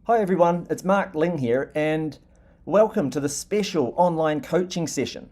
Hi everyone, it's Mark Ling here and welcome to the special online coaching session.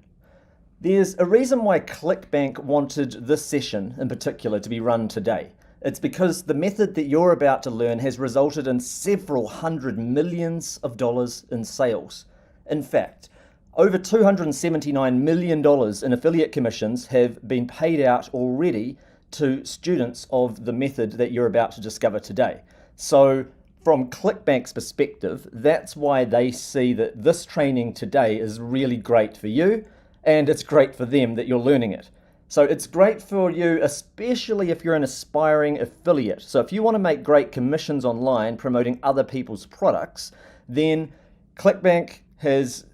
There's a reason why ClickBank wanted this session in particular to be run today. It's because the method that you're about to learn has resulted in several hundred millions of dollars in sales. In fact, over $279 million in affiliate commissions have been paid out already to students of the method that you're about to discover today. So from ClickBank's perspective, that's why they see that this training today is really great for you, and it's great for them that you're learning it. So it's great for you, especially if you're an aspiring affiliate. So if you want to make great commissions online promoting other people's products, then ClickBank has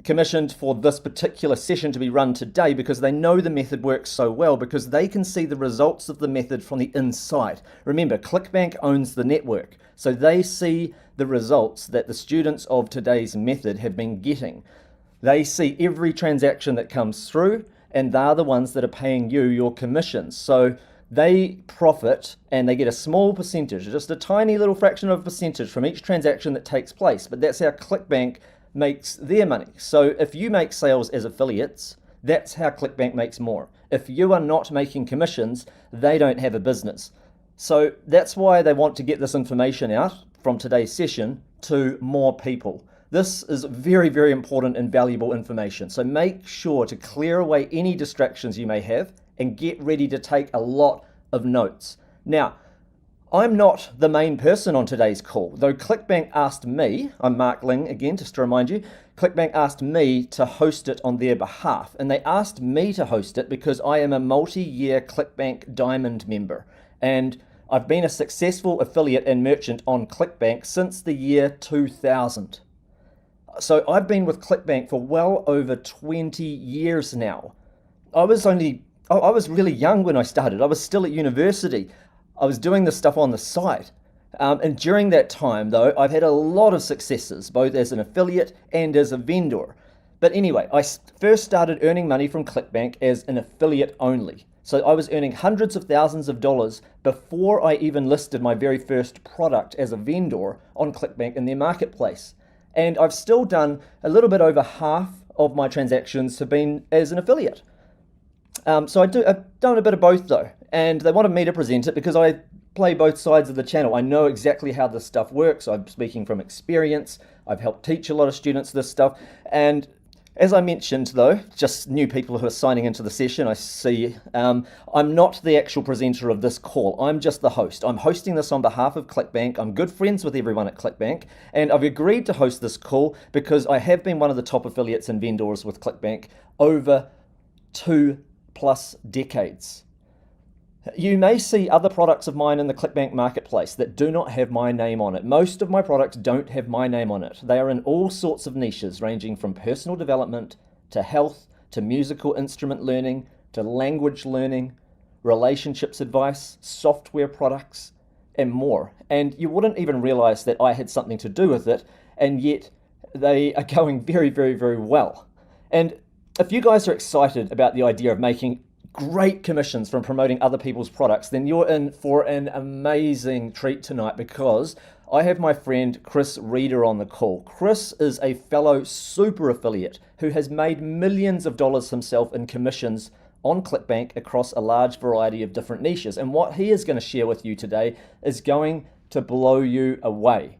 commissioned for this particular session to be run today because they know the method works so well, because they can see the results of the method from the inside. Remember, ClickBank owns the network, so they see the results that the students of today's method have been getting. They see every transaction that comes through, and they're the ones that are paying you your commissions. So they profit and they get a small percentage, just a tiny little fraction of a percentage from each transaction that takes place. But that's how ClickBank makes their money. So if you make sales as affiliates, that's how ClickBank makes more. If you are not making commissions, they don't have a business. So that's why they want to get this information out from today's session to more people. This is very, very important and valuable information. So make sure to clear away any distractions you may have and get ready to take a lot of notes. Now, I'm not the main person on today's call, though ClickBank asked me, I'm Mark Ling again, just to remind you, ClickBank asked me to host it on their behalf. And they asked me to host it because I am a multi-year ClickBank Diamond member. And I've been a successful affiliate and merchant on ClickBank since the year 2000. So I've been with ClickBank for well over 20 years now. I was really young when I started. I was still at university. I was doing this stuff on the side. And during that time, though, I've had a lot of successes, both as an affiliate and as a vendor. But anyway, I first started earning money from ClickBank as an affiliate only. So I was earning hundreds of thousands of dollars before I even listed my very first product as a vendor on ClickBank in their marketplace. And I've still done a little bit over half of my transactions have been as an affiliate. So I've done a bit of both though, and they wanted me to present it because I play both sides of the channel. I know exactly how this stuff works. I'm speaking from experience. I've helped teach a lot of students this stuff. And as I mentioned though, just new people who are signing into the session, I see, I'm not the actual presenter of this call. I'm just the host. I'm hosting this on behalf of ClickBank. I'm good friends with everyone at ClickBank, and I've agreed to host this call because I have been one of the top affiliates and vendors with ClickBank over 2+ decades. You may see other products of mine in the ClickBank marketplace that do not have my name on it. Most of my products don't have my name on it. They are in all sorts of niches, ranging from personal development to health to musical instrument learning to language learning, relationships advice, software products, and more. And you wouldn't even realize that I had something to do with it, and yet they are going very, very, very well. And if you guys are excited about the idea of making great commissions from promoting other people's products, then you're in for an amazing treat tonight, because I have my friend Chris Reeder on the call. Chris is a fellow super affiliate who has made millions of dollars himself in commissions on ClickBank across a large variety of different niches. And what he is going to share with you today is going to blow you away.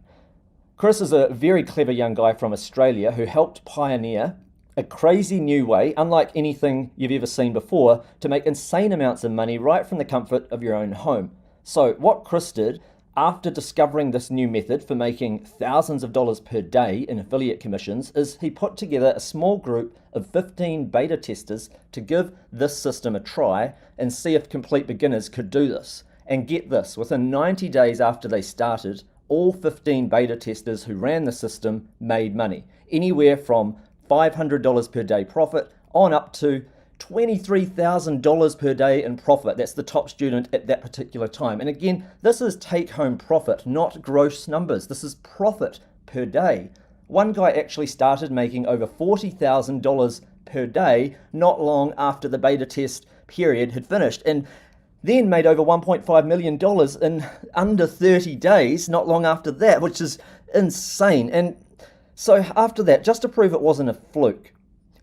Chris is a very clever young guy from Australia who helped pioneer a crazy new way, unlike anything you've ever seen before, to make insane amounts of money right from the comfort of your own home. So what Chris did after discovering this new method for making thousands of dollars per day in affiliate commissions is he put together a small group of 15 beta testers to give this system a try and see if complete beginners could do this. And get this, within 90 days after they started, all 15 beta testers who ran the system made money, anywhere from $500 per day profit on up to $23,000 per day in profit. That's the top student at that particular time. And again, this is take-home profit, not gross numbers. This is profit per day. One guy actually started making over $40,000 per day not long after the beta test period had finished. And then made over $1.5 million in under 30 days, not long after that, which is insane. And so after that, just to prove it wasn't a fluke,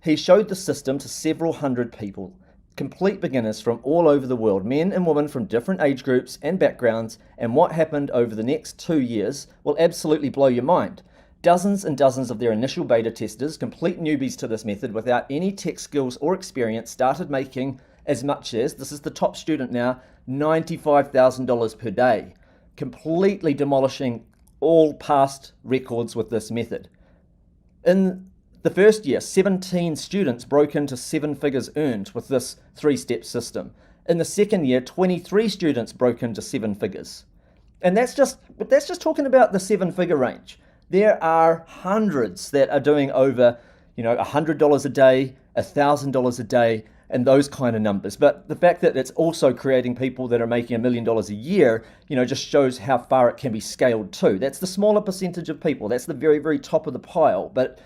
he showed the system to several hundred people, complete beginners from all over the world, men and women from different age groups and backgrounds, and what happened over the next 2 years will absolutely blow your mind. Dozens and dozens of their initial beta testers, complete newbies to this method without any tech skills or experience, started making as much as, this is the top student now, $95,000 per day, completely demolishing all past records with this method. In the first year, 17 students broke into 7 figures earned with this 3-step system. In the second year, 23 students broke into 7 figures. And that's just talking about the 7-figure range. There are hundreds that are doing over, $100 a day, $1,000 a day, and those kind of numbers. But the fact that it's also creating people that are making $1 million a year, just shows how far it can be scaled to. That's the smaller percentage of people. That's the very, very top of the pile. But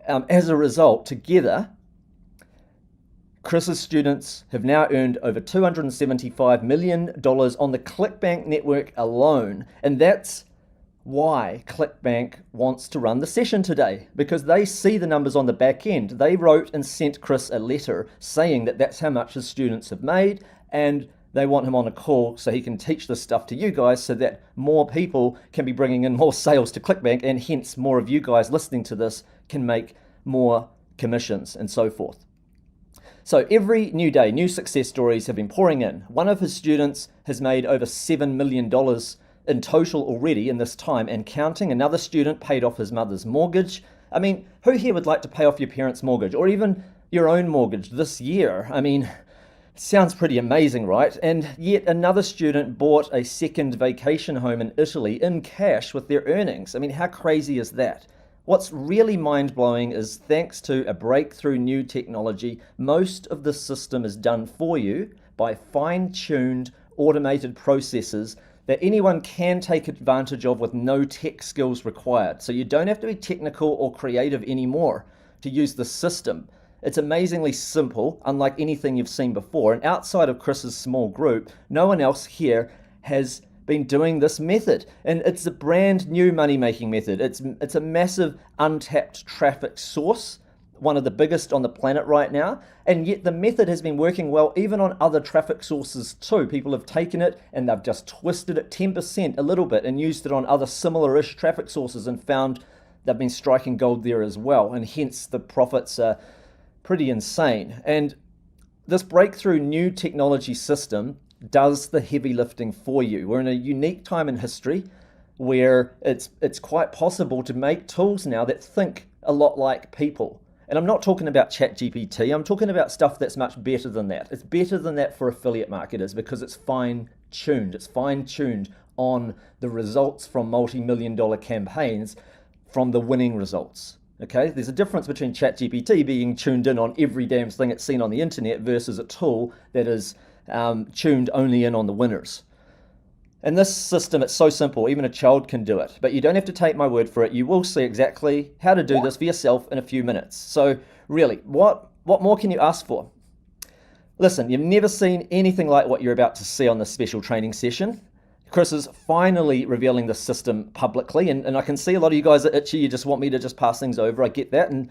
as a result, together, Chris's students have now earned over $275 million on the ClickBank network alone. And that's why ClickBank wants to run the session today, because they see the numbers on the back end. They wrote and sent Chris a letter saying that that's how much his students have made, and they want him on a call so he can teach this stuff to you guys so that more people can be bringing in more sales to ClickBank, and hence more of you guys listening to this can make more commissions and so forth. So every new day, new success stories have been pouring in. One of his students has made over $7 million in total already in this time and counting. Another student paid off his mother's mortgage. I mean, who here would like to pay off your parents' mortgage or even your own mortgage this year? I mean, sounds pretty amazing, right? And yet another student bought a second vacation home in Italy in cash with their earnings. I mean, how crazy is that? What's really mind-blowing is, thanks to a breakthrough new technology, most of the system is done for you by fine-tuned automated processes that anyone can take advantage of with no tech skills required. So you don't have to be technical or creative anymore to use the system. It's amazingly simple, unlike anything you've seen before. And outside of Chris's small group, no one else here has been doing this method. And it's a brand new money-making method. It's a massive untapped traffic source, one of the biggest on the planet right now, and yet the method has been working well even on other traffic sources too. People have taken it and they've just twisted it 10% a little bit and used it on other similar-ish traffic sources and found they've been striking gold there as well, and hence the profits are pretty insane. And this breakthrough new technology system does the heavy lifting for you. We're in a unique time in history where it's quite possible to make tools now that think a lot like people. And I'm not talking about ChatGPT, I'm talking about stuff that's much better than that. It's better than that for affiliate marketers because it's fine-tuned. It's fine-tuned on the results from multi-million-dollar campaigns from the winning results. Okay, there's a difference between ChatGPT being tuned in on every damn thing it's seen on the internet versus a tool that is tuned only in on the winners. And this system, it's so simple, even a child can do it. But you don't have to take my word for it. You will see exactly how to do this for yourself in a few minutes. So really, what more can you ask for? Listen, you've never seen anything like what you're about to see on this special training session. Chris is finally revealing the system publicly, and I can see a lot of you guys are itchy. You just want me to just pass things over. I get that, and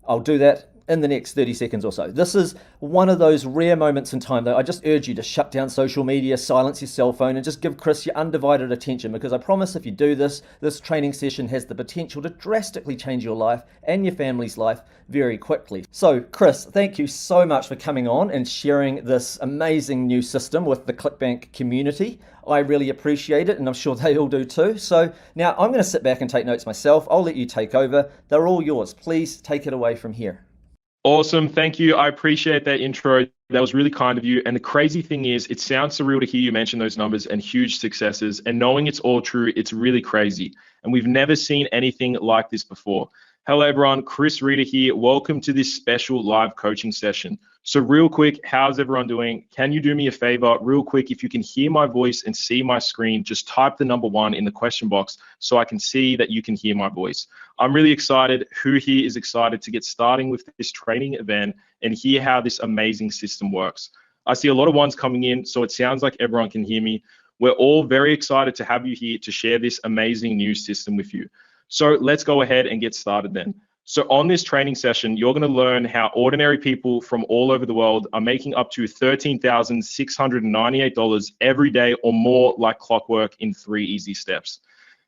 I'll do that in the next 30 seconds or so. This is one of those rare moments in time that I just urge you to shut down social media, silence your cell phone, and just give Chris your undivided attention, because I promise if you do this, this training session has the potential to drastically change your life and your family's life very quickly. So Chris, thank you so much for coming on and sharing this amazing new system with the ClickBank community. I really appreciate it, and I'm sure they all do too. So now I'm going to sit back and take notes myself. I'll let you take over. They're all yours. Please take it away from here. Awesome. Thank you. I appreciate that intro. That was really kind of you. And the crazy thing is, it sounds surreal to hear you mention those numbers and huge successes. And knowing it's all true, it's really crazy. And we've never seen anything like this before. Hello, everyone. Chris Reeder here. Welcome to this special live coaching session. So real quick, how's everyone doing? Can you do me a favor real quick? If you can hear my voice and see my screen, just type the number 1 in the question box so I can see that you can hear my voice. I'm really excited. Who here is excited to get starting with this training event and hear how this amazing system works? I see a lot of ones coming in, so it sounds like everyone can hear me. We're all very excited to have you here to share this amazing new system with you. So let's go ahead and get started then. So on this training session, you're going to learn how ordinary people from all over the world are making up to $13,698 every day or more like clockwork in 3 easy steps.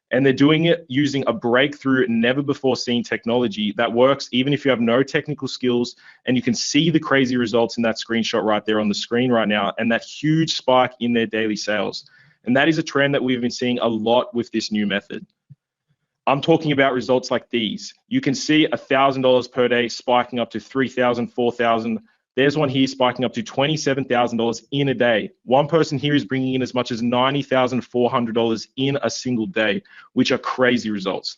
And they're doing it using a breakthrough, never before seen technology that works even if you have no technical skills. And you can see the crazy results in that screenshot right there on the screen right now, and that huge spike in their daily sales. And that is a trend that we've been seeing a lot with this new method. I'm talking about results like these. You can see $1,000 per day spiking up to $3,000, $4,000. There's one here spiking up to $27,000 in a day. One person here is bringing in as much as $90,400 in a single day, which are crazy results.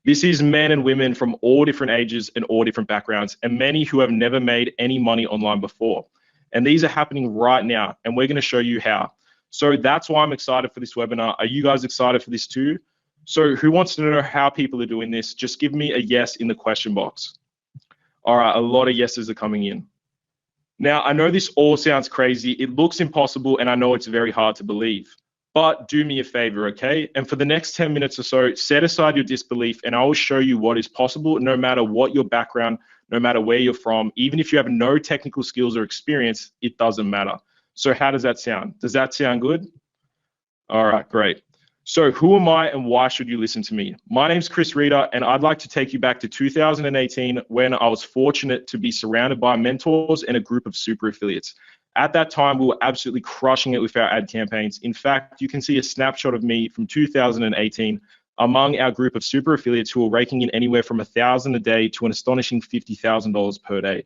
This is men and women from all different ages and all different backgrounds, and many who have never made any money online before. And these are happening right now, and we're going to show you how. So that's why I'm excited for this webinar. Are you guys excited for this too? So who wants to know how people are doing this? Just give me a yes in the question box. All right, a lot of yeses are coming in. Now, I know this all sounds crazy. It looks impossible, and I know it's very hard to believe. But do me a favor, okay? And for the next 10 minutes or so, set aside your disbelief, and I will show you what is possible no matter what your background, no matter where you're from. Even if you have no technical skills or experience, it doesn't matter. So how does that sound? Does that sound good? All right, great. So who am I and why should you listen to me? My name's Chris Reeder, and I'd like to take you back to 2018 when I was fortunate to be surrounded by mentors and a group of super affiliates. At that time, we were absolutely crushing it with our ad campaigns. In fact, you can see a snapshot of me from 2018 among our group of super affiliates who were raking in anywhere from $1,000 a day to an astonishing $50,000 per day.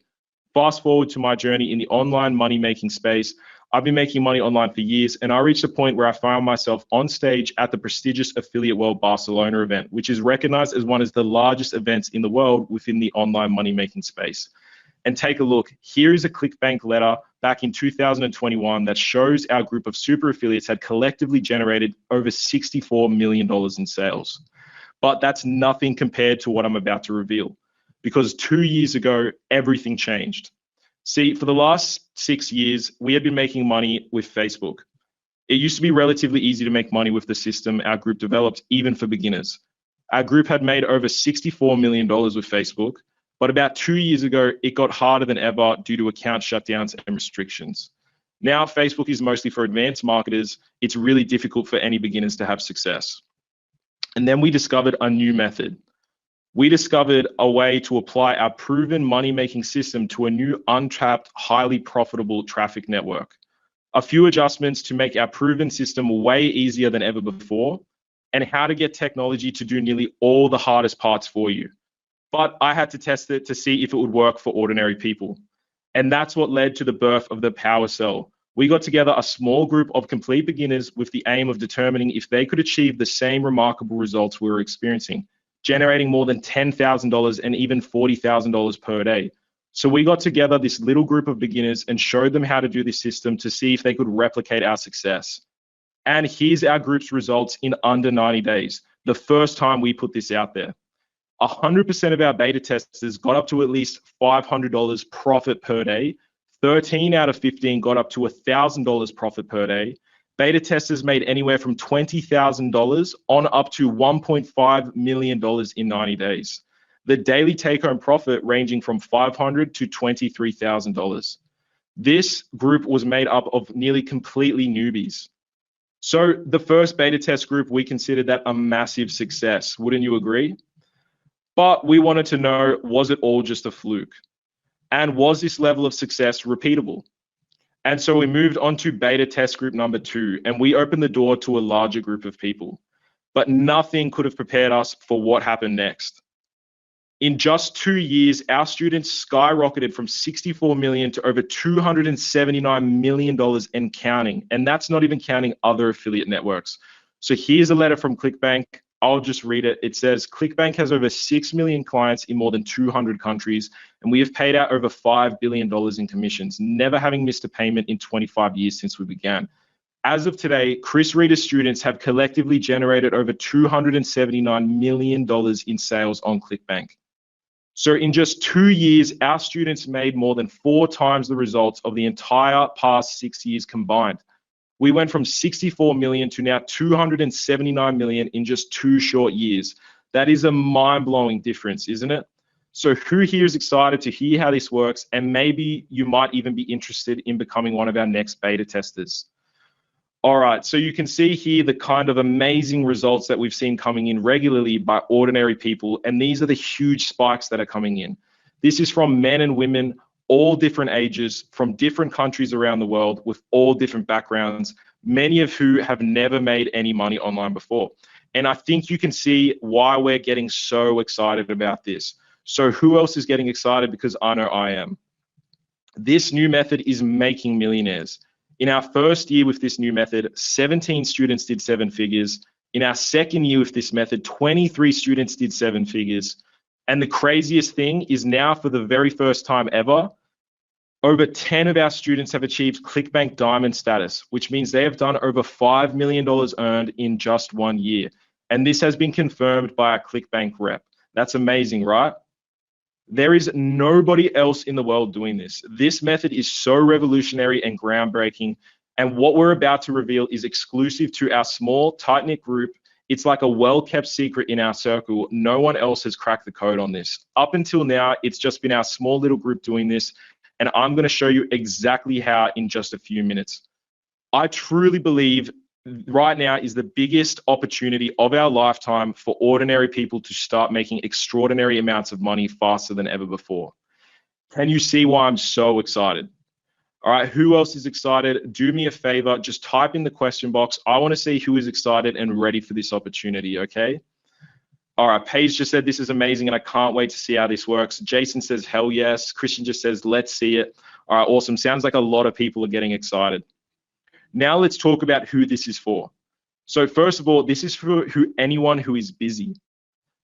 Fast forward to my journey in the online money-making space. I've been making money online for years, and I reached a point where I found myself on stage at the prestigious Affiliate World Barcelona event, which is recognized as one of the largest events in the world within the online money-making space. And take a look. Here is a ClickBank letter back in 2021 that shows our group of super affiliates had collectively generated over $64 million in sales. But that's nothing compared to what I'm about to reveal, because 2 years ago, everything changed. See, for the last 6 years, we have been making money with Facebook. It used to be relatively easy to make money with the system our group developed, even for beginners. Our group had made over $64 million with Facebook, but about 2 years ago, it got harder than ever due to account shutdowns and restrictions. Now, Facebook is mostly for advanced marketers. It's really difficult for any beginners to have success. And then we discovered a new method. We discovered a way to apply our proven money-making system to a new untapped, highly profitable traffic network. A few adjustments to make our proven system way easier than ever before, and how to get technology to do nearly all the hardest parts for you. But I had to test it to see if it would work for ordinary people. And that's what led to the birth of the Power Cell. We got together a small group of complete beginners with the aim of determining if they could achieve the same remarkable results we were experiencing, generating more than $10,000 and even $40,000 per day. So we got together this little group of beginners and showed them how to do this system to see if they could replicate our success. And here's our group's results in under 90 days, the first time we put this out there. 100% of our beta testers got up to at least $500 profit per day. 13 out of 15 got up to $1,000 profit per day. Beta testers made anywhere from $20,000 on up to $1.5 million in 90 days. The daily take-home profit ranging from $500 to $23,000. This group was made up of nearly completely newbies. So the first beta test group, we considered that a massive success. Wouldn't you agree? But we wanted to know, was it all just a fluke? And was this level of success repeatable? And so we moved on to beta test group number 2, and we opened the door to a larger group of people. But nothing could have prepared us for what happened next. In just 2 years, our students skyrocketed from 64 million to over $279 million and counting. And that's not even counting other affiliate networks. So here's a letter from ClickBank. I'll just read it. It says, ClickBank has over 6 million clients in more than 200 countries, and we have paid out over $5 billion in commissions, never having missed a payment in 25 years since we began. As of today, Chris Reeder's students have collectively generated over $279 million in sales on ClickBank. So in just 2 years, our students made more than 4 times the results of the entire past 6 years combined. We went from 64 million to now 279 million in just 2 short years. That is a mind-blowing difference, isn't it? So who here is excited to hear how this works, and maybe you might even be interested in becoming one of our next beta testers? All right, so you can see here the kind of amazing results that we've seen coming in regularly by ordinary people, and these are the huge spikes that are coming in. This is from men and women, all different ages, from different countries around the world, with all different backgrounds, many of who have never made any money online before. And I think you can see why we're getting so excited about this. So who else is getting excited? Because I know I am. This new method is making millionaires. In our first year with this new method, 17 students did 7 figures. In our second year with this method, 23 students did 7 figures. And the craziest thing is now, for the very first time ever, over 10 of our students have achieved ClickBank Diamond status, which means they have done over $5 million earned in just 1 year. And this has been confirmed by our ClickBank rep. That's amazing, right? There is nobody else in the world doing this. This method is so revolutionary and groundbreaking. And what we're about to reveal is exclusive to our small, tight-knit group. It's like a well-kept secret in our circle. No one else has cracked the code on this. Up until now, it's just been our small little group doing this. And I'm going to show you exactly how in just a few minutes. I truly believe right now is the biggest opportunity of our lifetime for ordinary people to start making extraordinary amounts of money faster than ever before. Can you see why I'm so excited? All right, who else is excited? Do me a favor, just type in the question box. I want to see who is excited and ready for this opportunity, okay? All right, Paige just said this is amazing and I can't wait to see how this works. Jason says, hell yes. Christian just says, let's see it. All right, awesome. Sounds like a lot of people are getting excited. Now let's talk about who this is for. So first of all, this is for anyone who is busy.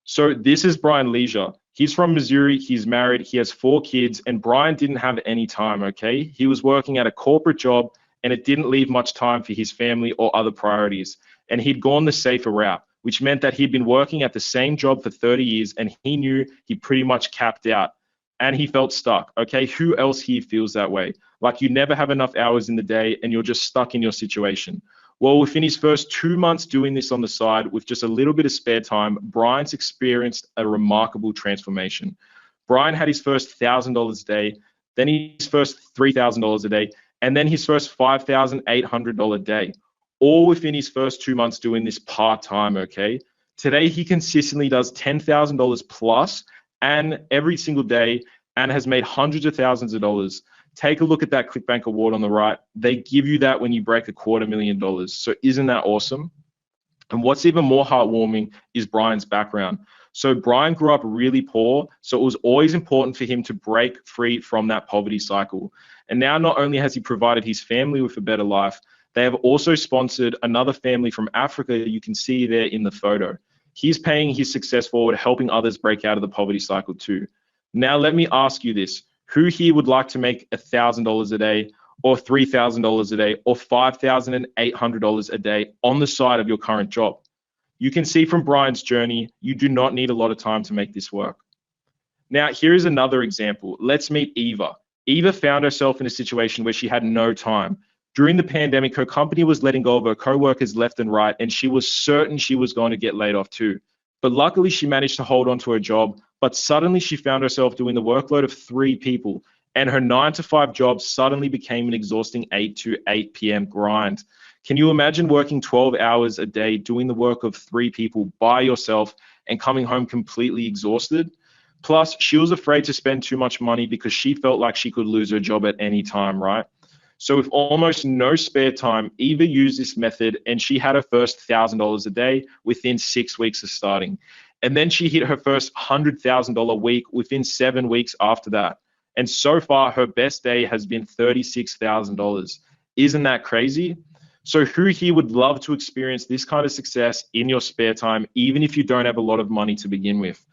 So this is Brian Leisure. He's from Missouri, he's married, he has 4 kids, and Brian didn't have any time, okay? He was working at a corporate job and it didn't leave much time for his family or other priorities. And he'd gone the safer route, which meant that he'd been working at the same job for 30 years and he knew he pretty much capped out and he felt stuck, okay? Who else here feels that way? Like you never have enough hours in the day and you're just stuck in your situation. Well, within his first 2 months doing this on the side with just a little bit of spare time, Brian's experienced a remarkable transformation. Brian had his first $1,000 a day, then his first $3,000 a day, and then his first $5,800 a day, all within his first 2 months doing this part-time, okay? Today, he consistently does $10,000 plus and every single day and has made hundreds of thousands of dollars. Take a look at that ClickBank award on the right. They give you that when you break $250,000. So isn't that awesome? And what's even more heartwarming is Brian's background. So Brian grew up really poor, so it was always important for him to break free from that poverty cycle. And now not only has he provided his family with a better life, they have also sponsored another family from Africa you can see there in the photo. He's paying his success forward, helping others break out of the poverty cycle too. Now let me ask you this. Who here would like to make $1,000 a day or $3,000 a day or $5,800 a day on the side of your current job? You can see from Brian's journey, you do not need a lot of time to make this work. Now, here is another example. Let's meet Eva. Eva found herself in a situation where she had no time. During the pandemic, her company was letting go of her co-workers left and right, and she was certain she was going to get laid off too. But luckily, she managed to hold on to her job, but suddenly she found herself doing the workload of 3 people, and her 9-to-5 job suddenly became an exhausting 8 to 8 p.m. grind. Can you imagine working 12 hours a day doing the work of 3 people by yourself and coming home completely exhausted? Plus, she was afraid to spend too much money because she felt like she could lose her job at any time, right? So with almost no spare time, Eva used this method and she had her first $1,000 a day within 6 weeks of starting. And then she hit her first $100,000 week within 7 weeks after that. And so far, her best day has been $36,000. Isn't that crazy? So who here would love to experience this kind of success in your spare time, even if you don't have a lot of money to begin with?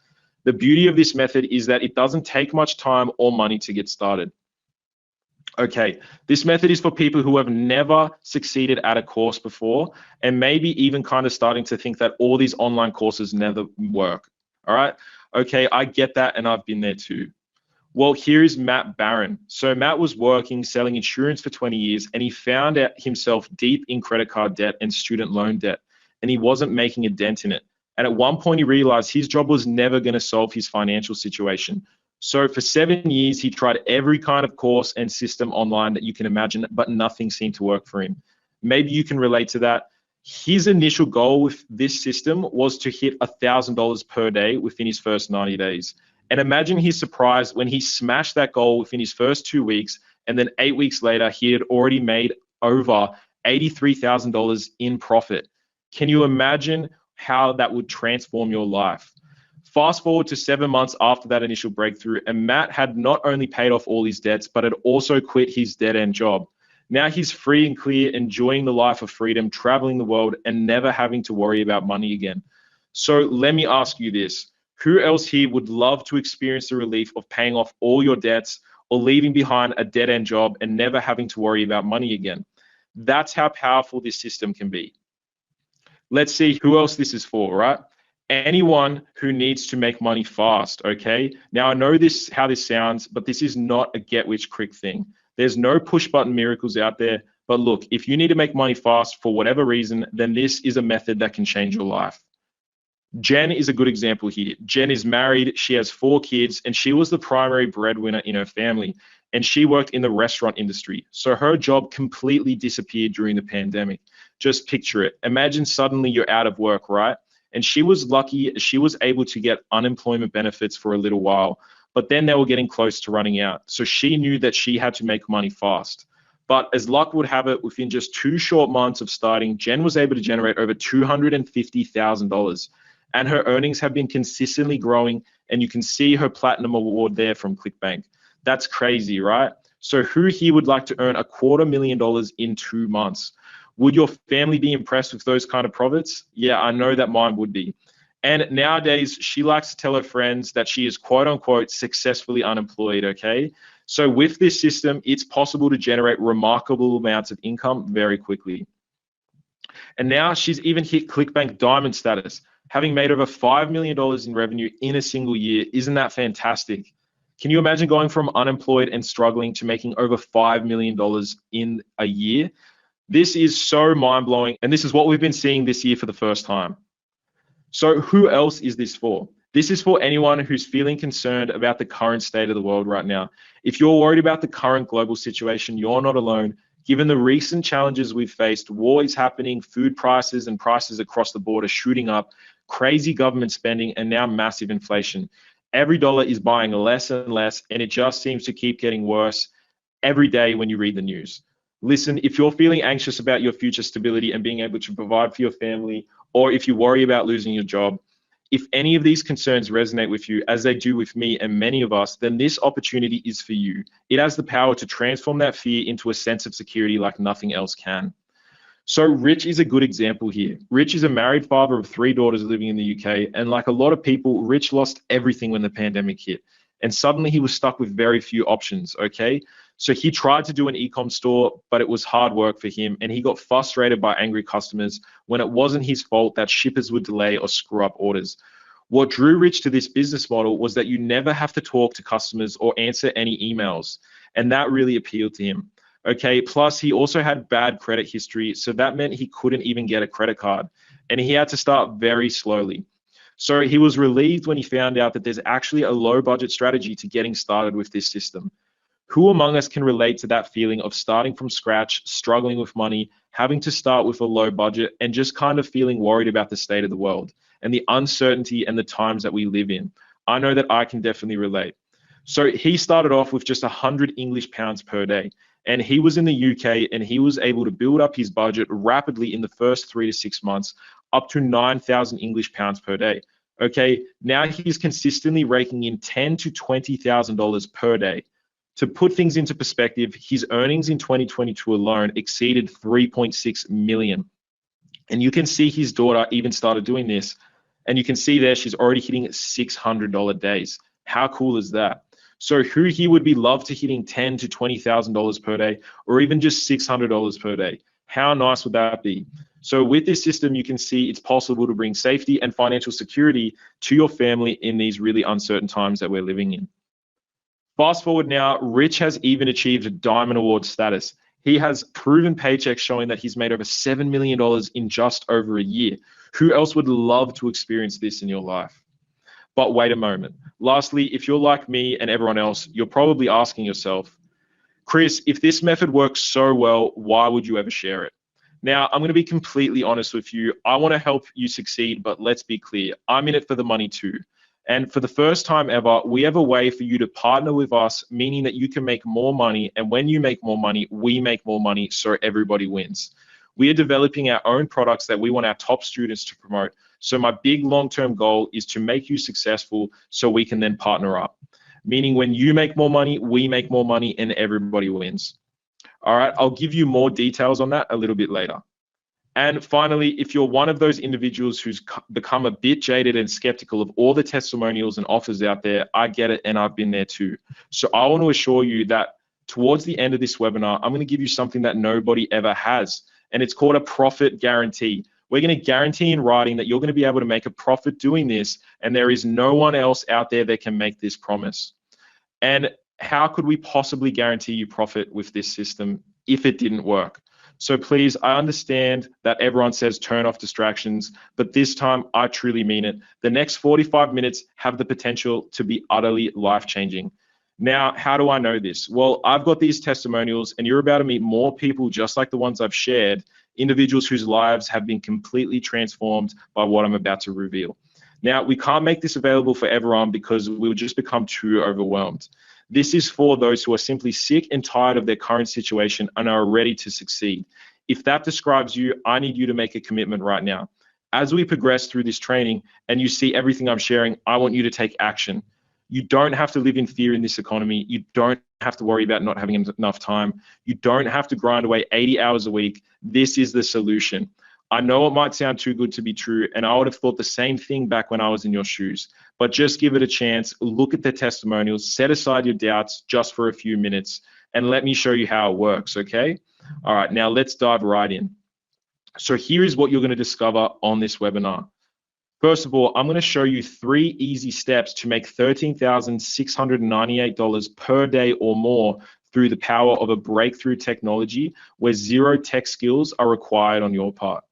The beauty of this method is that it doesn't take much time or money to get started. Okay, this method is for people who have never succeeded at a course before and maybe even kind of starting to think that all these online courses never work. All right. Okay, I get that, and I've been there too. Well, here is Matt Barron. So Matt was working selling insurance for 20 years, and he found out himself deep in credit card debt and student loan debt, and he wasn't making a dent in it. And at one point, he realized his job was never going to solve his financial situation. So for 7 years, he tried every kind of course and system online that you can imagine, but nothing seemed to work for him. Maybe you can relate to that. His initial goal with this system was to hit $1,000 per day within his first 90 days. And imagine his surprise when he smashed that goal within his first 2 weeks, and then 8 weeks later, he had already made over $83,000 in profit. Can you imagine how that would transform your life? Fast forward to 7 months after that initial breakthrough, and Matt had not only paid off all his debts, but had also quit his dead-end job. Now he's free and clear, enjoying the life of freedom, traveling the world, and never having to worry about money again. So let me ask you this. Who else here would love to experience the relief of paying off all your debts or leaving behind a dead-end job and never having to worry about money again? That's how powerful this system can be. Let's see who else this is for, right? Anyone who needs to make money fast, okay? Now, I know how this sounds, but this is not a get-rich-quick thing. There's no push-button miracles out there. But look, if you need to make money fast for whatever reason, then this is a method that can change your life. Jen is a good example here. Jen is married, she has 4 kids, and she was the primary breadwinner in her family. And she worked in the restaurant industry. So her job completely disappeared during the pandemic. Just picture it. Imagine suddenly you're out of work, right? And she was lucky she was able to get unemployment benefits for a little while, but then they were getting close to running out. So she knew that she had to make money fast. But as luck would have it, within just 2 short months of starting, Jen was able to generate over $250,000. And her earnings have been consistently growing, and you can see her platinum award there from ClickBank. That's crazy, right? So who here would like to earn $250,000 in 2 months? Would your family be impressed with those kind of profits? Yeah, I know that mine would be. And nowadays, she likes to tell her friends that she is quote unquote successfully unemployed, okay? So with this system, it's possible to generate remarkable amounts of income very quickly. And now she's even hit ClickBank Diamond status, having made over $5 million in revenue in a single year. Isn't that fantastic? Can you imagine going from unemployed and struggling to making over $5 million in a year? This is so mind-blowing, and this is what we've been seeing this year for the first time. So who else is this for? This is for anyone who's feeling concerned about the current state of the world right now. If you're worried about the current global situation, you're not alone. Given the recent challenges we've faced, war is happening, food prices and prices across the board are shooting up, crazy government spending, and now massive inflation. Every dollar is buying less and less, and it just seems to keep getting worse every day when you read the news. Listen, if you're feeling anxious about your future stability and being able to provide for your family, or if you worry about losing your job, if any of these concerns resonate with you, as they do with me and many of us, then this opportunity is for you. It has the power to transform that fear into a sense of security like nothing else can. So Rich is a good example here. Rich is a married father of 3 daughters living in the UK, and like a lot of people, Rich lost everything when the pandemic hit. And suddenly he was stuck with very few options, okay? So he tried to do an e-com store, but it was hard work for him, and he got frustrated by angry customers when it wasn't his fault that shippers would delay or screw up orders. What drew Rich to this business model was that you never have to talk to customers or answer any emails, and that really appealed to him. Okay, plus he also had bad credit history, so that meant he couldn't even get a credit card, and he had to start very slowly. So he was relieved when he found out that there's actually a low budget strategy to getting started with this system. Who among us can relate to that feeling of starting from scratch, struggling with money, having to start with a low budget, and just kind of feeling worried about the state of the world and the uncertainty and the times that we live in? I know that I can definitely relate. So he started off with just 100 English pounds per day, and he was in the UK, and he was able to build up his budget rapidly in the first 3 to 6 months, up to 9,000 English pounds per day. Okay, now he's consistently raking in $10,000 to $20,000 per day. To put things into perspective, his earnings in 2022 alone exceeded 3.6 million. And you can see his daughter even started doing this. And you can see there she's already hitting $600 days. How cool is that? So who here would be love to hitting $10,000 to $20,000 per day, or even just $600 per day? How nice would that be? So with this system, you can see it's possible to bring safety and financial security to your family in these really uncertain times that we're living in. Fast forward now, Rich has even achieved a Diamond Award status. He has proven paychecks showing that he's made over $7 million in just over a year. Who else would love to experience this in your life? But wait a moment. Lastly, if you're like me and everyone else, you're probably asking yourself, Chris, if this method works so well, why would you ever share it? Now, I'm going to be completely honest with you. I want to help you succeed, but let's be clear. I'm in it for the money too. And for the first time ever, we have a way for you to partner with us, meaning that you can make more money. And when you make more money, we make more money, so everybody wins. We are developing our own products that we want our top students to promote. So my big long-term goal is to make you successful so we can then partner up. Meaning when you make more money, we make more money, and everybody wins. All right, I'll give you more details on that a little bit later. And finally, if you're one of those individuals who's become a bit jaded and skeptical of all the testimonials and offers out there, I get it, and I've been there too. So I want to assure you that towards the end of this webinar, I'm going to give you something that nobody ever has, and it's called a profit guarantee. We're going to guarantee in writing that you're going to be able to make a profit doing this, and there is no one else out there that can make this promise. And how could we possibly guarantee you profit with this system if it didn't work? So please, I understand that everyone says turn off distractions, but this time I truly mean it. The next 45 minutes have the potential to be utterly life-changing. Now, how do I know this? Well, I've got these testimonials, and you're about to meet more people just like the ones I've shared, individuals whose lives have been completely transformed by what I'm about to reveal. Now, we can't make this available for everyone because we'll just become too overwhelmed. This is for those who are simply sick and tired of their current situation and are ready to succeed. If that describes you, I need you to make a commitment right now. As we progress through this training and you see everything I'm sharing, I want you to take action. You don't have to live in fear in this economy. You don't have to worry about not having enough time. You don't have to grind away 80 hours a week. This is the solution. I know it might sound too good to be true, and I would have thought the same thing back when I was in your shoes. But just give it a chance, look at the testimonials, set aside your doubts just for a few minutes, and let me show you how it works, okay? All right, now let's dive right in. So here is what you're going to discover on this webinar. First of all, I'm going to show you 3 easy steps to make $13,698 per day or more through the power of a breakthrough technology where 0 tech skills are required on your part.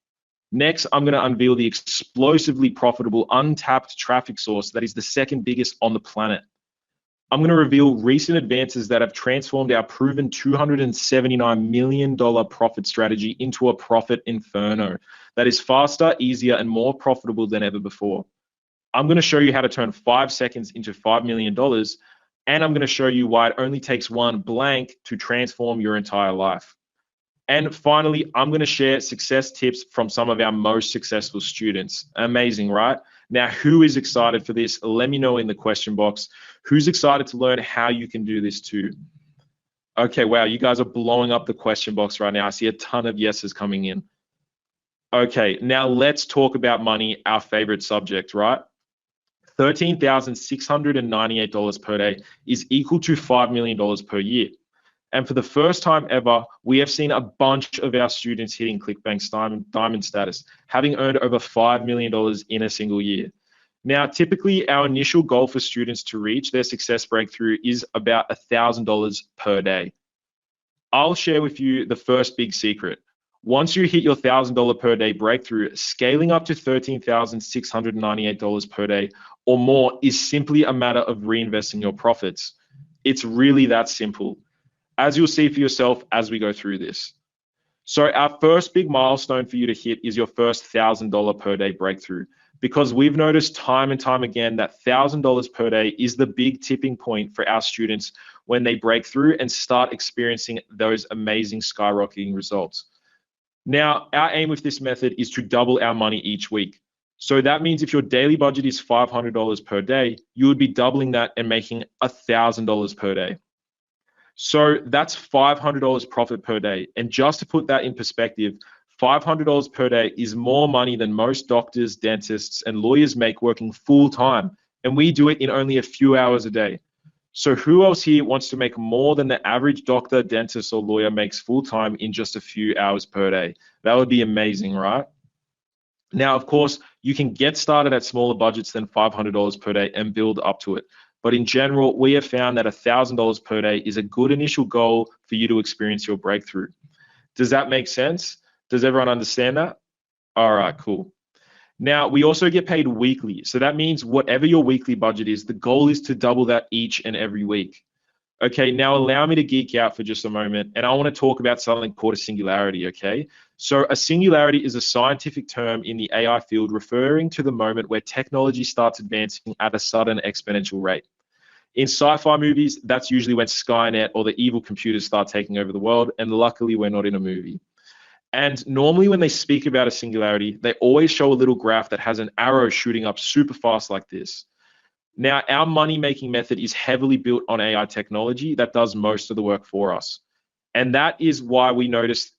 Next, I'm going to unveil the explosively profitable untapped traffic source that is the second biggest on the planet. I'm going to reveal recent advances that have transformed our proven $279 million profit strategy into a profit inferno that is faster, easier, and more profitable than ever before. I'm going to show you how to turn 5 seconds into $5 million, and I'm going to show you why it only takes one blank to transform your entire life. And finally, I'm going to share success tips from some of our most successful students. Amazing, right? Now, who is excited for this? Let me know in the question box. Who's excited to learn how you can do this too? Okay, wow, you guys are blowing up the question box right now. I see a ton of yeses coming in. Okay, now let's talk about money, our favorite subject, right? $13,698 per day is equal to $5 million per year. And for the first time ever, we have seen a bunch of our students hitting ClickBank's diamond status, having earned over $5 million in a single year. Now, typically, our initial goal for students to reach their success breakthrough is about $1,000 per day. I'll share with you the first big secret. Once you hit your $1,000 per day breakthrough, scaling up to $13,698 per day or more is simply a matter of reinvesting your profits. It's really that simple, as you'll see for yourself as we go through this. So our first big milestone for you to hit is your first $1,000 per day breakthrough, because we've noticed time and time again that $1,000 per day is the big tipping point for our students when they break through and start experiencing those amazing skyrocketing results. Now, our aim with this method is to double our money each week. So that means if your daily budget is $500 per day, you would be doubling that and making $1,000 per day. So that's $500 profit per day. And just to put that in perspective, $500 per day is more money than most doctors, dentists, and lawyers make working full time. And we do it in only a few hours a day. So who else here wants to make more than the average doctor, dentist, or lawyer makes full-time in just a few hours per day? That would be amazing, right? Now, of course, you can get started at smaller budgets than $500 per day and build up to it. But in general, we have found that $1,000 per day is a good initial goal for you to experience your breakthrough. Does that make sense? Does everyone understand that? All right, cool. Now, we also get paid weekly. So that means whatever your weekly budget is, the goal is to double that each and every week. Okay, now allow me to geek out for just a moment, and I want to talk about something called a singularity, okay? So a singularity is a scientific term in the AI field referring to the moment where technology starts advancing at a sudden exponential rate. In sci-fi movies, that's usually when Skynet or the evil computers start taking over the world, and luckily we're not in a movie. And normally when they speak about a singularity, they always show a little graph that has an arrow shooting up super fast like this. Now, our money-making method is heavily built on AI technology that does most of the work for us. And that is why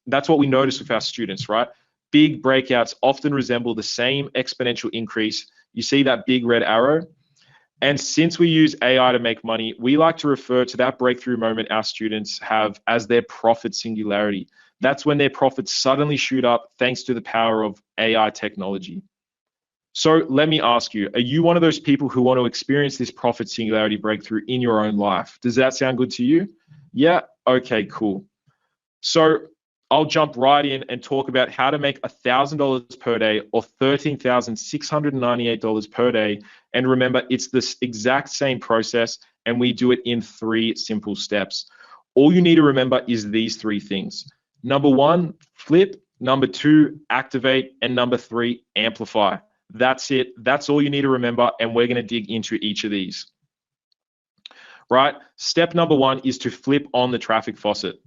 that's what we notice with our students, right? Big breakouts often resemble the same exponential increase. You see that big red arrow? And since we use AI to make money, we like to refer to that breakthrough moment our students have as their profit singularity. That's when their profits suddenly shoot up thanks to the power of AI technology. So let me ask you, are you one of those people who want to experience this profit singularity breakthrough in your own life? Does that sound good to you? Yeah? Okay, cool. So I'll jump right in and talk about how to make $1,000 per day or $13,698 per day. And remember, it's this exact same process, and we do it in 3 simple steps. All you need to remember is these 3 things. Number 1, flip. Number 2, activate. And number 3, amplify. That's it. That's all you need to remember, and we're going to dig into each of these. Right? Step number 1 is to flip on the traffic faucet.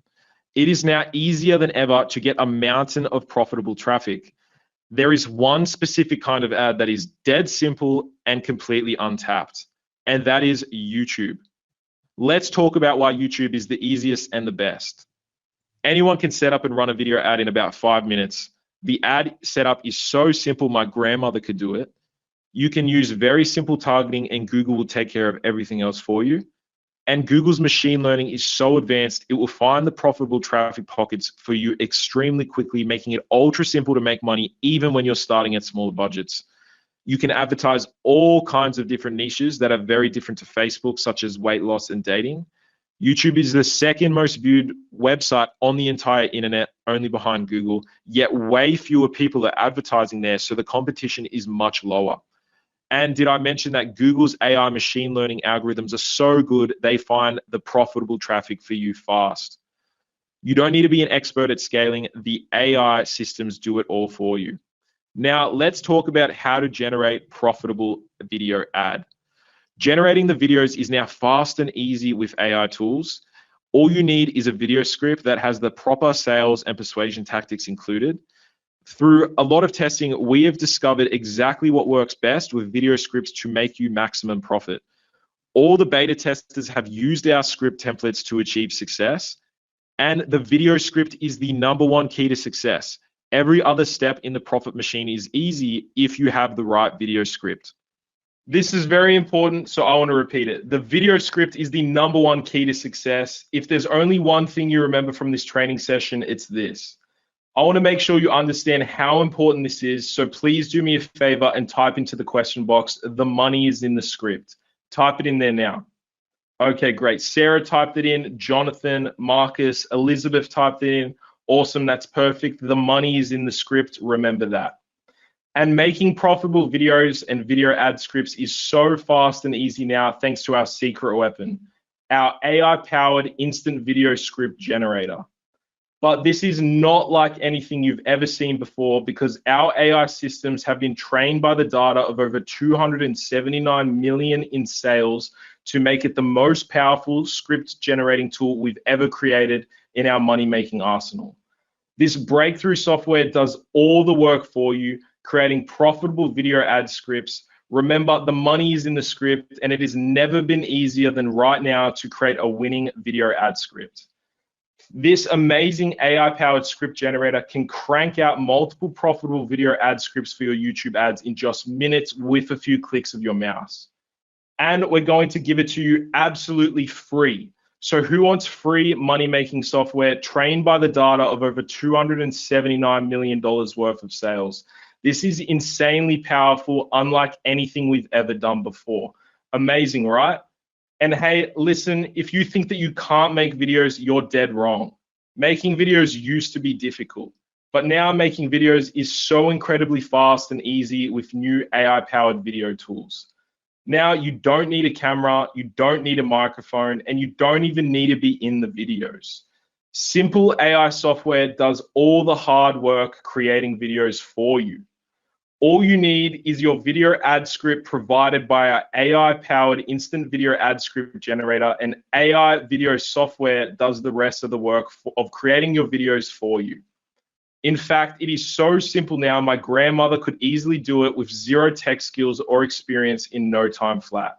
It is now easier than ever to get a mountain of profitable traffic. There is one specific kind of ad that is dead simple and completely untapped, and that is YouTube. Let's talk about why YouTube is the easiest and the best. Anyone can set up and run a video ad in about 5 minutes. The ad setup is so simple, my grandmother could do it. You can use very simple targeting, and Google will take care of everything else for you. And Google's machine learning is so advanced, it will find the profitable traffic pockets for you extremely quickly, making it ultra simple to make money, even when you're starting at smaller budgets. You can advertise all kinds of different niches that are very different to Facebook, such as weight loss and dating. YouTube is the second most viewed website on the entire internet, only behind Google, yet way fewer people are advertising there, so the competition is much lower. And did I mention that Google's AI machine learning algorithms are so good, they find the profitable traffic for you fast. You don't need to be an expert at scaling. The AI systems do it all for you. Now, let's talk about how to generate profitable video ad. Generating the videos is now fast and easy with AI tools. All you need is a video script that has the proper sales and persuasion tactics included. Through a lot of testing, we have discovered exactly what works best with video scripts to make you maximum profit. All the beta testers have used our script templates to achieve success, and the video script is the #1 key to success. Every other step in the profit machine is easy if you have the right video script. This is very important, so I want to repeat it. The video script is the #1 key to success. If there's only one thing you remember from this training session, it's this. I want to make sure you understand how important this is, so please do me a favor and type into the question box, the money is in the script. Type it in there now. Okay, great. Sarah typed it in, Jonathan, Marcus, Elizabeth typed it in. Awesome, that's perfect. The money is in the script, remember that. And making profitable videos and video ad scripts is so fast and easy now thanks to our secret weapon, our AI-powered instant video script generator. But this is not like anything you've ever seen before, because our AI systems have been trained by the data of over 279 million in sales to make it the most powerful script generating tool we've ever created in our money-making arsenal. This breakthrough software does all the work for you, creating profitable video ad scripts. Remember, the money is in the script, and it has never been easier than right now to create a winning video ad script. This amazing AI-powered script generator can crank out multiple profitable video ad scripts for your YouTube ads in just minutes with a few clicks of your mouse. and we're going to give it to you absolutely free. So who wants free money-making software trained by the data of over $279 million worth of sales? This is insanely powerful, unlike anything we've ever done before. Amazing, right? And hey, listen, if you think that you can't make videos, you're dead wrong. Making videos used to be difficult, but now making videos is so incredibly fast and easy with new AI-powered video tools. Now you don't need a camera, you don't need a microphone, and you don't even need to be in the videos. Simple AI software does all the hard work creating videos for you. All you need is your video ad script provided by our AI-powered instant video ad script generator, and AI video software does the rest of the work of creating your videos for you. In fact, it is so simple now, my grandmother could easily do it with zero tech skills or experience in no time flat.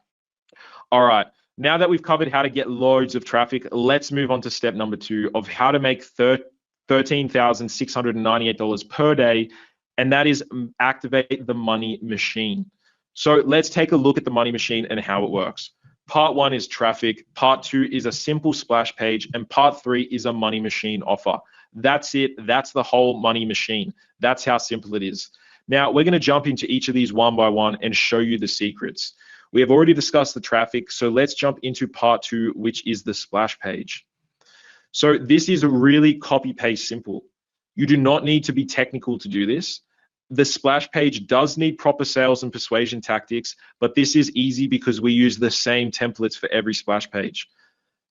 All right, now that we've covered how to get loads of traffic, let's move on to step number 2 of how to make $13,698 per day, and that is activate the money machine. So let's take a look at the money machine and how it works. Part 1 is traffic, part 2 is a simple splash page, and part 3 is a money machine offer. That's it. That's the whole money machine. That's how simple it is. Now, we're going to jump into each of these one by one and show you the secrets. We have already discussed the traffic, so let's jump into part 2, which is the splash page. So this is really copy-paste simple. You do not need to be technical to do this. The splash page does need proper sales and persuasion tactics, but this is easy because we use the same templates for every splash page.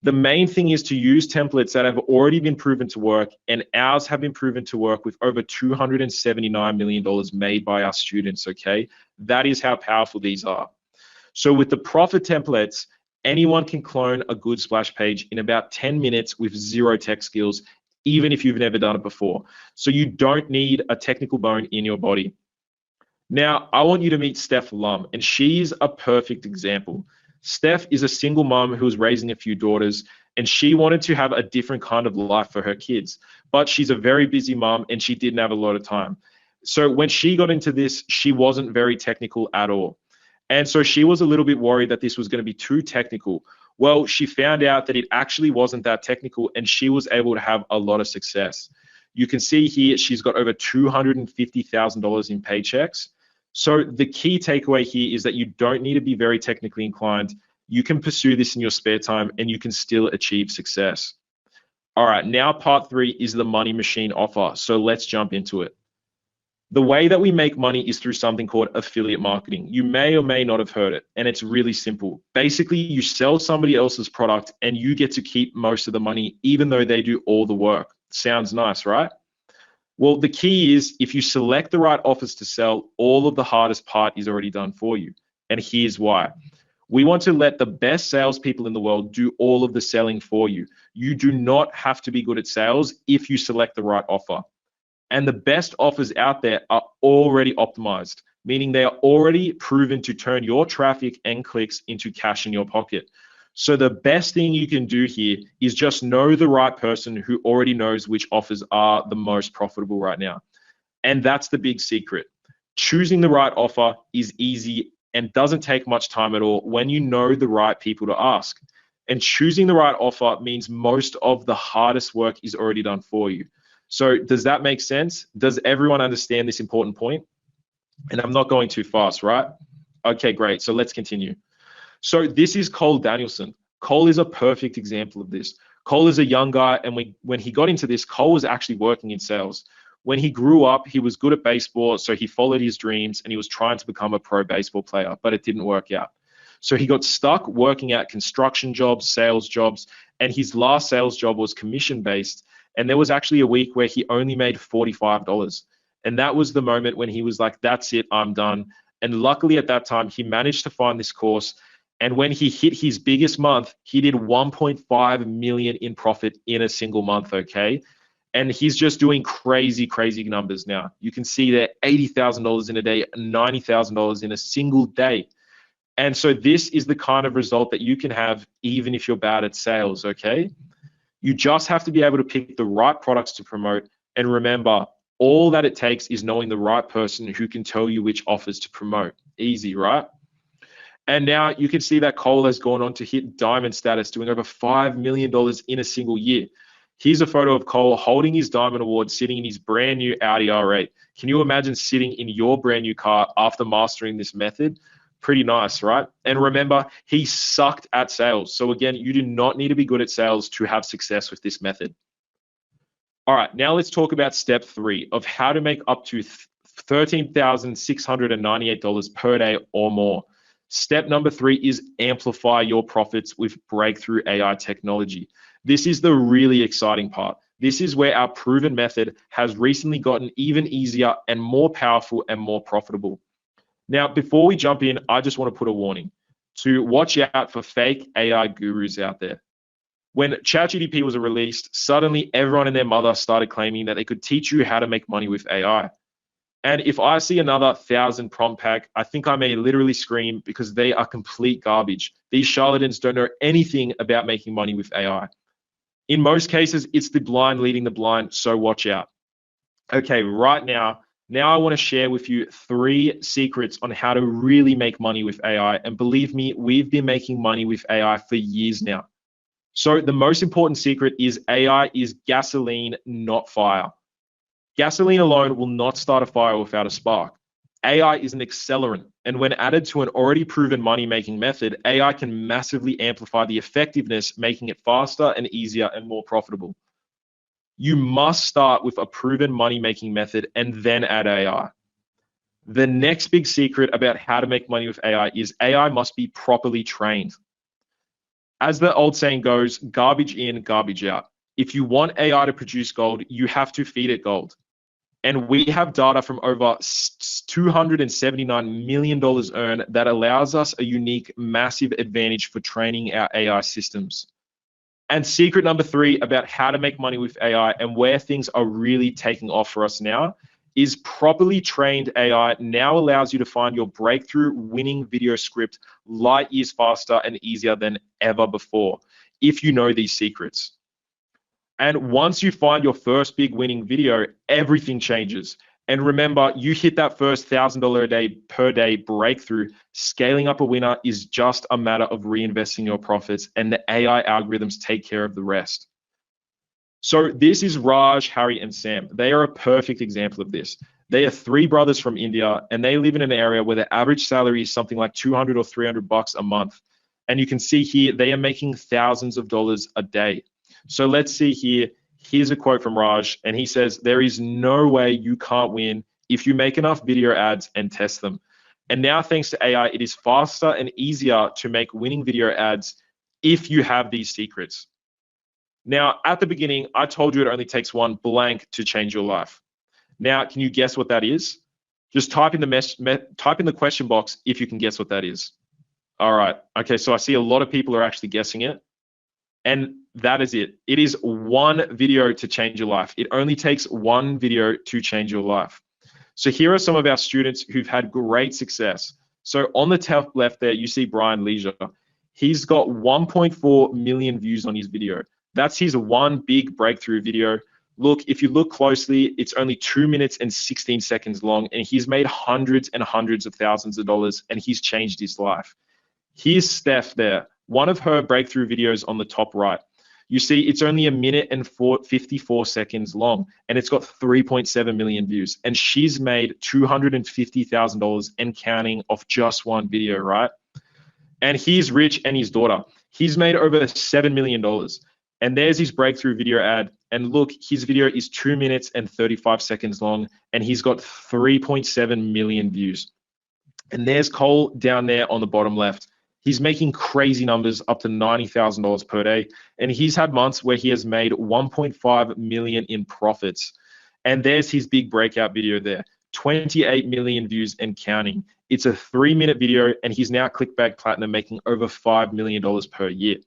The main thing is to use templates that have already been proven to work, and ours have been proven to work with over $279 million made by our students, okay? That is how powerful these are. So with the profit templates, anyone can clone a good splash page in about 10 minutes with zero tech skills, even if you've never done it before. So you don't need a technical bone in your body. Now, I want you to meet Steph Lum, and she's a perfect example. Steph is a single mom who was raising a few daughters, and she wanted to have a different kind of life for her kids. But she's a very busy mom, and she didn't have a lot of time. So when she got into this, she wasn't very technical at all. And so she was a little bit worried that this was going to be too technical. Well, she found out that it actually wasn't that technical, and she was able to have a lot of success. You can see here she's got over $250,000 in paychecks. So the key takeaway here is that you don't need to be very technically inclined. You can pursue this in your spare time and you can still achieve success. All right, now part 3 is the money machine offer. So let's jump into it. The way that we make money is through something called affiliate marketing. You may or may not have heard it, and it's really simple. Basically, you sell somebody else's product and you get to keep most of the money, even though they do all the work. Sounds nice, right? Well, the key is if you select the right offers to sell, all of the hardest part is already done for you. And here's why. We want to let the best salespeople in the world do all of the selling for you. You do not have to be good at sales if you select the right offer. And the best offers out there are already optimized, meaning they are already proven to turn your traffic and clicks into cash in your pocket. So the best thing you can do here is just know the right person who already knows which offers are the most profitable right now. And that's the big secret. Choosing the right offer is easy and doesn't take much time at all when you know the right people to ask. And choosing the right offer means most of the hardest work is already done for you. So does that make sense? Does everyone understand this important point? And I'm not going too fast, right? Okay, great. So let's continue. So this is Cole Danielson. Cole is a perfect example of this. Cole is a young guy, and when he got into this, Cole was actually working in sales. When he grew up, he was good at baseball, so he followed his dreams, and he was trying to become a pro baseball player, but it didn't work out. So he got stuck working at construction jobs, sales jobs, and his last sales job was commission-based, and there was actually a week where he only made $45. And that was the moment when he was like, that's it, I'm done. And luckily at that time, he managed to find this course. And when he hit his biggest month, he did 1.5 million in profit in a single month, okay? And he's just doing crazy, crazy numbers now. You can see that $80,000 in a day, $90,000 in a single day. And so this is the kind of result that you can have even if you're bad at sales, okay? You just have to be able to pick the right products to promote. And remember, all that it takes is knowing the right person who can tell you which offers to promote. Easy, right? And now you can see that Cole has gone on to hit diamond status, doing over $5 million in a single year. Here's a photo of Cole holding his diamond award, sitting in his brand new Audi R8. Can you imagine sitting in your brand new car after mastering this method? Pretty nice, right? And remember, he sucked at sales. So again, you do not need to be good at sales to have success with this method. All right, now let's talk about step 3 of how to make up to $13,698 per day or more. Step number 3 is amplify your profits with breakthrough AI technology. This is the really exciting part. This is where our proven method has recently gotten even easier and more powerful and more profitable. Now, before we jump in, I just want to put a warning to watch out for fake AI gurus out there. When ChatGPT was released, suddenly everyone and their mother started claiming that they could teach you how to make money with AI. And if I see another 1,000 prompt pack, I think I may literally scream because they are complete garbage. These charlatans don't know anything about making money with AI. In most cases, it's the blind leading the blind, so watch out. Okay, right now I want to share with you 3 secrets on how to really make money with AI. And believe me, we've been making money with AI for years now. So the most important secret is AI is gasoline, not fire. Gasoline alone will not start a fire without a spark. AI is an accelerant, and when added to an already proven money-making method, AI can massively amplify the effectiveness, making it faster and easier and more profitable. You must start with a proven money-making method and then add AI. The next big secret about how to make money with AI is AI must be properly trained. As the old saying goes, garbage in, garbage out. If you want AI to produce gold, you have to feed it gold. And we have data from over $279 million earned that allows us a unique, massive advantage for training our AI systems. And secret number 3 about how to make money with AI and where things are really taking off for us now is properly trained AI now allows you to find your breakthrough winning video script light years faster and easier than ever before, if you know these secrets. And once you find your first big winning video, everything changes. And remember, you hit that first $1,000 a day per day breakthrough, scaling up a winner is just a matter of reinvesting your profits, and the AI algorithms take care of the rest. So this is Raj, Harry, and Sam. They are a perfect example of this. They are 3 brothers from India, and they live in an area where the average salary is something like $200 or $300 a month. And you can see here, they are making thousands of dollars a day. So let's see here. Here's a quote from Raj, and he says, "There is no way you can't win if you make enough video ads and test them. And now, thanks to AI, it is faster and easier to make winning video ads if you have these secrets." Now, at the beginning, I told you it only takes one blank to change your life. Now, can you guess what that is? Just type in the question box if you can guess what that is. All right. Okay, so I see a lot of people are actually guessing it. And that is it. It is one video to change your life. It only takes one video to change your life. So here are some of our students who've had great success. So on the top left there, you see Brian Leisure. He's got 1.4 million views on his video. That's his one big breakthrough video. Look, if you look closely, it's only 2 minutes and 16 seconds long, and he's made hundreds and hundreds of thousands of dollars, and he's changed his life. Here's Steph there, one of her breakthrough videos on the top right. You see, it's only 1 minute and 54 seconds long, and it's got 3.7 million views, and she's made $250,000 and counting off just one video, right? And he's Rich and his daughter. He's made over $7 million. And there's his breakthrough video ad. And look, his video is 2 minutes and 35 seconds long, and he's got 3.7 million views. And there's Cole down there on the bottom left. He's making crazy numbers, up to $90,000 per day. And he's had months where he has made 1.5 million in profits. And there's his big breakout video there, 28 million views and counting. It's a 3-minute video, and he's now ClickBank Platinum, making over $5 million per year.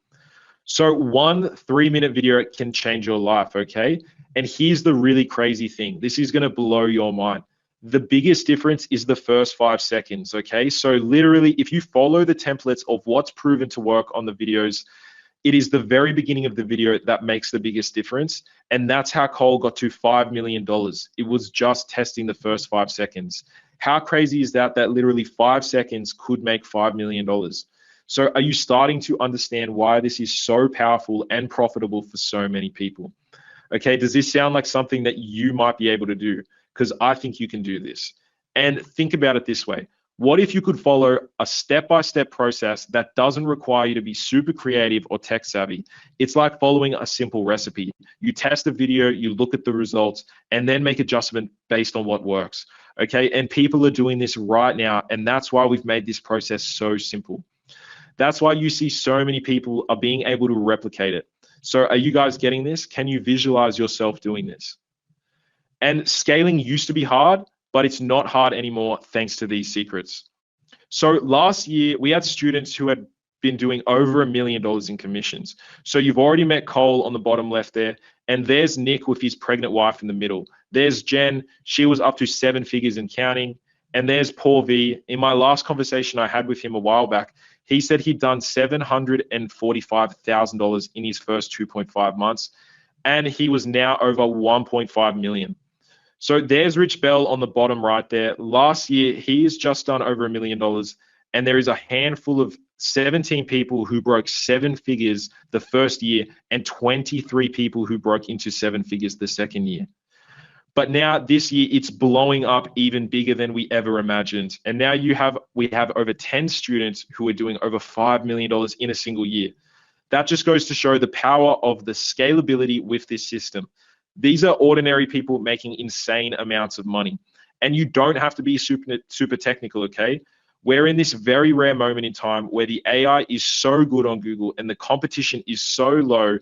So one 3-minute video can change your life, okay? And here's the really crazy thing. This is gonna blow your mind. The biggest difference is the first 5 seconds, okay? So literally, if you follow the templates of what's proven to work on the videos, it is the very beginning of the video that makes the biggest difference. And that's how Cole got to $5 million. It was just testing the first 5 seconds. How crazy is that, that literally 5 seconds could make $5 million? So are you starting to understand why this is so powerful and profitable for so many people? Okay, does this sound like something that you might be able to do? Because I think you can do this. And think about it this way. What if you could follow a step-by-step process that doesn't require you to be super creative or tech savvy? It's like following a simple recipe. You test a video, you look at the results, and then make adjustment based on what works. Okay, and people are doing this right now, and that's why we've made this process so simple. That's why you see so many people are being able to replicate it. So are you guys getting this? Can you visualize yourself doing this? And scaling used to be hard, but it's not hard anymore thanks to these secrets. So last year, we had students who had been doing over $1 million in commissions. So you've already met Cole on the bottom left there, and there's Nick with his pregnant wife in the middle. There's Jen, she was up to 7 figures and counting. And there's Paul V. In my last conversation I had with him a while back, he said he'd done $745,000 in his first 2.5 months, and he was now over 1.5 million. So there's Rich Bell on the bottom right there. Last year, he has just done over $1 million, and there is a handful of 17 people who broke 7 figures the first year and 23 people who broke into 7 figures the second year. But now this year, it's blowing up even bigger than we ever imagined. And now we have over 10 students who are doing over $5 million in a single year. That just goes to show the power of the scalability with this system. These are ordinary people making insane amounts of money. And you don't have to be super technical, okay? We're in this very rare moment in time where the AI is so good on Google and the competition is so low.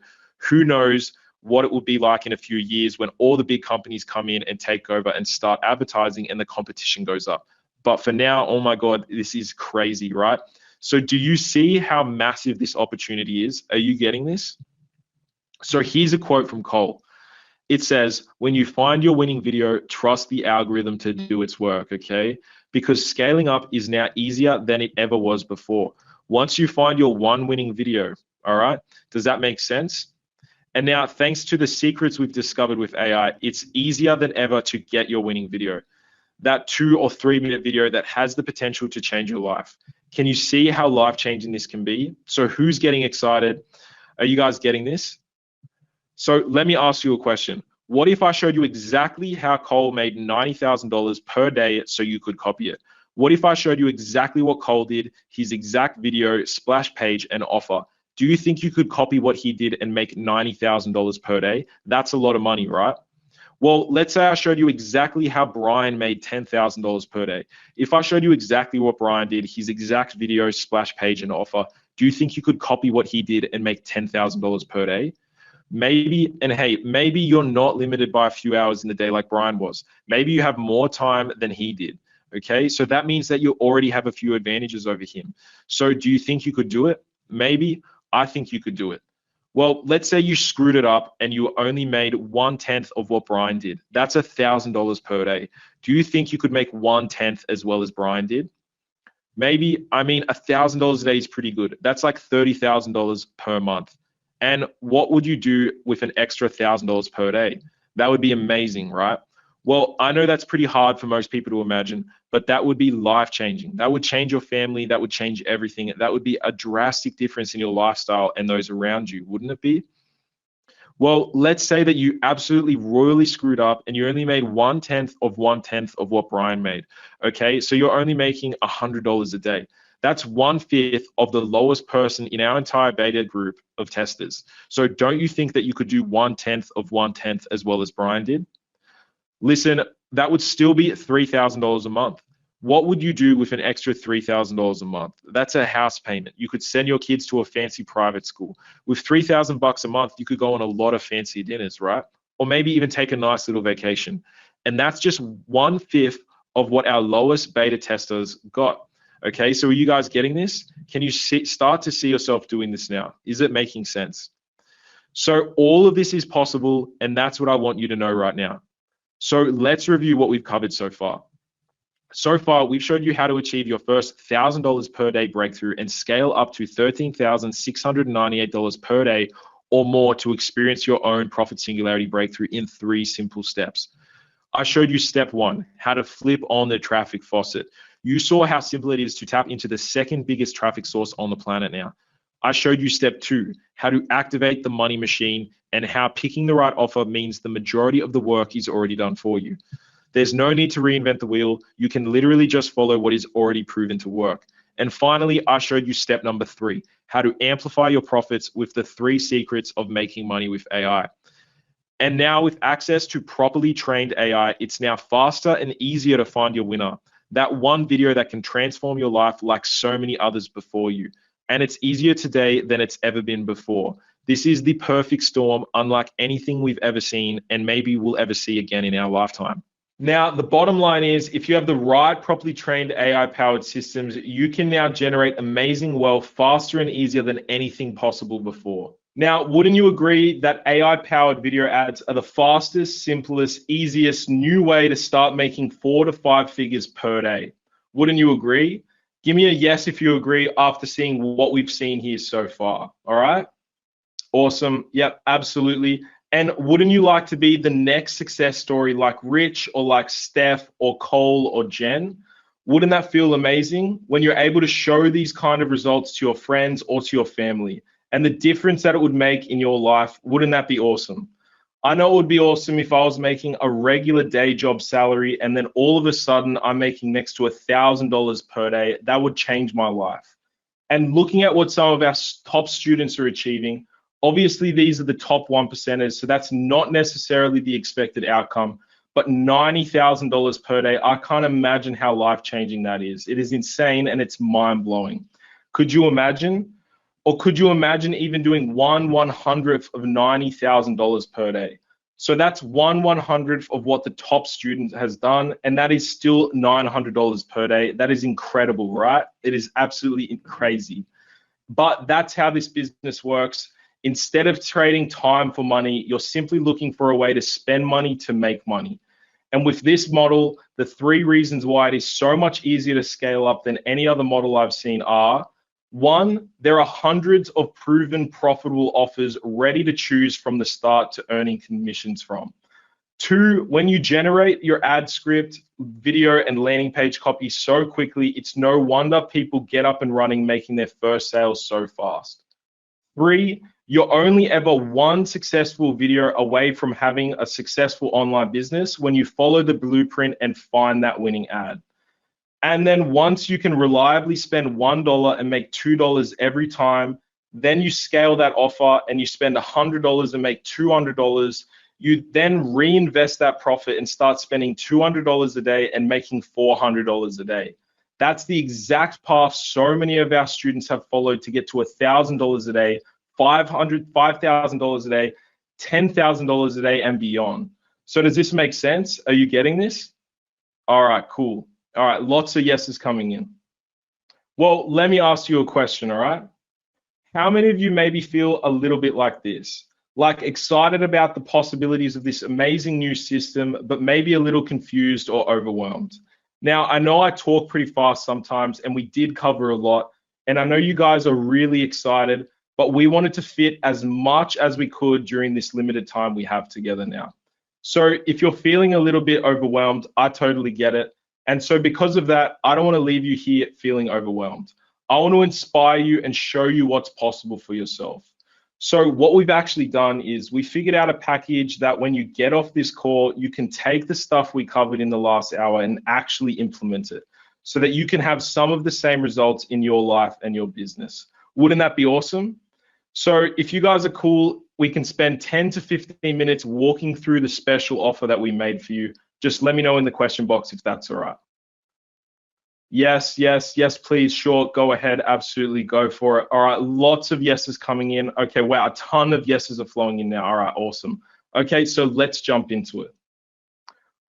Who knows what it will be like in a few years when all the big companies come in and take over and start advertising and the competition goes up. But for now, oh my God, this is crazy, right? So do you see how massive this opportunity is? Are you getting this? So here's a quote from Cole. It says, when you find your winning video, trust the algorithm to do its work, okay? Because scaling up is now easier than it ever was before. Once you find your one winning video, all right? Does that make sense? And now, thanks to the secrets we've discovered with AI, it's easier than ever to get your winning video. That 2 or 3 minute video that has the potential to change your life. Can you see how life-changing this can be? So who's getting excited? Are you guys getting this? So let me ask you a question. What if I showed you exactly how Cole made $90,000 per day so you could copy it? What if I showed you exactly what Cole did, his exact video, splash page, and offer? Do you think you could copy what he did and make $90,000 per day? That's a lot of money, right? Well, let's say I showed you exactly how Brian made $10,000 per day. If I showed you exactly what Brian did, his exact video, splash page, and offer, do you think you could copy what he did and make $10,000 per day? Maybe, and hey, maybe you're not limited by a few hours in the day like Brian was. Maybe you have more time than he did, okay? So that means that you already have a few advantages over him. So do you think you could do it? Maybe. I think you could do it. Well, let's say you screwed it up and you only made 1/10 of what Brian did. That's $1,000 per day. Do you think you could make 1/10 as well as Brian did? Maybe. I mean, $1,000 a day is pretty good. That's like $30,000 per month. And what would you do with an extra $1,000 per day? That would be amazing, right? Well, I know that's pretty hard for most people to imagine, but that would be life-changing. That would change your family. That would change everything. That would be a drastic difference in your lifestyle and those around you, wouldn't it be? Well, let's say that you absolutely royally screwed up and you only made 1/10 of what Brian made. Okay, so you're only making $100 a day. That's 1/5 of the lowest person in our entire beta group of testers. So don't you think that you could do 1/10 as well as Brian did? Listen, that would still be $3,000 a month. What would you do with an extra $3,000 a month? That's a house payment. You could send your kids to a fancy private school. With $3,000 a month, you could go on a lot of fancy dinners, right? Or maybe even take a nice little vacation. And that's just 1/5 of what our lowest beta testers got. Okay, so are you guys getting this? Can you start to see yourself doing this now? Is it making sense? So all of this is possible, and that's what I want you to know right now. So let's review what we've covered so far. So far, we've showed you how to achieve your first $1,000 per day breakthrough and scale up to $13,698 per day or more to experience your own profit singularity breakthrough in 3 simple steps. I showed you step one, how to flip on the traffic faucet. You saw how simple it is to tap into the second biggest traffic source on the planet now. I showed you step two, how to activate the money machine and how picking the right offer means the majority of the work is already done for you. There's no need to reinvent the wheel. You can literally just follow what is already proven to work. And finally, I showed you step number three, how to amplify your profits with the 3 secrets of making money with AI. And now with access to properly trained AI, it's now faster and easier to find your winner. That one video that can transform your life like so many others before you. And it's easier today than it's ever been before. This is the perfect storm, unlike anything we've ever seen and maybe we'll ever see again in our lifetime. Now, the bottom line is if you have the right properly trained AI-powered systems, you can now generate amazing wealth faster and easier than anything possible before. Now, wouldn't you agree that AI-powered video ads are the fastest, simplest, easiest new way to start making 4 to 5 figures per day? Wouldn't you agree? Give me a yes if you agree after seeing what we've seen here so far, all right? Awesome, yep, absolutely. And wouldn't you like to be the next success story like Rich or like Steph or Cole or Jen? Wouldn't that feel amazing when you're able to show these kind of results to your friends or to your family? And the difference that it would make in your life, wouldn't that be awesome? I know it would be awesome if I was making a regular day job salary and then all of a sudden I'm making next to $1,000 per day. That would change my life. And looking at what some of our top students are achieving, obviously these are the top 1%ers, so that's not necessarily the expected outcome, but $90,000 per day, I can't imagine how life-changing that is. It is insane and it's mind-blowing. Could you imagine? Or could you imagine even doing 1/100th of $90,000 per day? So that's 1/100th of what the top student has done, and that is still $900 per day. That is incredible, right? It is absolutely crazy. But that's how this business works. Instead of trading time for money, you're simply looking for a way to spend money to make money. And with this model, the 3 reasons why it is so much easier to scale up than any other model I've seen are: 1, there are hundreds of proven profitable offers ready to choose from the start to earning commissions from. 2, when you generate your ad script, video, and landing page copy so quickly, it's no wonder people get up and running, making their first sales so fast. 3, you're only ever one successful video away from having a successful online business when you follow the blueprint and find that winning ad. And then once you can reliably spend $1 and make $2 every time, then you scale that offer and you spend $100 and make $200. You then reinvest that profit and start spending $200 a day and making $400 a day. That's the exact path so many of our students have followed to get to $1,000 a day, $5,000 a day, $10,000 a day and beyond. So does this make sense? Are you getting this? All right, cool. All right, lots of yeses coming in. Well, let me ask you a question, all right? How many of you maybe feel a little bit like this? Like excited about the possibilities of this amazing new system, but maybe a little confused or overwhelmed? Now, I know I talk pretty fast sometimes, and we did cover a lot, and I know you guys are really excited, but we wanted to fit as much as we could during this limited time we have together now. So if you're feeling a little bit overwhelmed, I totally get it. And so because of that, I don't want to leave you here feeling overwhelmed. I want to inspire you and show you what's possible for yourself. So what we've actually done is we figured out a package that when you get off this call, you can take the stuff we covered in the last hour and actually implement it so that you can have some of the same results in your life and your business. Wouldn't that be awesome? So if you guys are cool, we can spend 10 to 15 minutes walking through the special offer that we made for you. Just let me know in the question box if that's all right. Yes, yes, yes, please, sure, go ahead, absolutely, go for it. All right, lots of yeses coming in. Okay, wow, a ton of yeses are flowing in now. All right, awesome. Okay, so let's jump into it.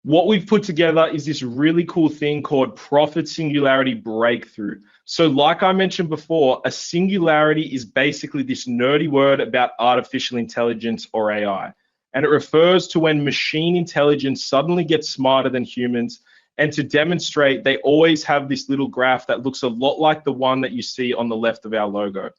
What we've put together is this really cool thing called Profit Singularity Breakthrough. So like I mentioned before, a singularity is basically this nerdy word about artificial intelligence or AI. And it refers to when machine intelligence suddenly gets smarter than humans. And to demonstrate, they always have this little graph that looks a lot like the one that you see on the left of our logo.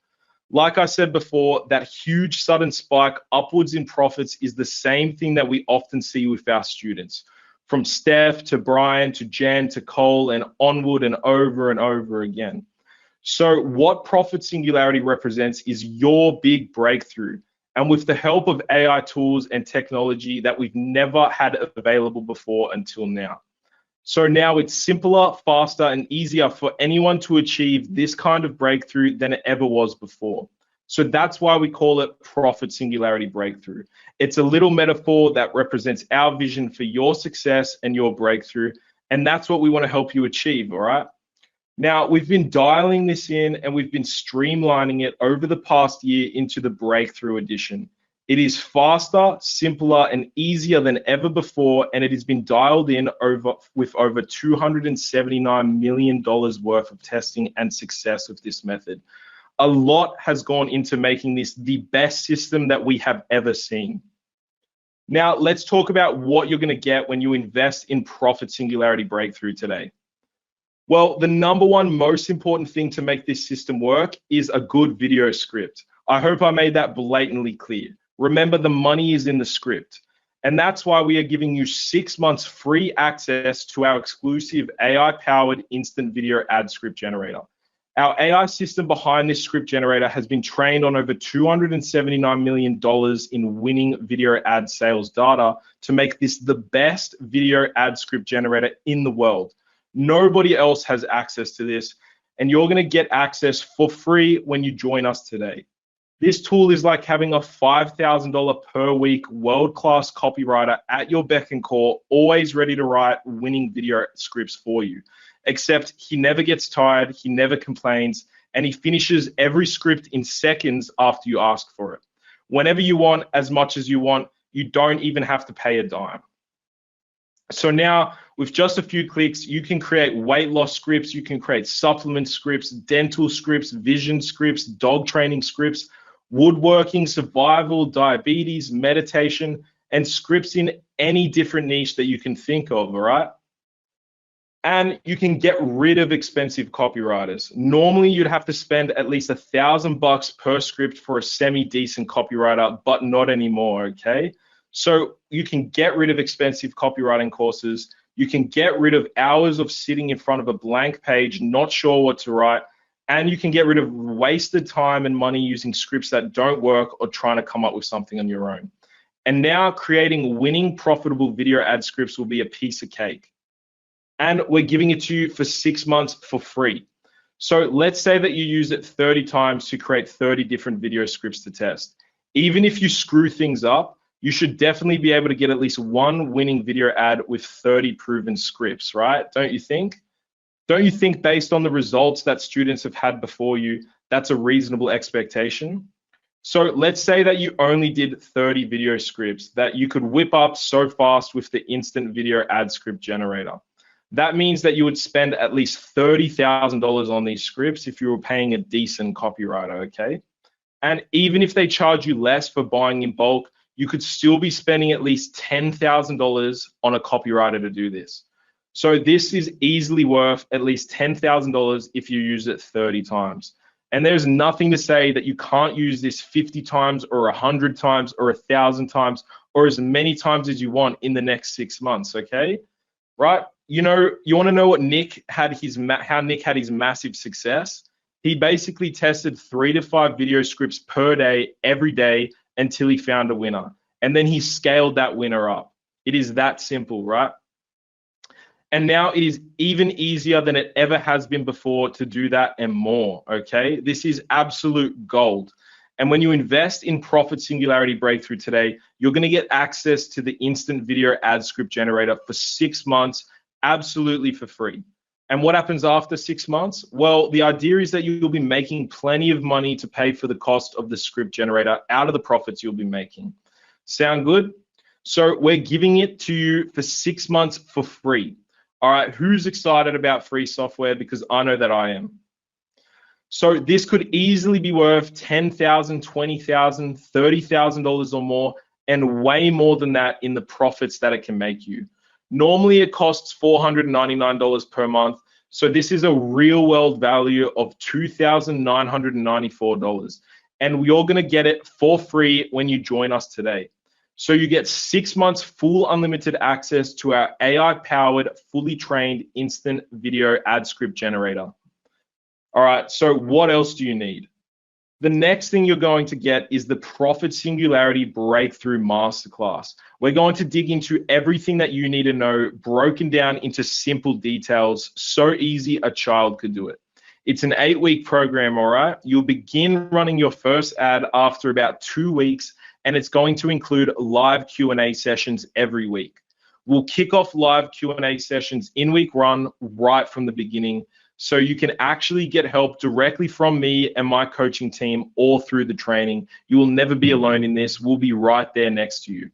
Like I said before, that huge sudden spike upwards in profits is the same thing that we often see with our students. from Steph to Brian to Jen to Cole and onward and over again. So what Profit Singularity represents is your big breakthrough. And with the help of AI tools and technology that we've never had available before until now. So now it's simpler, faster, and easier for anyone to achieve this kind of breakthrough than it ever was before. So that's why we call it Profit Singularity Breakthrough. It's a little metaphor that represents our vision for your success and your breakthrough. And that's what we want to help you achieve, all right? Now, we've been dialing this in and we've been streamlining it over the past year into the Breakthrough Edition. It is faster, simpler, and easier than ever before, and it has been dialed in with over $279 million worth of testing and success of this method. A lot has gone into making this the best system that we have ever seen. Now, let's talk about what you're going to get when you invest in Profit Singularity Breakthrough today. Well, the number one most important thing to make this system work is a good video script. I hope I made that blatantly clear. Remember, the money is in the script. And that's why we are giving you 6 months free access to our exclusive AI-powered instant video ad script generator. Our AI system behind this script generator has been trained on over $279 million in winning video ad sales data to make this the best video ad script generator in the world. Nobody else has access to this, and you're going to get access for free when you join us today. This tool is like having a $5,000 per week world-class copywriter at your beck and call, always ready to write winning video scripts for you. Except he never gets tired, he never complains, and he finishes every script in seconds after you ask for it. Whenever you want, as much as you want, you don't even have to pay a dime. So now, with just a few clicks, you can create weight loss scripts, you can create supplement scripts, dental scripts, vision scripts, dog training scripts, woodworking, survival, diabetes, meditation, and scripts in any different niche that you can think of, all right? And you can get rid of expensive copywriters. Normally, you'd have to spend at least $1,000 per script for a semi-decent copywriter, but not anymore, okay? So you can get rid of expensive copywriting courses. You can get rid of hours of sitting in front of a blank page, not sure what to write. And you can get rid of wasted time and money using scripts that don't work or trying to come up with something on your own. And now creating winning, profitable video ad scripts will be a piece of cake. And we're giving it to you for 6 months for free. So let's say that you use it 30 times to create 30 different video scripts to test. Even if you screw things up, you should definitely be able to get at least one winning video ad with 30 proven scripts, right? Don't you think? Don't you think based on the results that students have had before you, that's a reasonable expectation? So let's say that you only did 30 video scripts that you could whip up so fast with the instant video ad script generator. That means that you would spend at least $30,000 on these scripts if you were paying a decent copywriter, okay? And even if they charge you less for buying in bulk, you could still be spending at least $10,000 on a copywriter to do this. So this is easily worth at least $10,000 if you use it 30 times. And there's nothing to say that you can't use this 50 times or 100 times or 1,000 times or as many times as you want in the next 6 months, okay? Right? You know, you want to know what how Nick had his massive success? He basically tested 3 to 5 video scripts per day, every day, until he found a winner. And then he scaled that winner up. It is that simple, right? And now it is even easier than it ever has been before to do that and more, okay? This is absolute gold. And when you invest in Profit Singularity Breakthrough today, you're going to get access to the instant video ad script generator for 6 months, absolutely for free. And what happens after 6 months? Well, the idea is that you'll be making plenty of money to pay for the cost of the script generator out of the profits you'll be making. Sound good? So we're giving it to you for 6 months for free. All right, who's excited about free software? Because I know that I am. So this could easily be worth $10,000, $20,000, $30,000 or more, and way more than that in the profits that it can make you. Normally it costs $499 per month. So this is a real world value of $2,994. And you're going to get it for free when you join us today. So you get 6 months full unlimited access to our AI-powered, fully trained instant video ad script generator. All right, so what else do you need? The next thing you're going to get is the Profit Singularity Breakthrough Masterclass. We're going to dig into everything that you need to know, broken down into simple details, so easy a child could do it. It's an 8-week program, all right? You'll begin running your first ad after about 2 weeks, and it's going to include live Q&A sessions every week. We'll kick off live Q&A sessions in week 1 right from the beginning, so you can actually get help directly from me and my coaching team all through the training. You will never be alone in this. We'll be right there next to you.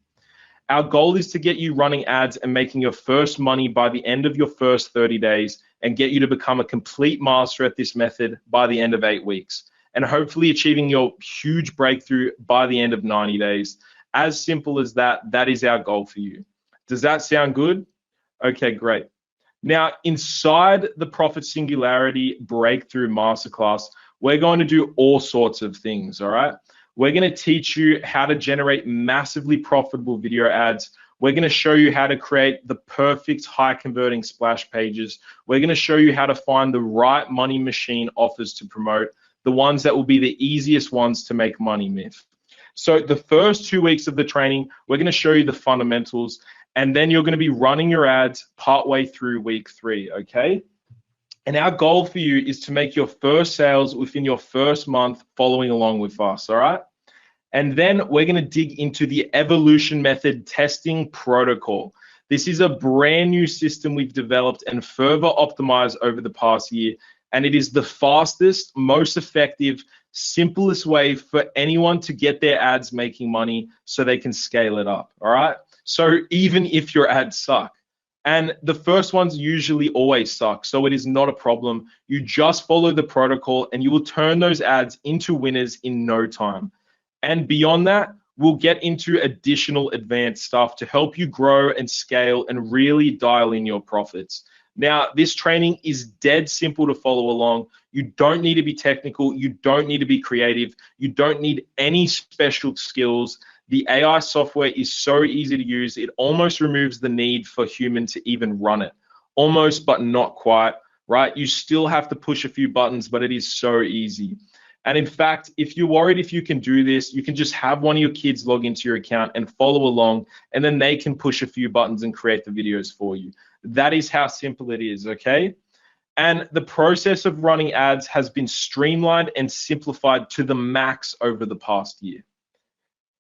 Our goal is to get you running ads and making your first money by the end of your first 30 days and get you to become a complete master at this method by the end of 8 weeks, and hopefully achieving your huge breakthrough by the end of 90 days. As simple as that, that is our goal for you. Does that sound good? Okay, great. Now, inside the Profit Singularity Breakthrough Masterclass, we're going to do all sorts of things, all right? We're going to teach you how to generate massively profitable video ads. We're going to show you how to create the perfect high converting splash pages. We're going to show you how to find the right money machine offers to promote, the ones that will be the easiest ones to make money with. So the first 2 weeks of the training, we're going to show you the fundamentals, and then you're going to be running your ads partway through week 3, okay? And our goal for you is to make your first sales within your first month following along with us, all right? And then we're going to dig into the evolution method testing protocol. This is a brand new system we've developed and further optimized over the past year. And it is the fastest, most effective, simplest way for anyone to get their ads making money so they can scale it up, all right? So even if your ads suck, and the first ones usually always suck, so it is not a problem. You just follow the protocol and you will turn those ads into winners in no time. And beyond that, we'll get into additional advanced stuff to help you grow and scale and really dial in your profits. Now, this training is dead simple to follow along. You don't need to be technical. You don't need to be creative. You don't need any special skills. The AI software is so easy to use. It almost removes the need for human to even run it. Almost, but not quite, right? You still have to push a few buttons, but it is so easy. And in fact, if you're worried if you can do this, you can just have one of your kids log into your account and follow along, and then they can push a few buttons and create the videos for you. That is how simple it is, okay? And the process of running ads has been streamlined and simplified to the max over the past year.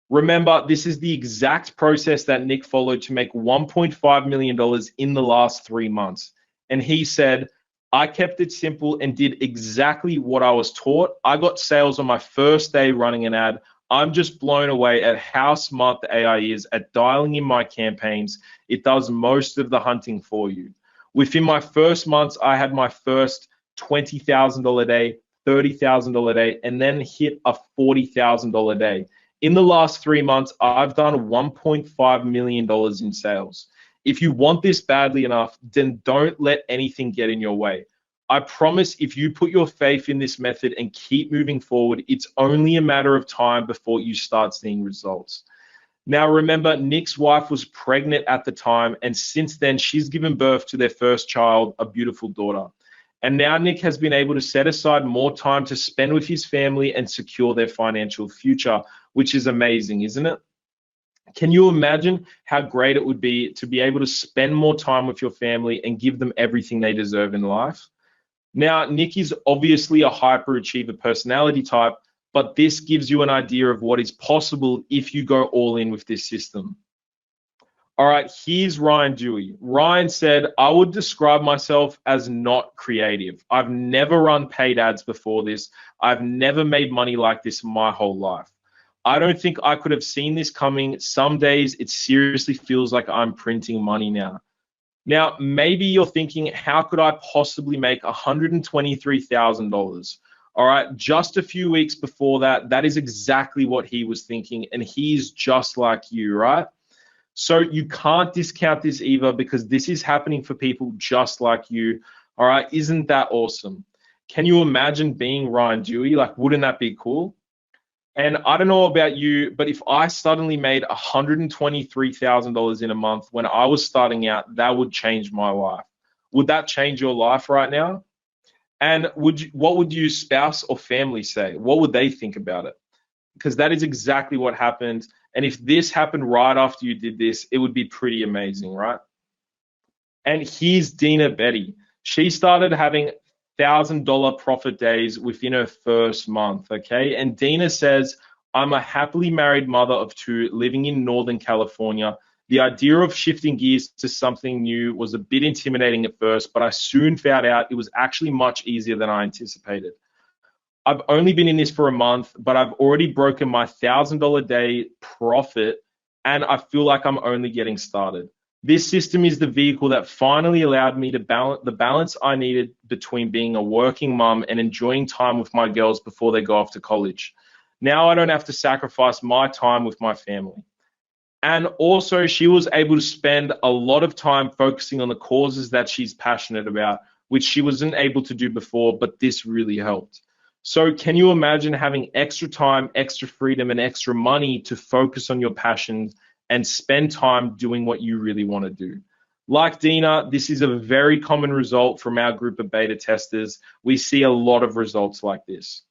Remember, this is the exact process that Nick followed to make $1.5 million in the last 3 months. And he said, I kept it simple and did exactly what I was taught. I got sales on my first day running an ad. I'm just blown away at how smart the AI is at dialing in my campaigns. It does most of the hunting for you. Within my first months, I had my first $20,000 a day, $30,000 a day, and then hit a $40,000 a day. In the last 3 months, I've done $1.5 million in sales. If you want this badly enough, then don't let anything get in your way. I promise if you put your faith in this method and keep moving forward, it's only a matter of time before you start seeing results. Now, remember, Nick's wife was pregnant at the time, and since then, she's given birth to their first child, a beautiful daughter. And now Nick has been able to set aside more time to spend with his family and secure their financial future, which is amazing, isn't it? Can you imagine how great it would be to be able to spend more time with your family and give them everything they deserve in life? Now, Nick is obviously a hyperachiever personality type, but this gives you an idea of what is possible if you go all in with this system. All right, here's Ryan Dewey. Ryan said, I would describe myself as not creative. I've never run paid ads before this. I've never made money like this my whole life. I don't think I could have seen this coming. Some days it seriously feels like I'm printing money now. Now, maybe you're thinking, how could I possibly make $123,000? All right, just a few weeks before that, that is exactly what he was thinking, and he's just like you, right? So you can't discount this either, because this is happening for people just like you. All right, isn't that awesome? Can you imagine being Ryan Dewey? Like, wouldn't that be cool? And I don't know about you, but if I suddenly made $123,000 in a month when I was starting out, that would change my life. Would that change your life right now? And what would your spouse or family say? What would they think about it? Because that is exactly what happened. And if this happened right after you did this, it would be pretty amazing, right? And here's Dina Betty. She started having $1,000 profit days within her first month, okay? And Dina says, I'm a happily married mother of two living in Northern California. The idea of shifting gears to something new was a bit intimidating at first, but I soon found out it was actually much easier than I anticipated. I've only been in this for a month, but I've already broken my $1,000 day profit, and I feel like I'm only getting started. This system is the vehicle that finally allowed me to balance the balance I needed between being a working mum and enjoying time with my girls before they go off to college. Now I don't have to sacrifice my time with my family. And also, she was able to spend a lot of time focusing on the causes that she's passionate about, which she wasn't able to do before, but this really helped. So can you imagine having extra time, extra freedom, and extra money to focus on your passions and spend time doing what you really want to do? Like Dina, this is a very common result from our group of beta testers. We see a lot of results like this.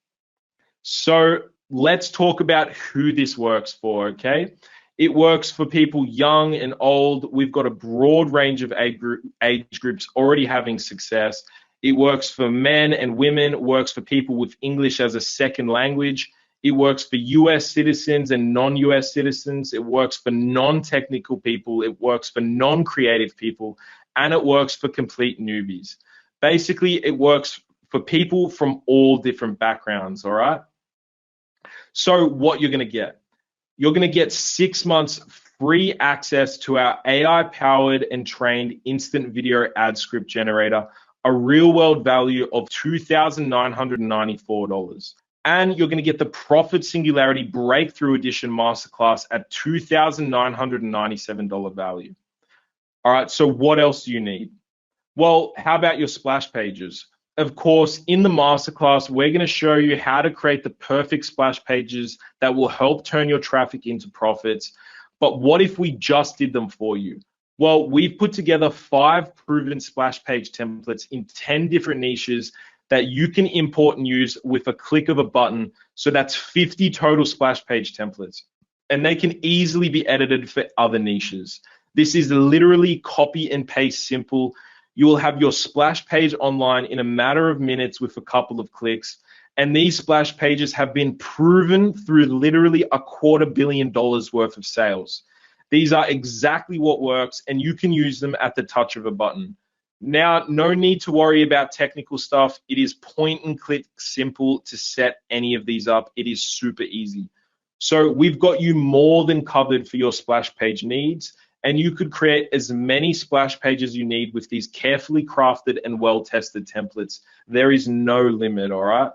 So let's talk about who this works for, okay? It works for people young and old. We've got a broad range of age groups already having success. It works for men and women. It works for people with English as a second language. It works for US citizens and non-US citizens. It works for non-technical people. It works for non-creative people. And it works for complete newbies. Basically, it works for people from all different backgrounds, all right? So what you're going to get. You're going to get 6 months free access to our AI-powered and trained instant video ad script generator, a real-world value of $2,994. And you're going to get the Profit Singularity Breakthrough Edition Masterclass at $2,997 value. All right, so what else do you need? Well, how about your splash pages? Of course, in the masterclass, we're going to show you how to create the perfect splash pages that will help turn your traffic into profits. But what if we just did them for you? Well, we've put together 5 proven splash page templates in 10 different niches that you can import and use with a click of a button. So that's 50 total splash page templates. And they can easily be edited for other niches. This is literally copy and paste simple. You will have your splash page online in a matter of minutes with a couple of clicks. And these splash pages have been proven through literally $250 million worth of sales. These are exactly what works, and you can use them at the touch of a button. Now, no need to worry about technical stuff. It is point and click simple to set any of these up. It is super easy. So we've got you more than covered for your splash page needs. And you could create as many splash pages you need with these carefully crafted and well-tested templates. There is no limit, all right?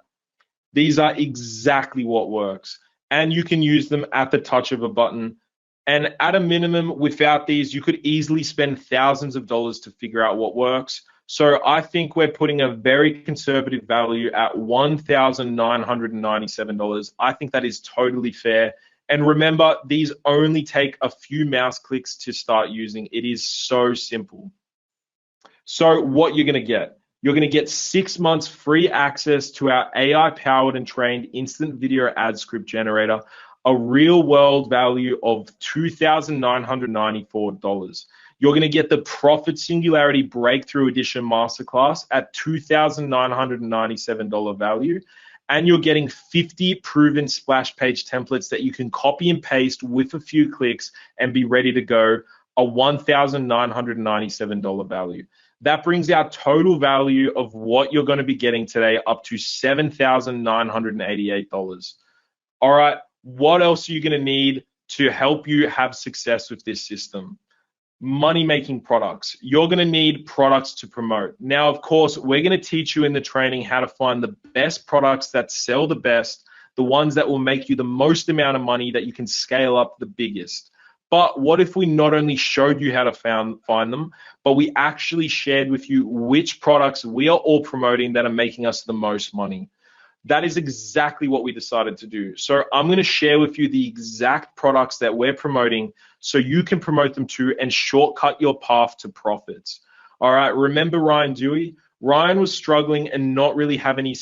These are exactly what works. And you can use them at the touch of a button. And at a minimum, without these, you could easily spend thousands of dollars to figure out what works. So I think we're putting a very conservative value at $1,997. I think that is totally fair. And remember, these only take a few mouse clicks to start using. It is so simple. So what you're going to get, you're going to get 6 months free access to our AI-powered and trained instant video ad script generator, a real-world value of $2,994. You're going to get the Profit Singularity Breakthrough Edition Masterclass at $2,997 value. And you're getting 50 proven splash page templates that you can copy and paste with a few clicks and be ready to go, a $1,997 value. That brings our total value of what you're going to be getting today up to $7,988. All right, what else are you going to need to help you have success with this system? Money-making products. You're going to need products to promote. Now, of course, we're going to teach you in the training how to find the best products that sell the best, the ones that will make you the most amount of money that you can scale up the biggest. But what if we not only showed you how to find them, but we actually shared with you which products we are all promoting that are making us the most money? That is exactly what we decided to do. So I'm going to share with you the exact products that we're promoting so you can promote them too and shortcut your path to profits. All right, remember Ryan Dewey? Ryan was struggling and not really having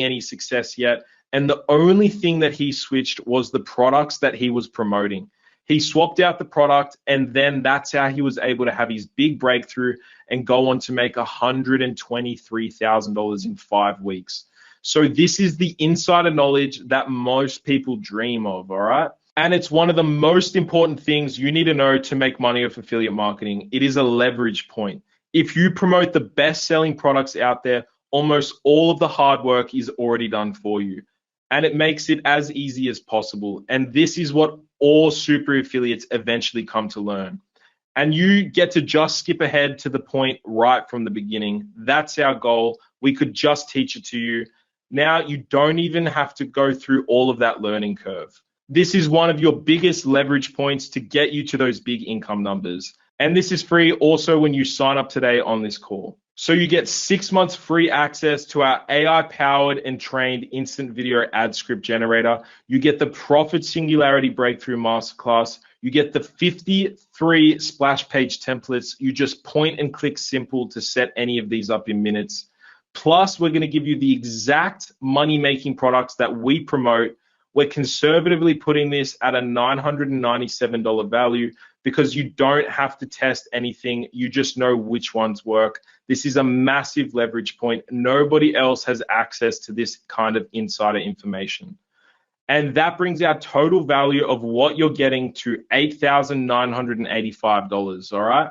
any success yet. And the only thing that he switched was the products that he was promoting. He swapped out the product, and then that's how he was able to have his big breakthrough and go on to make $123,000 in 5 weeks. So this is the insider knowledge that most people dream of, all right? And it's one of the most important things you need to know to make money with affiliate marketing. It is a leverage point. If you promote the best-selling products out there, almost all of the hard work is already done for you. And it makes it as easy as possible. And this is what all super affiliates eventually come to learn. And you get to just skip ahead to the point right from the beginning. That's our goal. We could just teach it to you. Now you don't even have to go through all of that learning curve. This is one of your biggest leverage points to get you to those big income numbers. And this is free also when you sign up today on this call. So you get 6 months free access to our AI-powered and trained instant video ad script generator. You get the Profit Singularity Breakthrough Masterclass. You get the 53 splash page templates. You just point and click simple to set any of these up in minutes. Plus, we're going to give you the exact money-making products that we promote. We're conservatively putting this at a $997 value because you don't have to test anything. You just know which ones work. This is a massive leverage point. Nobody else has access to this kind of insider information. And that brings our total value of what you're getting to $8,985, all right?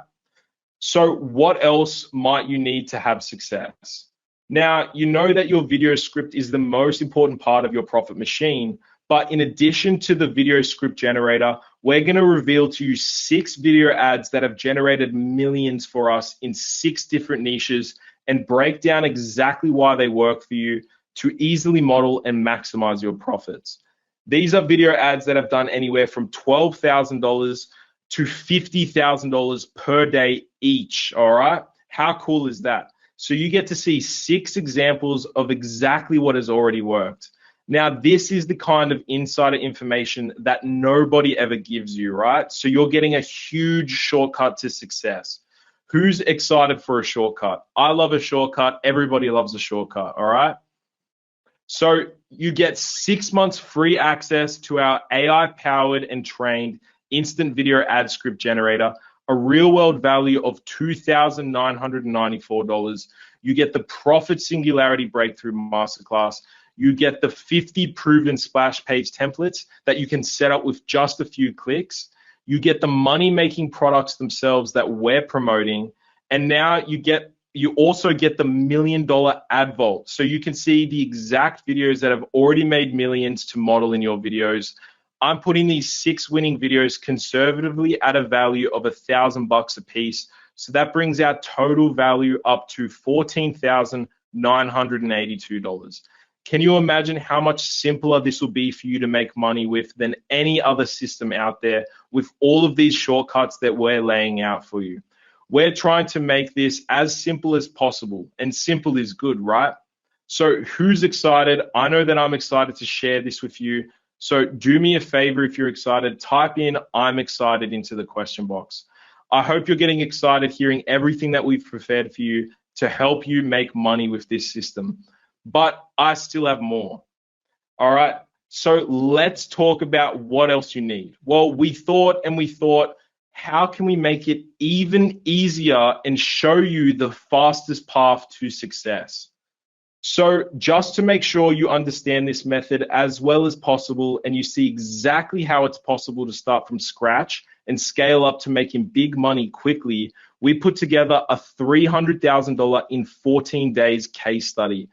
So what else might you need to have success? Now, you know that your video script is the most important part of your profit machine, but in addition to the video script generator, we're going to reveal to you 6 video ads that have generated millions for us in 6 different niches and break down exactly why they work for you to easily model and maximize your profits. These are video ads that have done anywhere from $12,000 to $50,000 per day each, all right? How cool is that? So you get to see 6 examples of exactly what has already worked. Now, this is the kind of insider information that nobody ever gives you, right? So you're getting a huge shortcut to success. Who's excited for a shortcut? I love a shortcut. Everybody loves a shortcut, all right? So you get 6 months free access to our AI-powered and trained instant video ad script generator, a real-world value of $2,994. You get the Profit Singularity Breakthrough Masterclass. You get the 50 proven splash page templates that you can set up with just a few clicks. You get the money-making products themselves that we're promoting. And now you also get the $1 million ad vault. So you can see the exact videos that have already made millions to model in your videos. I'm putting these 6 winning videos conservatively at a value of $1,000 a piece. So that brings our total value up to $14,982. Can you imagine how much simpler this will be for you to make money with than any other system out there with all of these shortcuts that we're laying out for you? We're trying to make this as simple as possible, and simple is good, right? So who's excited? I know that I'm excited to share this with you. So do me a favor if you're excited, type in "I'm excited" into the question box. I hope you're getting excited hearing everything that we've prepared for you to help you make money with this system. But I still have more. All right. So let's talk about what else you need. Well, we thought, how can we make it even easier and show you the fastest path to success? So just to make sure you understand this method as well as possible and you see exactly how it's possible to start from scratch and scale up to making big money quickly, we put together a $300,000 in 14 days case study.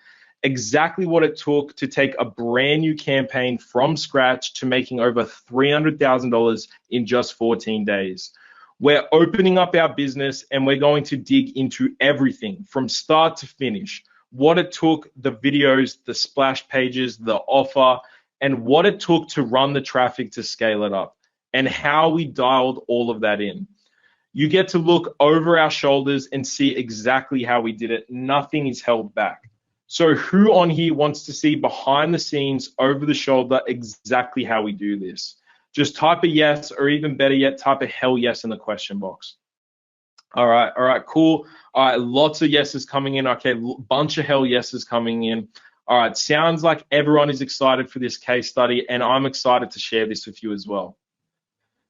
Exactly what it took to take a brand new campaign from scratch to making over $300,000 in just 14 days. We're opening up our business and we're going to dig into everything from start to finish. What it took, the videos, the splash pages, the offer, and what it took to run the traffic to scale it up, and how we dialed all of that in. You get to look over our shoulders and see exactly how we did it. Nothing is held back. So who on here wants to see behind the scenes, over the shoulder, exactly how we do this? Just type a yes, or even better yet, type a hell yes in the question box. All right, cool. All right, lots of yeses coming in. Okay, bunch of hell yeses coming in. All right, sounds like everyone is excited for this case study, and I'm excited to share this with you as well.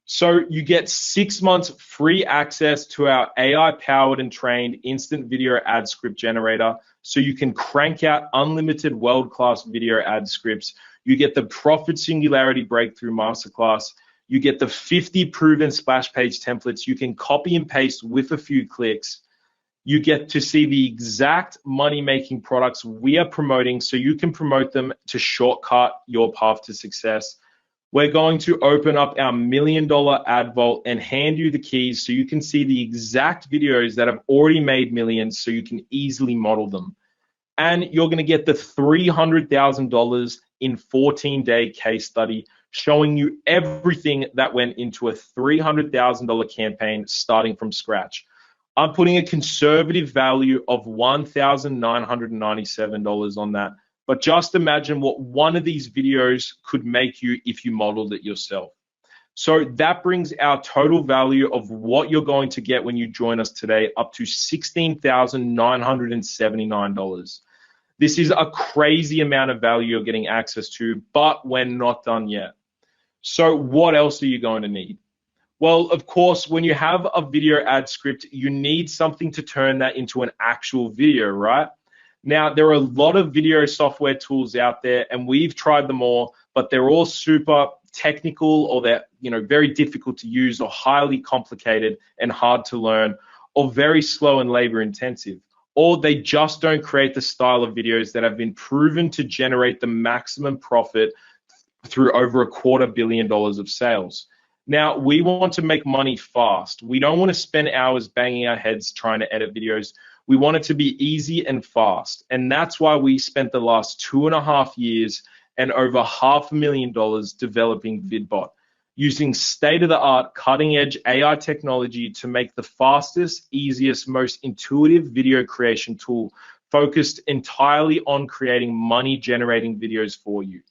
So you get 6 months free access to our AI-powered and trained instant video ad script generator, so you can crank out unlimited world-class video ad scripts. You get the Profit Singularity Breakthrough Masterclass. You get the 50 proven splash page templates you can copy and paste with a few clicks. You get to see the exact money-making products we are promoting, so you can promote them to shortcut your path to success. We're going to open up our $1 million ad vault and hand you the keys so you can see the exact videos that have already made millions, so you can easily model them. And you're going to get the $300,000 in 14-day case study showing you everything that went into a $300,000 campaign starting from scratch. I'm putting a conservative value of $1,997 on that. But just imagine what one of these videos could make you if you modeled it yourself. So that brings our total value of what you're going to get when you join us today up to $16,979. This is a crazy amount of value you're getting access to, but we're not done yet. So what else are you going to need? Well, of course, when you have a video ad script, you need something to turn that into an actual video, right? Now, there are a lot of video software tools out there, and we've tried them all, but they're all super technical, or they're very difficult to use, or highly complicated and hard to learn, or very slow and labor intensive, or they just don't create the style of videos that have been proven to generate the maximum profit through over $250 million of sales. Now, we want to make money fast. We don't want to spend hours banging our heads trying to edit videos. We want it to be easy and fast. And that's why we spent the last 2.5 years and over $500,000 developing VidBot, using state-of-the-art, cutting-edge AI technology to make the fastest, easiest, most intuitive video creation tool focused entirely on creating money-generating videos for you.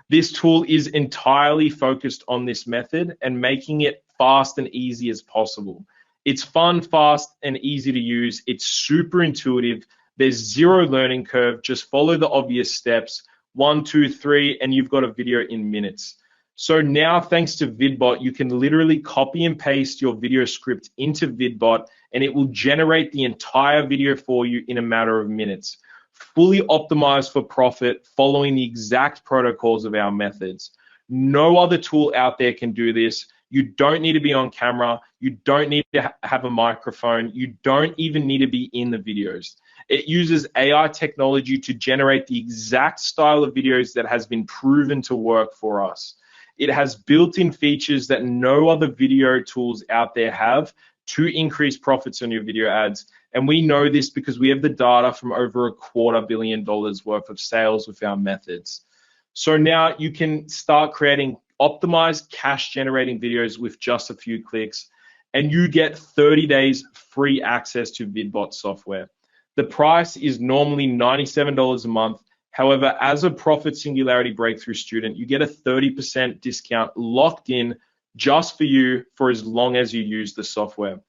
This tool is entirely focused on this method and making it fast and easy as possible. It's fun, fast, and easy to use. It's super intuitive. There's zero learning curve. Just follow the obvious steps, 1, 2, 3, and you've got a video in minutes. So now, thanks to VidBot, you can literally copy and paste your video script into VidBot, and it will generate the entire video for you in a matter of minutes, fully optimized for profit, following the exact protocols of our methods. No other tool out there can do this. You don't need to be on camera. You don't need to have a microphone. You don't even need to be in the videos. It uses AI technology to generate the exact style of videos that has been proven to work for us. It has built-in features that no other video tools out there have to increase profits on your video ads. And we know this because we have the data from over $250 million worth of sales with our methods. So now you can start creating optimized cash generating videos with just a few clicks, and you get 30 days free access to VidBot software. The price is normally $97 a month. However, as a Profit Singularity Breakthrough student, you get a 30% discount locked in just for you for as long as you use the software.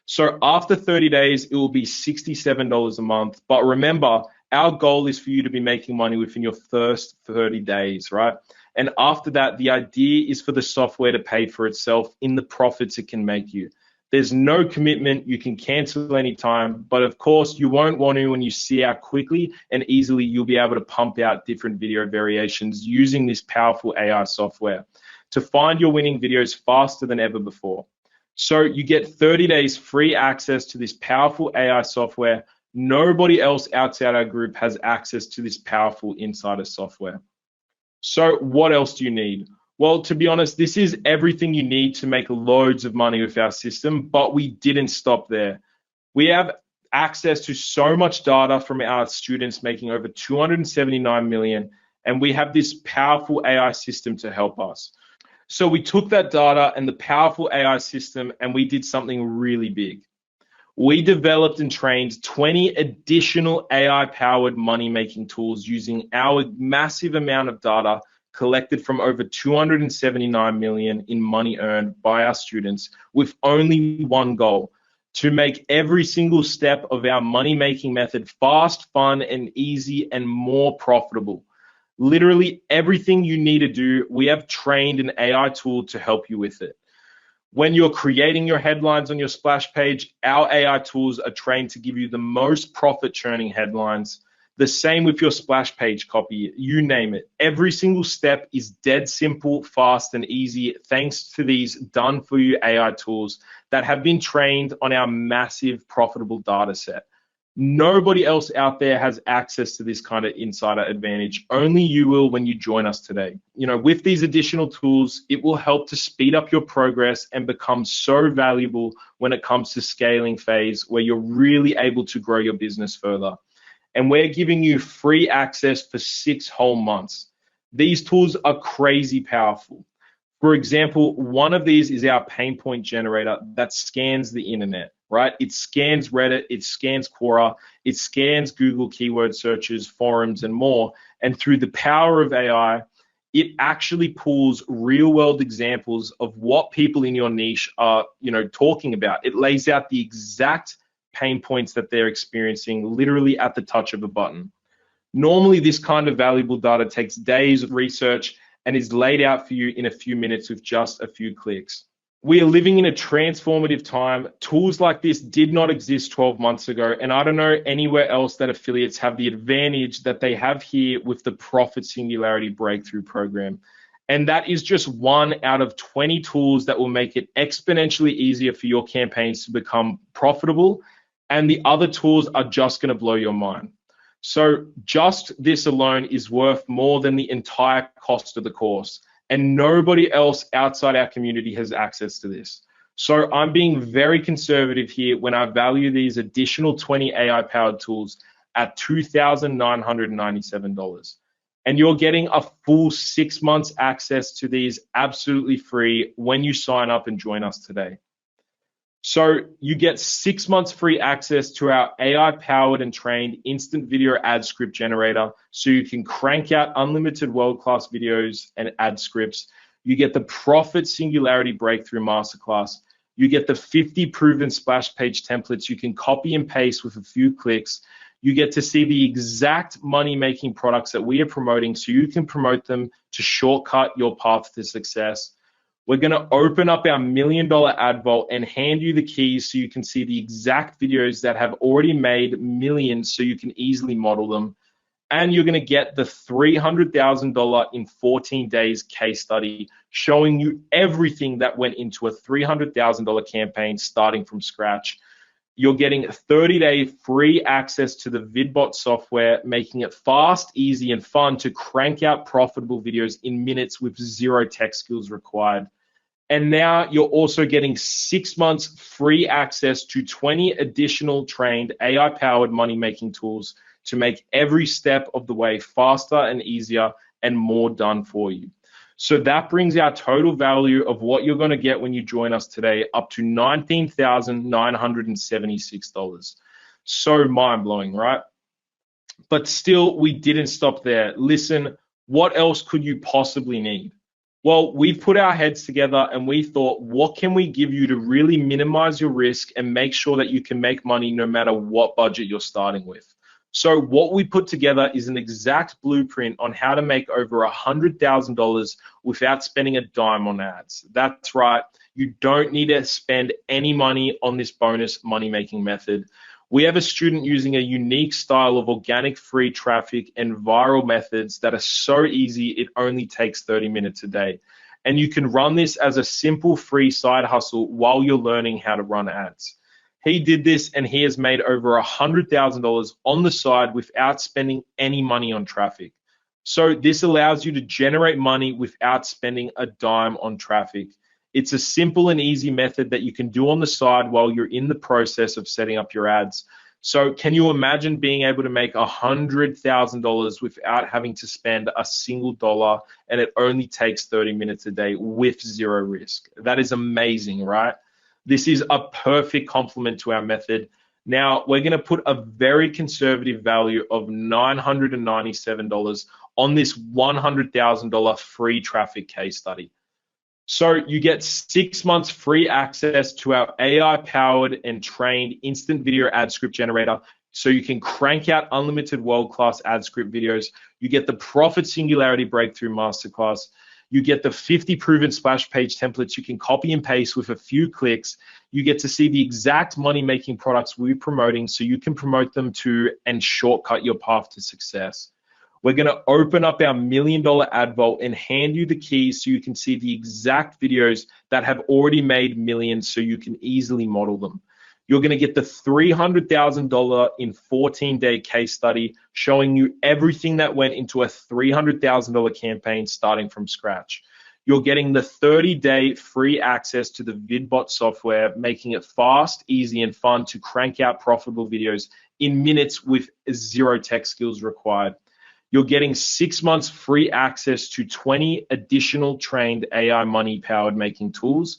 So after 30 days, it will be $67 a month. But remember, our goal is for you to be making money within your first 30 days, right? And after that, the idea is for the software to pay for itself in the profits it can make you. There's no commitment. You can cancel anytime. But of course, you won't want to when you see how quickly and easily you'll be able to pump out different video variations using this powerful AI software to find your winning videos faster than ever before. So you get 30 days free access to this powerful AI software. Nobody else outside our group has access to this powerful insider software. So what else do you need? Well, to be honest, this is everything you need to make loads of money with our system, but we didn't stop there. We have access to so much data from our students making over 279 million, and we have this powerful AI system to help us. So we took that data and the powerful AI system and we did something really big. We developed and trained 20 additional AI-powered money-making tools using our massive amount of data collected from over 279 million in money earned by our students, with only one goal: to make every single step of our money-making method fast, fun, and easy, and more profitable. Literally everything you need to do, we have trained an AI tool to help you with it. When you're creating your headlines on your splash page, our AI tools are trained to give you the most profit churning headlines. The same with your splash page copy, you name it. Every single step is dead simple, fast, and easy thanks to these done for you AI tools that have been trained on our massive profitable data set. Nobody else out there has access to this kind of insider advantage. Only you will when you join us today. With these additional tools, it will help to speed up your progress and become so valuable when it comes to scaling phase, where you're really able to grow your business further. And we're giving you free access for 6 whole months. These tools are crazy powerful. For example, one of these is our pain point generator that scans the internet, right? It scans Reddit, it scans Quora, it scans Google keyword searches, forums, and more. And through the power of AI, it actually pulls real world examples of what people in your niche are, talking about. It lays out the exact pain points that they're experiencing literally at the touch of a button. Normally, this kind of valuable data takes days of research and is laid out for you in a few minutes with just a few clicks. We are living in a transformative time. Tools like this did not exist 12 months ago, and I don't know anywhere else that affiliates have the advantage that they have here with the Profit Singularity Breakthrough Program. And that is just one out of 20 tools that will make it exponentially easier for your campaigns to become profitable, and the other tools are just going to blow your mind. So just this alone is worth more than the entire cost of the course. And nobody else outside our community has access to this. So I'm being very conservative here when I value these additional 20 AI-powered tools at $2,997. And you're getting a full 6 months access to these absolutely free when you sign up and join us today. So you get 6 months free access to our AI-powered and trained instant video ad script generator, so you can crank out unlimited world-class videos and ad scripts. You get the Profit Singularity Breakthrough Masterclass. You get the 50 proven splash page templates you can copy and paste with a few clicks. You get to see the exact money-making products that we are promoting, so you can promote them to shortcut your path to success. We're going to open up our $1 million ad vault and hand you the keys so you can see the exact videos that have already made millions so you can easily model them. And you're going to get the $300,000 in 14 days case study showing you everything that went into a $300,000 campaign starting from scratch. You're getting 30-day free access to the VidBot software, making it fast, easy, and fun to crank out profitable videos in minutes with zero tech skills required. And now you're also getting 6 months free access to 20 additional trained AI-powered money-making tools to make every step of the way faster and easier and more done for you. So that brings our total value of what you're going to get when you join us today up to $19,976. So mind-blowing, right? But still, we didn't stop there. Listen, what else could you possibly need? Well, we've put our heads together and we thought, what can we give you to really minimize your risk and make sure that you can make money no matter what budget you're starting with? So what we put together is an exact blueprint on how to make over $100,000 without spending a dime on ads. That's right. You don't need to spend any money on this bonus money-making method. We have a student using a unique style of organic free traffic and viral methods that are so easy, it only takes 30 minutes a day. And you can run this as a simple free side hustle while you're learning how to run ads. He did this and he has made over $100,000 on the side without spending any money on traffic. So this allows you to generate money without spending a dime on traffic. It's a simple and easy method that you can do on the side while you're in the process of setting up your ads. So can you imagine being able to make $100,000 without having to spend a single dollar, and it only takes 30 minutes a day with zero risk? That is amazing, right? This is a perfect complement to our method. Now, we're going to put a very conservative value of $997 on this $100,000 free traffic case study. So you get 6 months free access to our AI-powered and trained instant video ad script generator, so you can crank out unlimited world-class ad script videos. You get the Profit Singularity Breakthrough Masterclass. You get the 50 proven splash page templates you can copy and paste with a few clicks. You get to see the exact money-making products we're promoting so you can promote them to and shortcut your path to success. We're going to open up our $1 million ad vault and hand you the keys so you can see the exact videos that have already made millions so you can easily model them. You're going to get the $300,000 in 14-day case study showing you everything that went into a $300,000 campaign starting from scratch. You're getting the 30-day free access to the VidBot software, making it fast, easy, and fun to crank out profitable videos in minutes with zero tech skills required. You're getting 6 months free access to 20 additional trained AI money-powered making tools.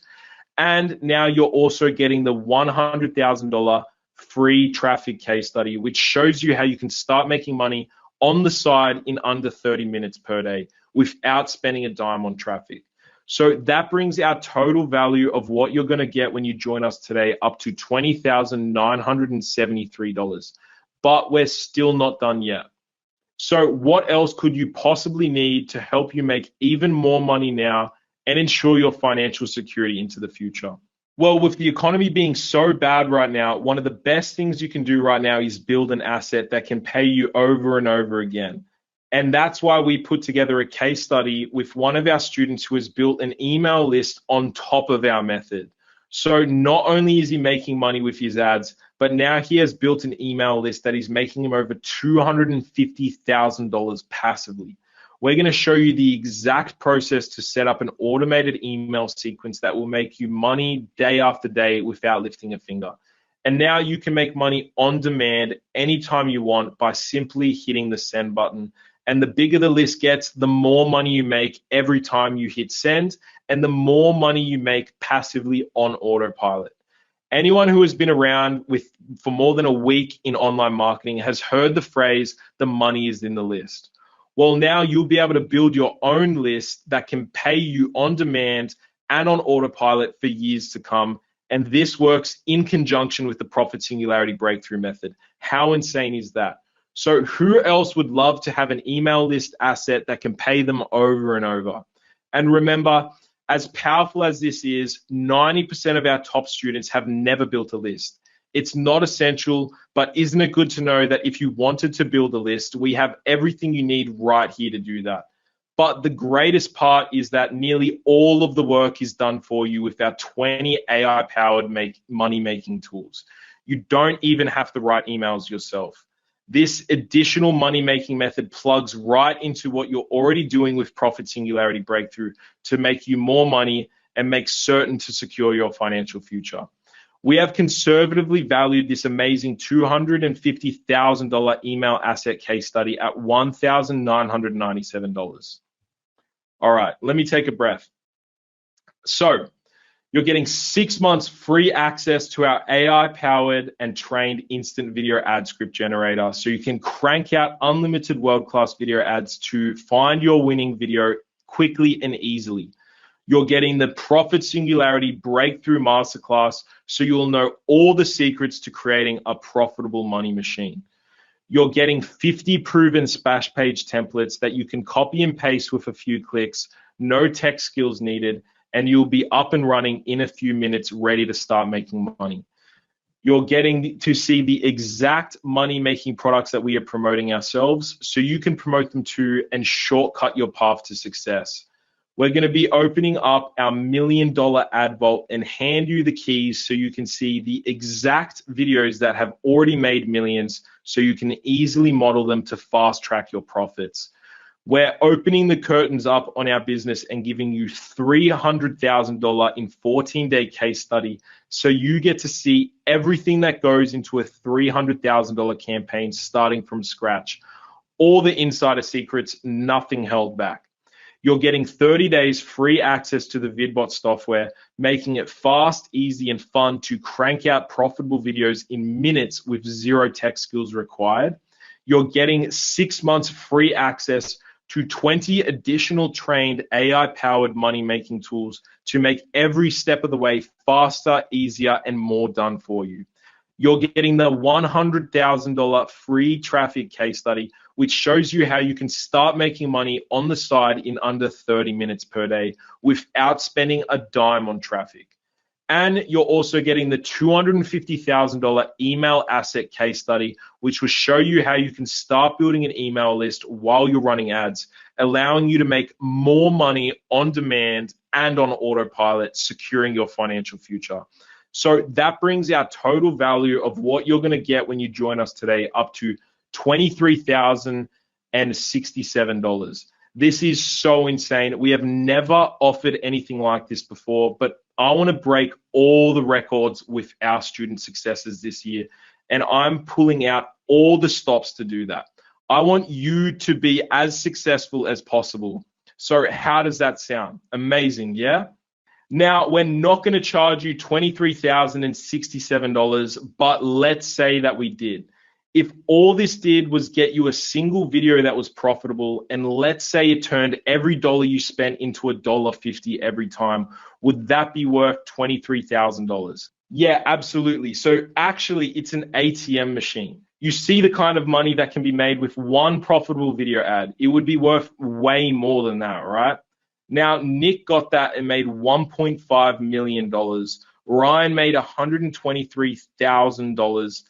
And now you're also getting the $100,000 free traffic case study, which shows you how you can start making money on the side in under 30 minutes per day without spending a dime on traffic. So that brings our total value of what you're going to get when you join us today up to $20,973. But we're still not done yet. So what else could you possibly need to help you make even more money now and ensure your financial security into the future? Well, with the economy being so bad right now, one of the best things you can do right now is build an asset that can pay you over and over again. And that's why we put together a case study with one of our students who has built an email list on top of our method. So not only is he making money with his ads, but now he has built an email list that is making him over $250,000 passively. We're going to show you the exact process to set up an automated email sequence that will make you money day after day without lifting a finger. And now you can make money on demand anytime you want by simply hitting the send button. And the bigger the list gets, the more money you make every time you hit send, and the more money you make passively on autopilot. Anyone who has been around for more than a week in online marketing has heard the phrase, the money is in the list. Well, now you'll be able to build your own list that can pay you on demand and on autopilot for years to come. And this works in conjunction with the Profit Singularity Breakthrough Method. How insane is that? So who else would love to have an email list asset that can pay them over and over? And remember, as powerful as this is, 90% of our top students have never built a list. It's not essential, but isn't it good to know that if you wanted to build a list, we have everything you need right here to do that. But the greatest part is that nearly all of the work is done for you with our 20 AI-powered money-making tools. You don't even have to write emails yourself. This additional money-making method plugs right into what you're already doing with Profit Singularity Breakthrough to make you more money and make certain to secure your financial future. We have conservatively valued this amazing $250,000 email asset case study at $1,997. All right, let me take a breath. So you're getting 6 months free access to our AI-powered and trained instant video ad script generator so you can crank out unlimited world-class video ads to find your winning video quickly and easily. You're getting the Profit Singularity Breakthrough Masterclass so you'll know all the secrets to creating a profitable money machine. You're getting 50 proven splash page templates that you can copy and paste with a few clicks, no tech skills needed, and you'll be up and running in a few minutes, ready to start making money. You're getting to see the exact money-making products that we are promoting ourselves so you can promote them to and shortcut your path to success. We're going to be opening up our $1 million ad vault and hand you the keys so you can see the exact videos that have already made millions so you can easily model them to fast track your profits. We're opening the curtains up on our business and giving you $300,000 in 14-day case study so you get to see everything that goes into a $300,000 campaign starting from scratch. All the insider secrets, nothing held back. You're getting 30 days free access to the VidBot software, making it fast, easy, and fun to crank out profitable videos in minutes with zero tech skills required. You're getting 6 months free access to 20 additional trained AI-powered money-making tools to make every step of the way faster, easier, and more done for you. You're getting the $100,000 free traffic case study, which shows you how you can start making money on the side in under 30 minutes per day without spending a dime on traffic. And you're also getting the $250,000 email asset case study, which will show you how you can start building an email list while you're running ads, allowing you to make more money on demand and on autopilot, securing your financial future. So that brings our total value of what you're going to get when you join us today up to $23,067. This is so insane. We have never offered anything like this before, but I want to break all the records with our student successes this year, and I'm pulling out all the stops to do that. I want you to be as successful as possible. So how does that sound? Amazing, yeah? Now, we're not going to charge you $23,067, but let's say that we did. If all this did was get you a single video that was profitable, and let's say it turned every dollar you spent into $1.50 every time, would that be worth $23,000? Yeah, absolutely. So actually, it's an ATM machine. You see the kind of money that can be made with one profitable video ad. It would be worth way more than that, right? Now, Nick got that and made $1.5 million. Ryan made $123,000.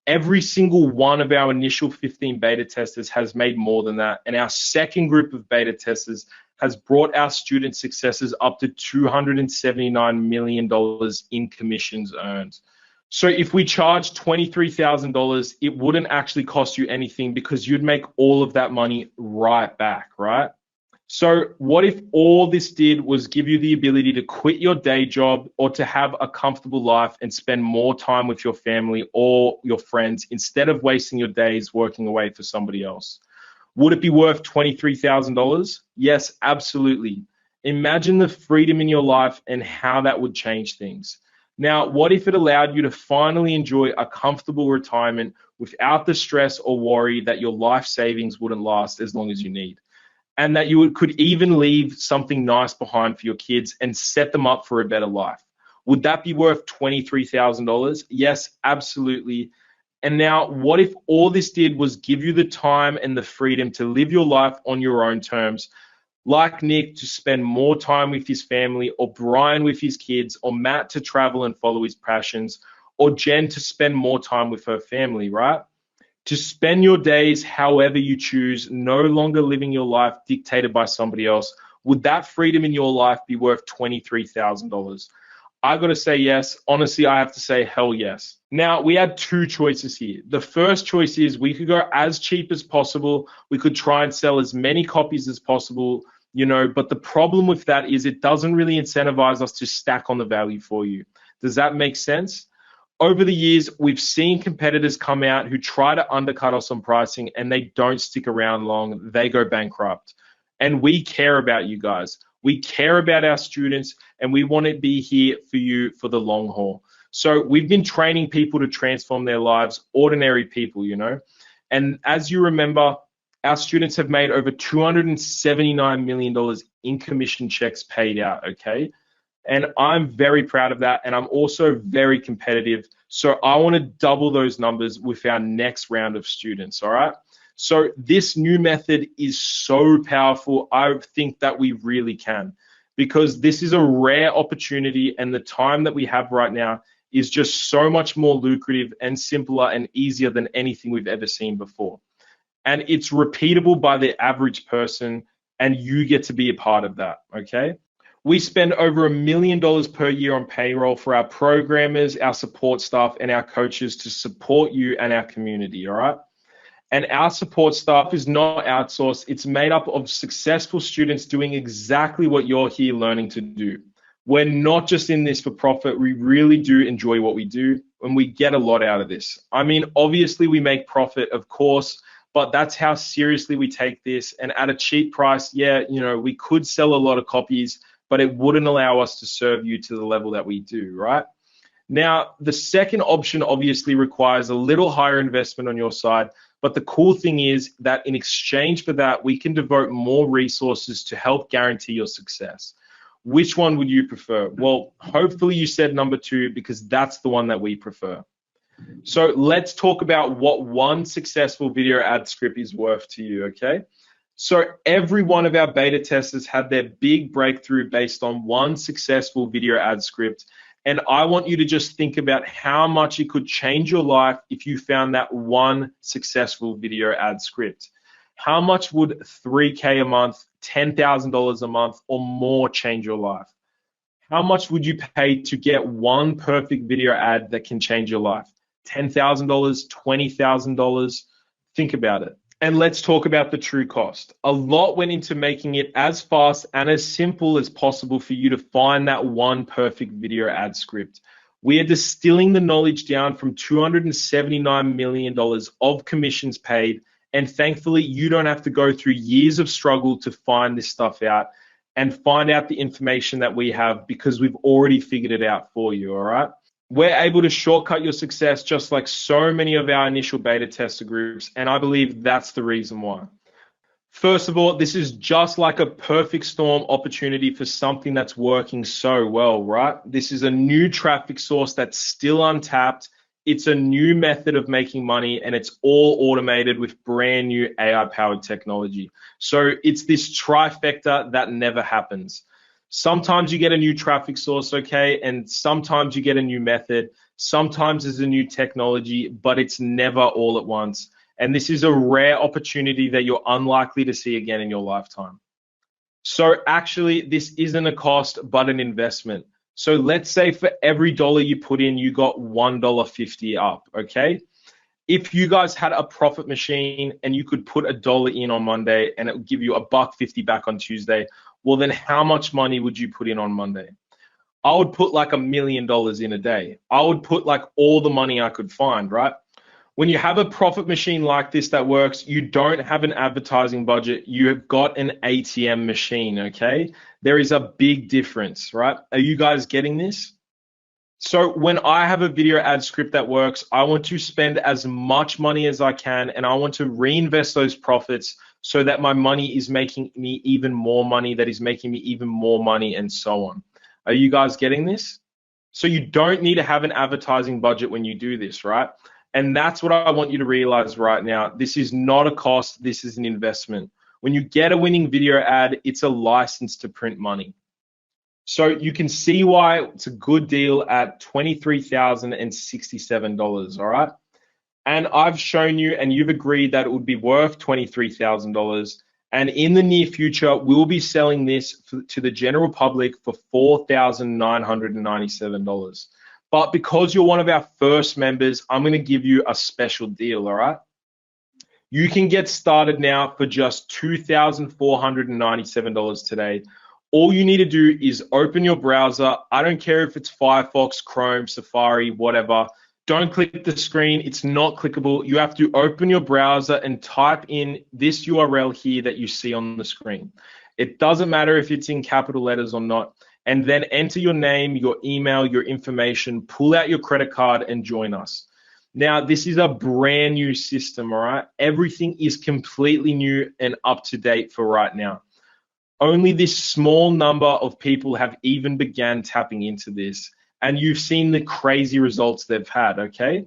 Every single one of our initial 15 beta testers has made more than that. And our second group of beta testers has brought our student successes up to $279 million in commissions earned. So if we charged $23,000, it wouldn't actually cost you anything because you'd make all of that money right back, right? So what if all this did was give you the ability to quit your day job or to have a comfortable life and spend more time with your family or your friends instead of wasting your days working away for somebody else? Would it be worth $23,000? Yes, absolutely. Imagine the freedom in your life and how that would change things. Now, what if it allowed you to finally enjoy a comfortable retirement without the stress or worry that your life savings wouldn't last as long as you need? And that you could even leave something nice behind for your kids and set them up for a better life. Would that be worth $23,000? Yes, absolutely. And now, what if all this did was give you the time and the freedom to live your life on your own terms, like Nick to spend more time with his family, or Brian with his kids, or Matt to travel and follow his passions, or Jen to spend more time with her family, right? To spend your days however you choose, no longer living your life dictated by somebody else. Would that freedom in your life be worth $23,000? I got to say yes. Honestly, I have to say hell yes. Now, we had two choices here. The first choice is we could go as cheap as possible. We could try and sell as many copies as possible, but the problem with that is it doesn't really incentivize us to stack on the value for you. Does that make sense? Over the years, we've seen competitors come out who try to undercut us on pricing and they don't stick around long. They go bankrupt. And we care about you guys. We care about our students and we want to be here for you for the long haul. So we've been training people to transform their lives, ordinary people, And as you remember, our students have made over $279 million in commission checks paid out, okay? And I'm very proud of that. And I'm also very competitive. So I want to double those numbers with our next round of students, all right? So this new method is so powerful. I think that we really can, because this is a rare opportunity and the time that we have right now is just so much more lucrative and simpler and easier than anything we've ever seen before. And it's repeatable by the average person and you get to be a part of that, okay? We spend over $1 million per year on payroll for our programmers, our support staff, and our coaches to support you and our community, all right? And our support staff is not outsourced. It's made up of successful students doing exactly what you're here learning to do. We're not just in this for profit. We really do enjoy what we do, and we get a lot out of this. I mean, obviously we make profit, of course, but that's how seriously we take this. And at a cheap price, yeah, we could sell a lot of copies, but it wouldn't allow us to serve you to the level that we do, right? Now, the second option obviously requires a little higher investment on your side, but the cool thing is that in exchange for that, we can devote more resources to help guarantee your success. Which one would you prefer? Well, hopefully you said number 2, because that's the one that we prefer. So let's talk about what one successful video ad script is worth to you, okay? So every one of our beta testers had their big breakthrough based on one successful video ad script. And I want you to just think about how much it could change your life if you found that one successful video ad script. How much would $3K a month, $10,000 a month, or more change your life? How much would you pay to get one perfect video ad that can change your life? $10,000, $20,000? Think about it. And let's talk about the true cost. A lot went into making it as fast and as simple as possible for you to find that one perfect video ad script. We are distilling the knowledge down from $279 million of commissions paid. And thankfully, you don't have to go through years of struggle to find this stuff out and find out the information that we have, because we've already figured it out for you, all right? We're able to shortcut your success just like so many of our initial beta tester groups, and I believe that's the reason why. First of all, this is just like a perfect storm opportunity for something that's working so well, right? This is a new traffic source that's still untapped. It's a new method of making money, and it's all automated with brand new AI-powered technology. So it's this trifecta that never happens. Sometimes you get a new traffic source, okay, and sometimes you get a new method. Sometimes there's a new technology, but it's never all at once. And this is a rare opportunity that you're unlikely to see again in your lifetime. So actually, this isn't a cost, but an investment. So let's say for every dollar you put in, you got $1.50 up, okay? If you guys had a profit machine and you could put $1 in on Monday and it would give you $1.50 back on Tuesday, well, then how much money would you put in on Monday? I would put like $1 million in a day. I would put like all the money I could find, right? When you have a profit machine like this that works, you don't have an advertising budget. You have got an ATM machine, okay? There is a big difference, right? Are you guys getting this? So when I have a video ad script that works, I want to spend as much money as I can, and I want to reinvest those profits so that my money is making me even more money, that is making me even more money, and so on. Are you guys getting this? So you don't need to have an advertising budget when you do this, right? And that's what I want you to realize right now. This is not a cost, this is an investment. When you get a winning video ad, it's a license to print money. So you can see why it's a good deal at $23,067, all right? And I've shown you and you've agreed that it would be worth $23,000. And in the near future, we'll be selling this to the general public for $4,997. But because you're one of our first members, I'm going to give you a special deal, all right? You can get started now for just $2,497 today. All you need to do is open your browser. I don't care if it's Firefox, Chrome, Safari, whatever. Don't click the screen. It's not clickable. You have to open your browser and type in this URL here that you see on the screen. It doesn't matter if it's in capital letters or not. And then enter your name, your email, your information, pull out your credit card and join us. Now, this is a brand new system, all right? Everything is completely new and up to date for right now. Only this small number of people have even began tapping into this, and you've seen the crazy results they've had, okay?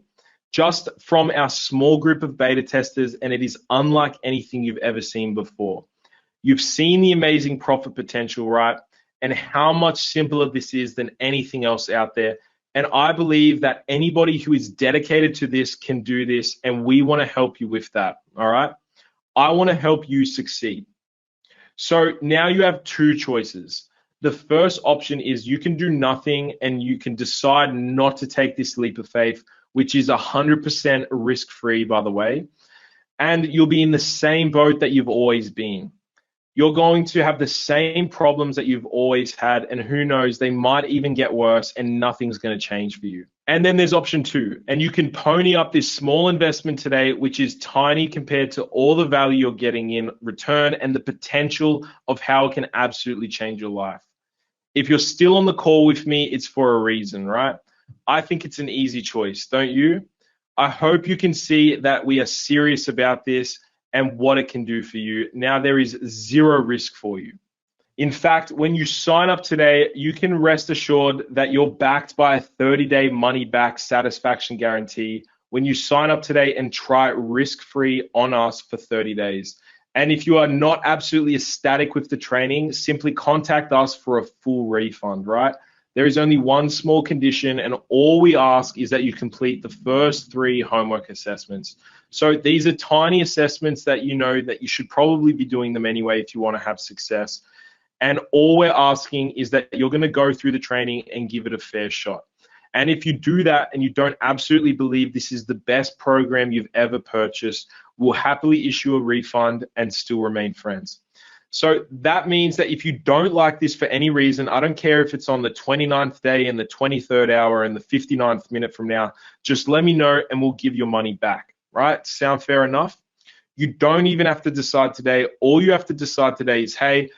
Just from our small group of beta testers, and it is unlike anything you've ever seen before. You've seen the amazing profit potential, right? And how much simpler this is than anything else out there. And I believe that anybody who is dedicated to this can do this, and we want to help you with that, all right? I want to help you succeed. So now you have two choices. The first option is you can do nothing and you can decide not to take this leap of faith, which is 100% risk-free, by the way. And you'll be in the same boat that you've always been. You're going to have the same problems that you've always had, and who knows, they might even get worse and nothing's going to change for you. And then there's option two, and you can pony up this small investment today, which is tiny compared to all the value you're getting in return and the potential of how it can absolutely change your life. If you're still on the call with me, it's for a reason, right? I think it's an easy choice, don't you? I hope you can see that we are serious about this and what it can do for you. Now, there is zero risk for you. In fact, when you sign up today, you can rest assured that you're backed by a 30-day money-back satisfaction guarantee when you sign up today and try risk-free on us for 30 days. And if you are not absolutely ecstatic with the training, simply contact us for a full refund, right? There is only one small condition, and all we ask is that you complete the first 3 homework assessments. So these are tiny assessments that you know that you should probably be doing them anyway if you want to have success. And all we're asking is that you're going to go through the training and give it a fair shot. And if you do that and you don't absolutely believe this is the best program you've ever purchased, we'll happily issue a refund and still remain friends. So that means that if you don't like this for any reason, I don't care if it's on the 29th day and the 23rd hour and the 59th minute from now, just let me know and we'll give your money back, right? Sound fair enough? You don't even have to decide today. All you have to decide today is, hey,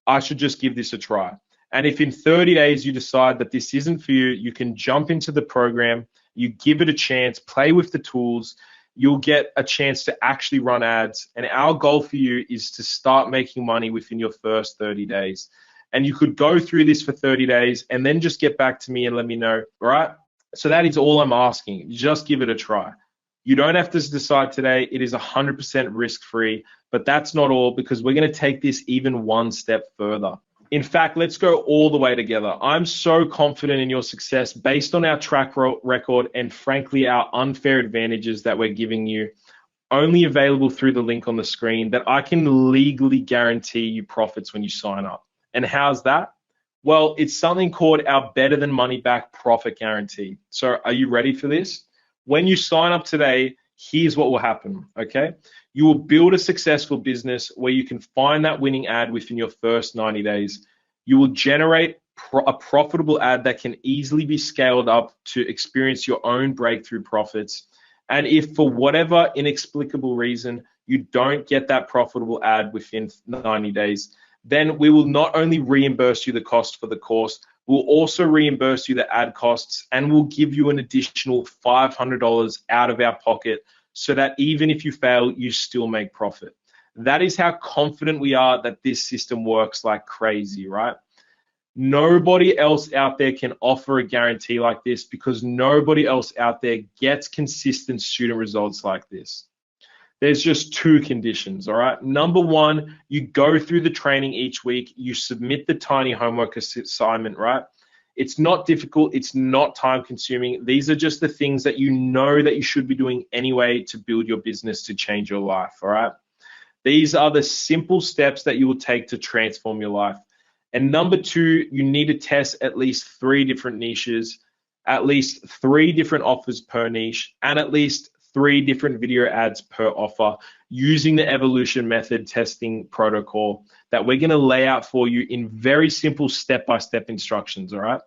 I should just give this a try. And if in 30 days you decide that this isn't for you, you can jump into the program, you give it a chance, play with the tools, you'll get a chance to actually run ads. And our goal for you is to start making money within your first 30 days. And you could go through this for 30 days and then just get back to me and let me know, right? So that is all I'm asking. Just give it a try. You don't have to decide today. It is 100% risk-free, but that's not all, because we're going to take this even one step further. In fact, let's go all the way together. I'm so confident in your success based on our track record and frankly, our unfair advantages that we're giving you, only available through the link on the screen, that I can legally guarantee you profits when you sign up. And how's that? Well, it's something called our better than money back profit guarantee. So are you ready for this? When you sign up today, here's what will happen, okay? You will build a successful business where you can find that winning ad within your first 90 days. You will generate a profitable ad that can easily be scaled up to experience your own breakthrough profits. And if for whatever inexplicable reason you don't get that profitable ad within 90 days, then we will not only reimburse you the cost for the course, we'll also reimburse you the ad costs, and we'll give you an additional $500 out of our pocket so that even if you fail, you still make profit. That is how confident we are that this system works like crazy, right? Nobody else out there can offer a guarantee like this, because nobody else out there gets consistent student results like this. There's just 2 conditions, all right? Number 1, you go through the training each week, you submit the tiny homework assignment, right? It's not difficult, it's not time consuming. These are just the things that you know that you should be doing anyway to build your business, to change your life, all right? These are the simple steps that you will take to transform your life. And number 2, you need to test at least 3 different niches, at least 3 different offers per niche, and at least 3 different video ads per offer, using the evolution method testing protocol that we're going to lay out for you in very simple step-by-step instructions, all right?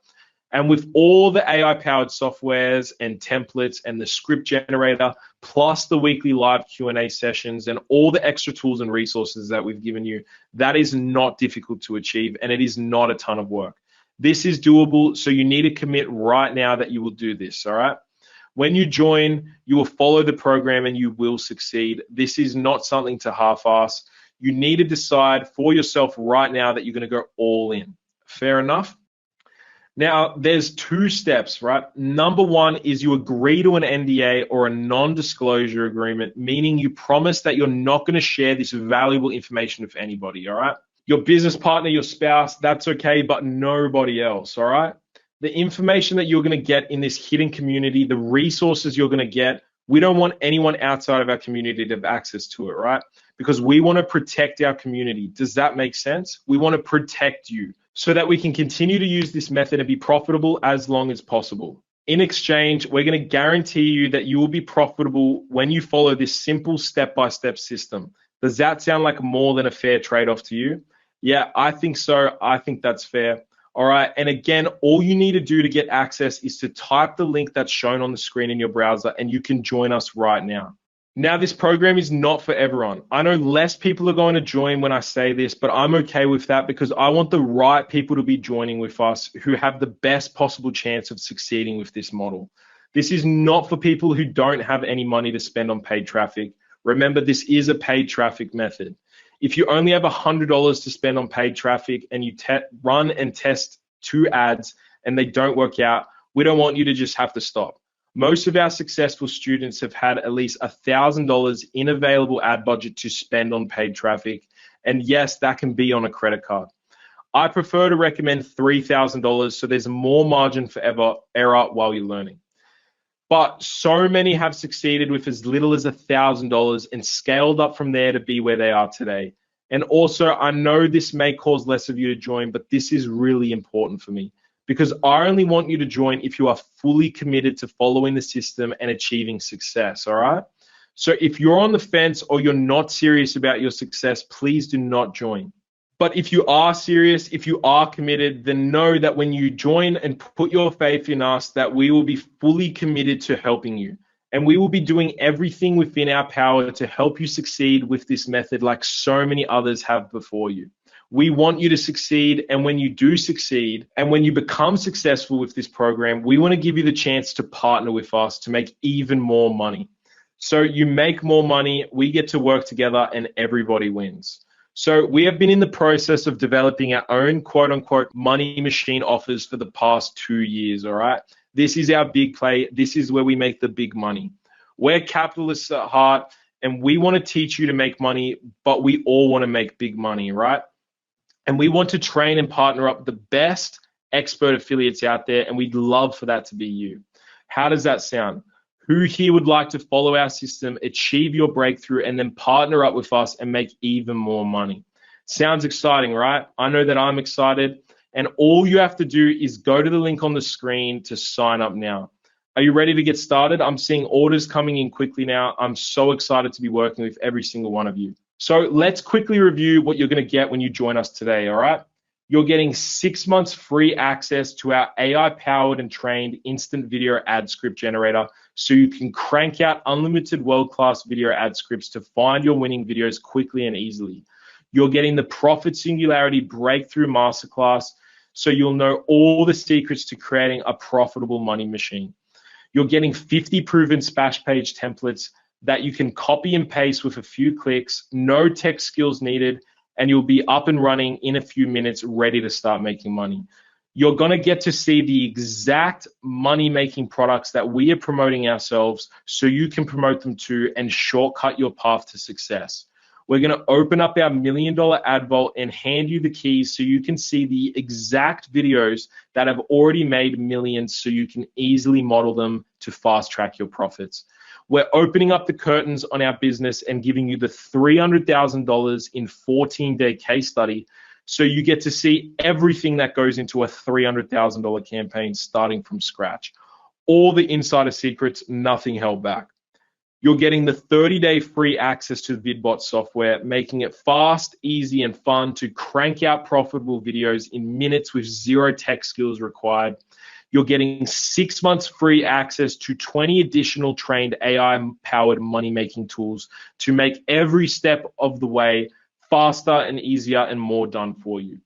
And with all the AI-powered softwares and templates and the script generator, plus the weekly live Q&A sessions and all the extra tools and resources that we've given you, that is not difficult to achieve, and it is not a ton of work. This is doable, so you need to commit right now that you will do this, all right? When you join, you will follow the program and you will succeed. This is not something to half-ass. You need to decide for yourself right now that you're going to go all in. Fair enough? Now, there's 2 steps, right? Number 1 is you agree to an NDA, or a non-disclosure agreement, meaning you promise that you're not going to share this valuable information with anybody, all right? Your business partner, your spouse, that's okay, but nobody else, all right? The information that you're going to get in this hidden community, the resources you're going to get, we don't want anyone outside of our community to have access to it, right? Because we want to protect our community. Does that make sense? We want to protect you so that we can continue to use this method and be profitable as long as possible. In exchange, we're going to guarantee you that you will be profitable when you follow this simple step-by-step system. Does that sound like more than a fair trade-off to you? Yeah, I think so. I think that's fair. All right. And again, all you need to do to get access is to type the link that's shown on the screen in your browser, and you can join us right now. Now, this program is not for everyone. I know less people are going to join when I say this, but I'm okay with that because I want the right people to be joining with us who have the best possible chance of succeeding with this model. This is not for people who don't have any money to spend on paid traffic. Remember, this is a paid traffic method. If you only have $100 to spend on paid traffic and you run and test 2 ads and they don't work out, we don't want you to just have to stop. Most of our successful students have had at least $1,000 in available ad budget to spend on paid traffic. And yes, that can be on a credit card. I prefer to recommend $3,000 so there's more margin for error while you're learning. But so many have succeeded with as little as $1,000 and scaled up from there to be where they are today. And also, I know this may cause less of you to join, but this is really important for me because I only want you to join if you are fully committed to following the system and achieving success, all right? So if you're on the fence or you're not serious about your success, please do not join. But if you are serious, if you are committed, then know that when you join and put your faith in us, that we will be fully committed to helping you. And we will be doing everything within our power to help you succeed with this method like so many others have before you. We want you to succeed. And when you do succeed and when you become successful with this program, we want to give you the chance to partner with us to make even more money. So you make more money, we get to work together, and everybody wins. So we have been in the process of developing our own quote unquote money machine offers for the past 2 years, all right? This is our big play. This is where we make the big money. We're capitalists at heart and we want to teach you to make money, but we all want to make big money, right? And we want to train and partner up the best expert affiliates out there, and we'd love for that to be you. How does that sound? Who here would like to follow our system, achieve your breakthrough, and then partner up with us and make even more money? Sounds exciting, right? I know that I'm excited. And all you have to do is go to the link on the screen to sign up now. Are you ready to get started? I'm seeing orders coming in quickly now. I'm so excited to be working with every single one of you. So let's quickly review what you're going to get when you join us today, all right? You're getting 6 months free access to our AI-powered and trained instant video ad script generator so you can crank out unlimited world-class video ad scripts to find your winning videos quickly and easily. You're getting the Profit Singularity Breakthrough Masterclass so you'll know all the secrets to creating a profitable money machine. You're getting 50 proven splash page templates that you can copy and paste with a few clicks, no tech skills needed, and you'll be up and running in a few minutes, ready to start making money. You're going to get to see the exact money-making products that we are promoting ourselves so you can promote them too and shortcut your path to success. We're going to open up our $1 million ad vault and hand you the keys so you can see the exact videos that have already made millions so you can easily model them to fast track your profits. We're opening up the curtains on our business and giving you the $300,000 in 14-day case study so you get to see everything that goes into a $300,000 campaign starting from scratch. All the insider secrets, nothing held back. You're getting the 30-day free access to the VidBot software, making it fast, easy, and fun to crank out profitable videos in minutes with zero tech skills required. You're getting 6 months free access to 20 additional trained AI-powered money-making tools to make every step of the way faster and easier and more done for you.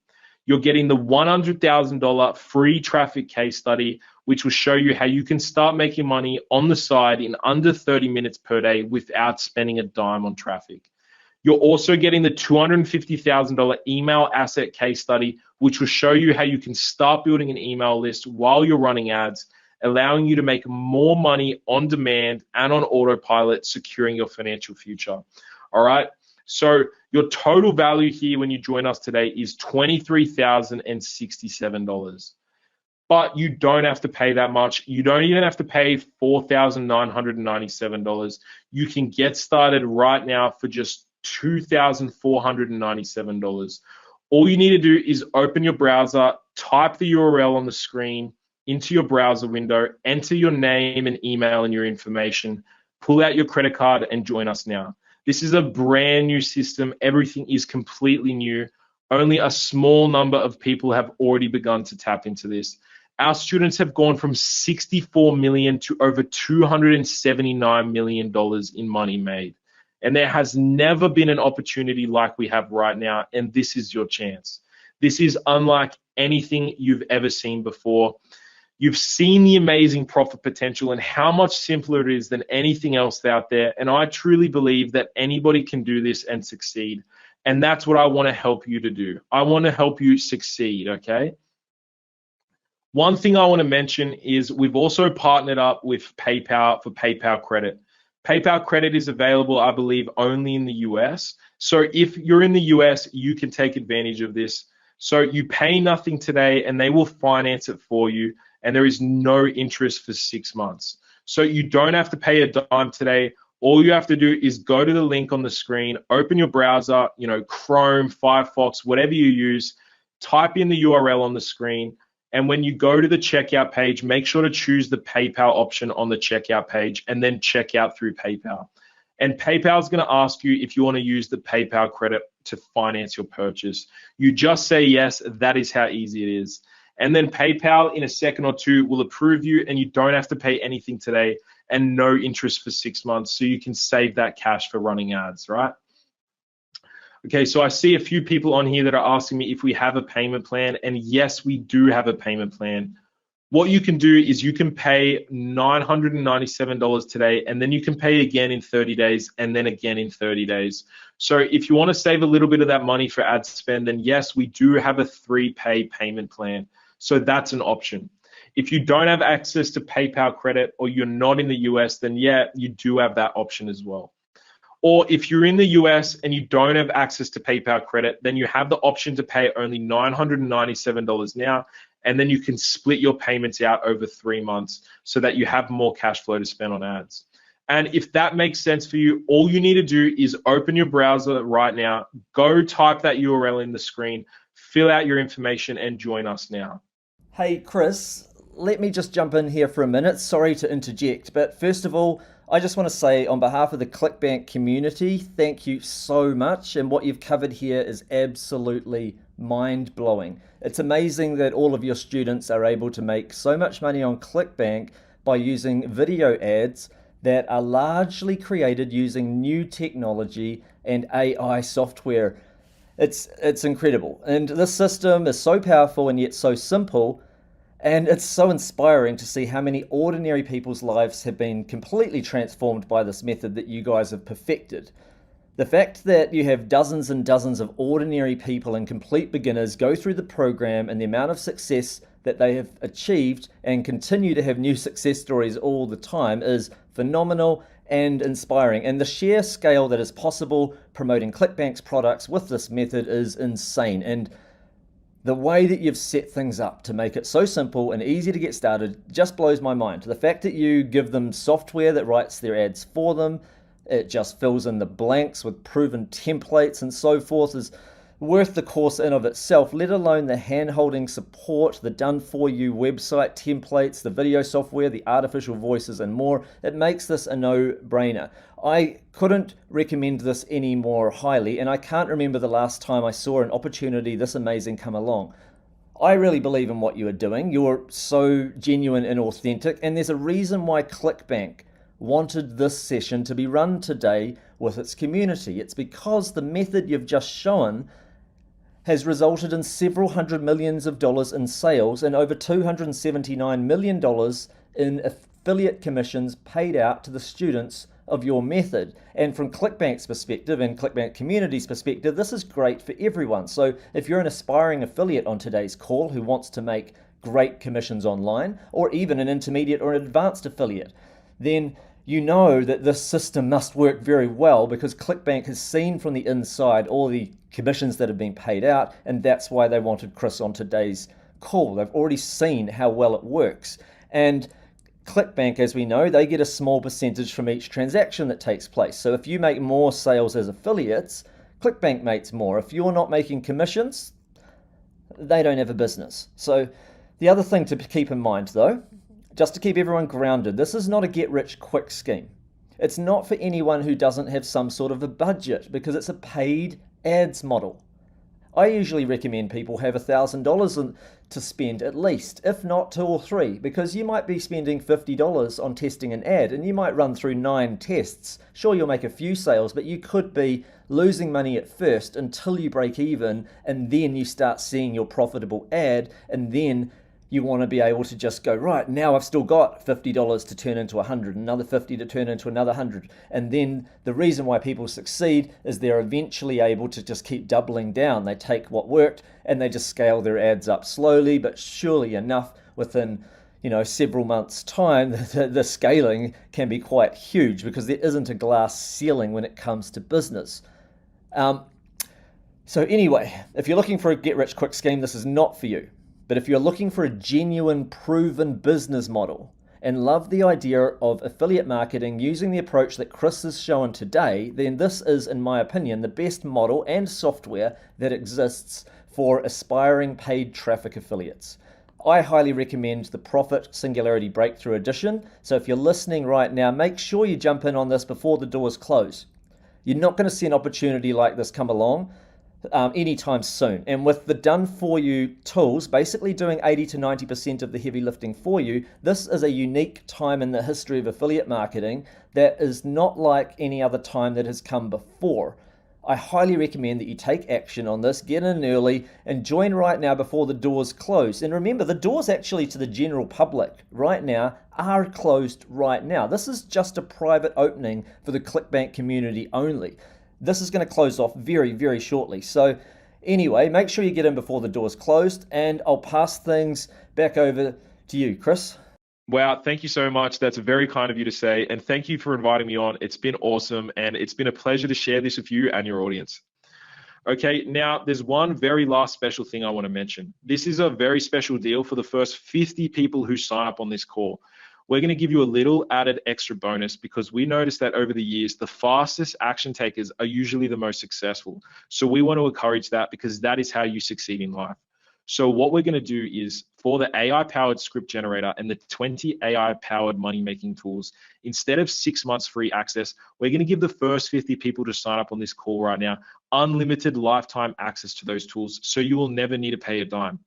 You're getting the $100,000 free traffic case study, which will show you how you can start making money on the side in under 30 minutes per day without spending a dime on traffic. You're also getting the $250,000 email asset case study, which will show you how you can start building an email list while you're running ads, allowing you to make more money on demand and on autopilot, securing your financial future. All right. So your total value here when you join us today is $23,067. But you don't have to pay that much. You don't even have to pay $4,997. You can get started right now for just $2,497. All you need to do is open your browser, type the URL on the screen into your browser window, enter your name and email and your information, pull out your credit card and join us now. This is a brand new system. Everything is completely new. Only a small number of people have already begun to tap into this. Our students have gone from 64 million to over $279 million in money made. And there has never been an opportunity like we have right now. And this is your chance. This is unlike anything you've ever seen before. You've seen the amazing profit potential and how much simpler it is than anything else out there. And I truly believe that anybody can do this and succeed. And that's what I want to help you to do. I want to help you succeed, okay? One thing I want to mention is we've also partnered up with PayPal for PayPal Credit. PayPal Credit is available, I believe, only in the US. So if you're in the US, you can take advantage of this. So you pay nothing today and they will finance it for you. And there is no interest for 6 months. So you don't have to pay a dime today. All you have to do is go to the link on the screen, open your browser, Chrome, Firefox, whatever you use, type in the URL on the screen. And when you go to the checkout page, make sure to choose the PayPal option on the checkout page and then check out through PayPal. And PayPal is going to ask you if you want to use the PayPal credit to finance your purchase. You just say yes. That is how easy it is. And then PayPal in a second or two will approve you and you don't have to pay anything today and no interest for 6 months. So you can save that cash for running ads, right? Okay, so I see a few people on here that are asking me if we have a payment plan. And yes, we do have a payment plan. What you can do is you can pay $997 today, and then you can pay again in 30 days, and then again in 30 days. So if you want to save a little bit of that money for ad spend, then yes, we do have a 3-pay payment plan. So that's an option. If you don't have access to PayPal credit or you're not in the US, then yeah, you do have that option as well. Or if you're in the US and you don't have access to PayPal credit, then you have the option to pay only $997 now, and then you can split your payments out over 3 months so that you have more cash flow to spend on ads. And if that makes sense for you, all you need to do is open your browser right now, go type that URL in the screen, fill out your information, and join us now. Hey, Chris, let me just jump in here for a minute. Sorry to interject, but first of all, I just want to say on behalf of the ClickBank community, thank you so much. And what you've covered here is absolutely mind-blowing. It's amazing that all of your students are able to make so much money on ClickBank by using video ads that are largely created using new technology and AI software. It's incredible. And this system is so powerful and yet so simple. And it's so inspiring to see how many ordinary people's lives have been completely transformed by this method that you guys have perfected. The fact that you have dozens and dozens of ordinary people and complete beginners go through the program and the amount of success that they have achieved and continue to have new success stories all the time is phenomenal and inspiring. And the sheer scale that is possible promoting ClickBank's products with this method is insane. And the way that you've set things up to make it so simple and easy to get started just blows my mind. The fact that you give them software that writes their ads for them, it just fills in the blanks with proven templates and so forth is worth the course in of itself, let alone the hand-holding support, the done-for-you website templates, the video software, the artificial voices, and more. It makes this a no-brainer. I couldn't recommend this any more highly, and I can't remember the last time I saw an opportunity this amazing come along. I really believe in what you are doing. You're so genuine and authentic, and there's a reason why ClickBank wanted this session to be run today with its community. It's because the method you've just shown has resulted in several hundred millions of dollars in sales and over $279 million in affiliate commissions paid out to the students of your method. And from ClickBank's perspective and ClickBank community's perspective, this is great for everyone. So if you're an aspiring affiliate on today's call who wants to make great commissions online, or even an intermediate or an advanced affiliate, then you know that this system must work very well because ClickBank has seen from the inside all the commissions that have been paid out, and that's why they wanted Chris on today's call. They've already seen how well it works. And ClickBank, as we know, they get a small percentage from each transaction that takes place. So if you make more sales as affiliates, ClickBank makes more. If you're not making commissions, they don't have a business. So the other thing to keep in mind, though, just to keep everyone grounded, this is not a get-rich-quick scheme. It's not for anyone who doesn't have some sort of a budget because it's a paid ads model. I usually recommend people have $1,000 to spend at least, if not two or three, because you might be spending $50 on testing an ad and you might run through 9 tests. Sure, you'll make a few sales, but you could be losing money at first until you break even, and then you start seeing your profitable ad, and then you want to be able to just go, right, now I've still got $50 to turn into 100, another 50 to turn into another 100. And then the reason why people succeed is they're eventually able to just keep doubling down. They take what worked and they just scale their ads up slowly but surely enough. Within several months time, the scaling can be quite huge because there isn't a glass ceiling when it comes to business. So anyway, if you're looking for a get rich quick scheme, this is not for you. But if you're looking for a genuine, proven business model and love the idea of affiliate marketing using the approach that Chris has shown today, then this is, in my opinion, the best model and software that exists for aspiring paid traffic affiliates. I highly recommend the Profit Singularity Breakthrough Edition. So if you're listening right now, make sure you jump in on this before the doors close. You're not going to see an opportunity like this come along anytime soon. And with the done for you tools basically doing 80 to 90% of the heavy lifting for you, this is a unique time in the history of affiliate marketing that is not like any other time that has come before. I highly recommend that you take action on this, get in early, and join right now before the doors close. And remember, the doors actually to the general public right now are closed right now. This is just a private opening for the ClickBank community only. This is going to close off very, very shortly. So anyway, make sure you get in before the door's closed, and I'll pass things back over to you, Chris. Wow, thank you so much. That's very kind of you to say. And thank you for inviting me on. It's been awesome. And it's been a pleasure to share this with you and your audience. Okay, now there's one very last special thing I want to mention. This is a very special deal for the first 50 people who sign up on this call. We're going to give you a little added extra bonus because we noticed that over the years, the fastest action takers are usually the most successful. So we want to encourage that because that is how you succeed in life. So what we're going to do is for the AI-powered script generator and the 20 AI-powered money-making tools, instead of 6 months free access, we're going to give the first 50 people to sign up on this call right now unlimited lifetime access to those tools, so you will never need to pay a dime.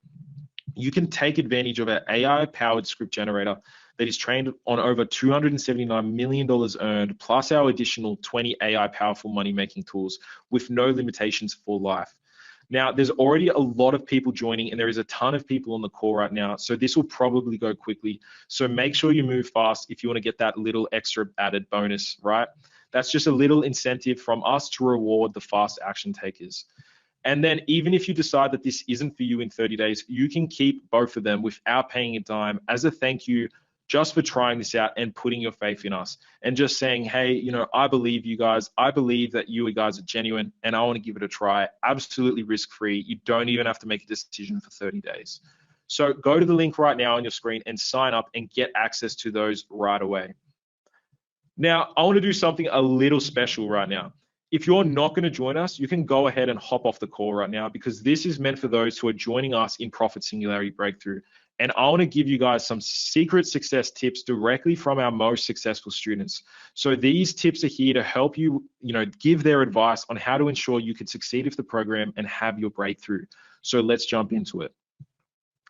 You can take advantage of our AI-powered script generator that is trained on over $279 million earned, plus our additional 20 AI powerful money-making tools with no limitations for life. Now, there's already a lot of people joining and there is a ton of people on the call right now, so this will probably go quickly. So make sure you move fast if you want to get that little extra added bonus, right? That's just a little incentive from us to reward the fast action takers. And then even if you decide that this isn't for you in 30 days, you can keep both of them without paying a dime as a thank you just for trying this out and putting your faith in us and just saying, hey, I believe you guys. I believe that you guys are genuine and I want to give it a try. Absolutely risk-free. You don't even have to make a decision for 30 days. So go to the link right now on your screen and sign up and get access to those right away. Now, I want to do something a little special right now. If you're not going to join us, you can go ahead and hop off the call right now because this is meant for those who are joining us in Profit Singularity Breakthrough. And I want to give you guys some secret success tips directly from our most successful students. So these tips are here to help you, give their advice on how to ensure you can succeed with the program and have your breakthrough. So let's jump into it.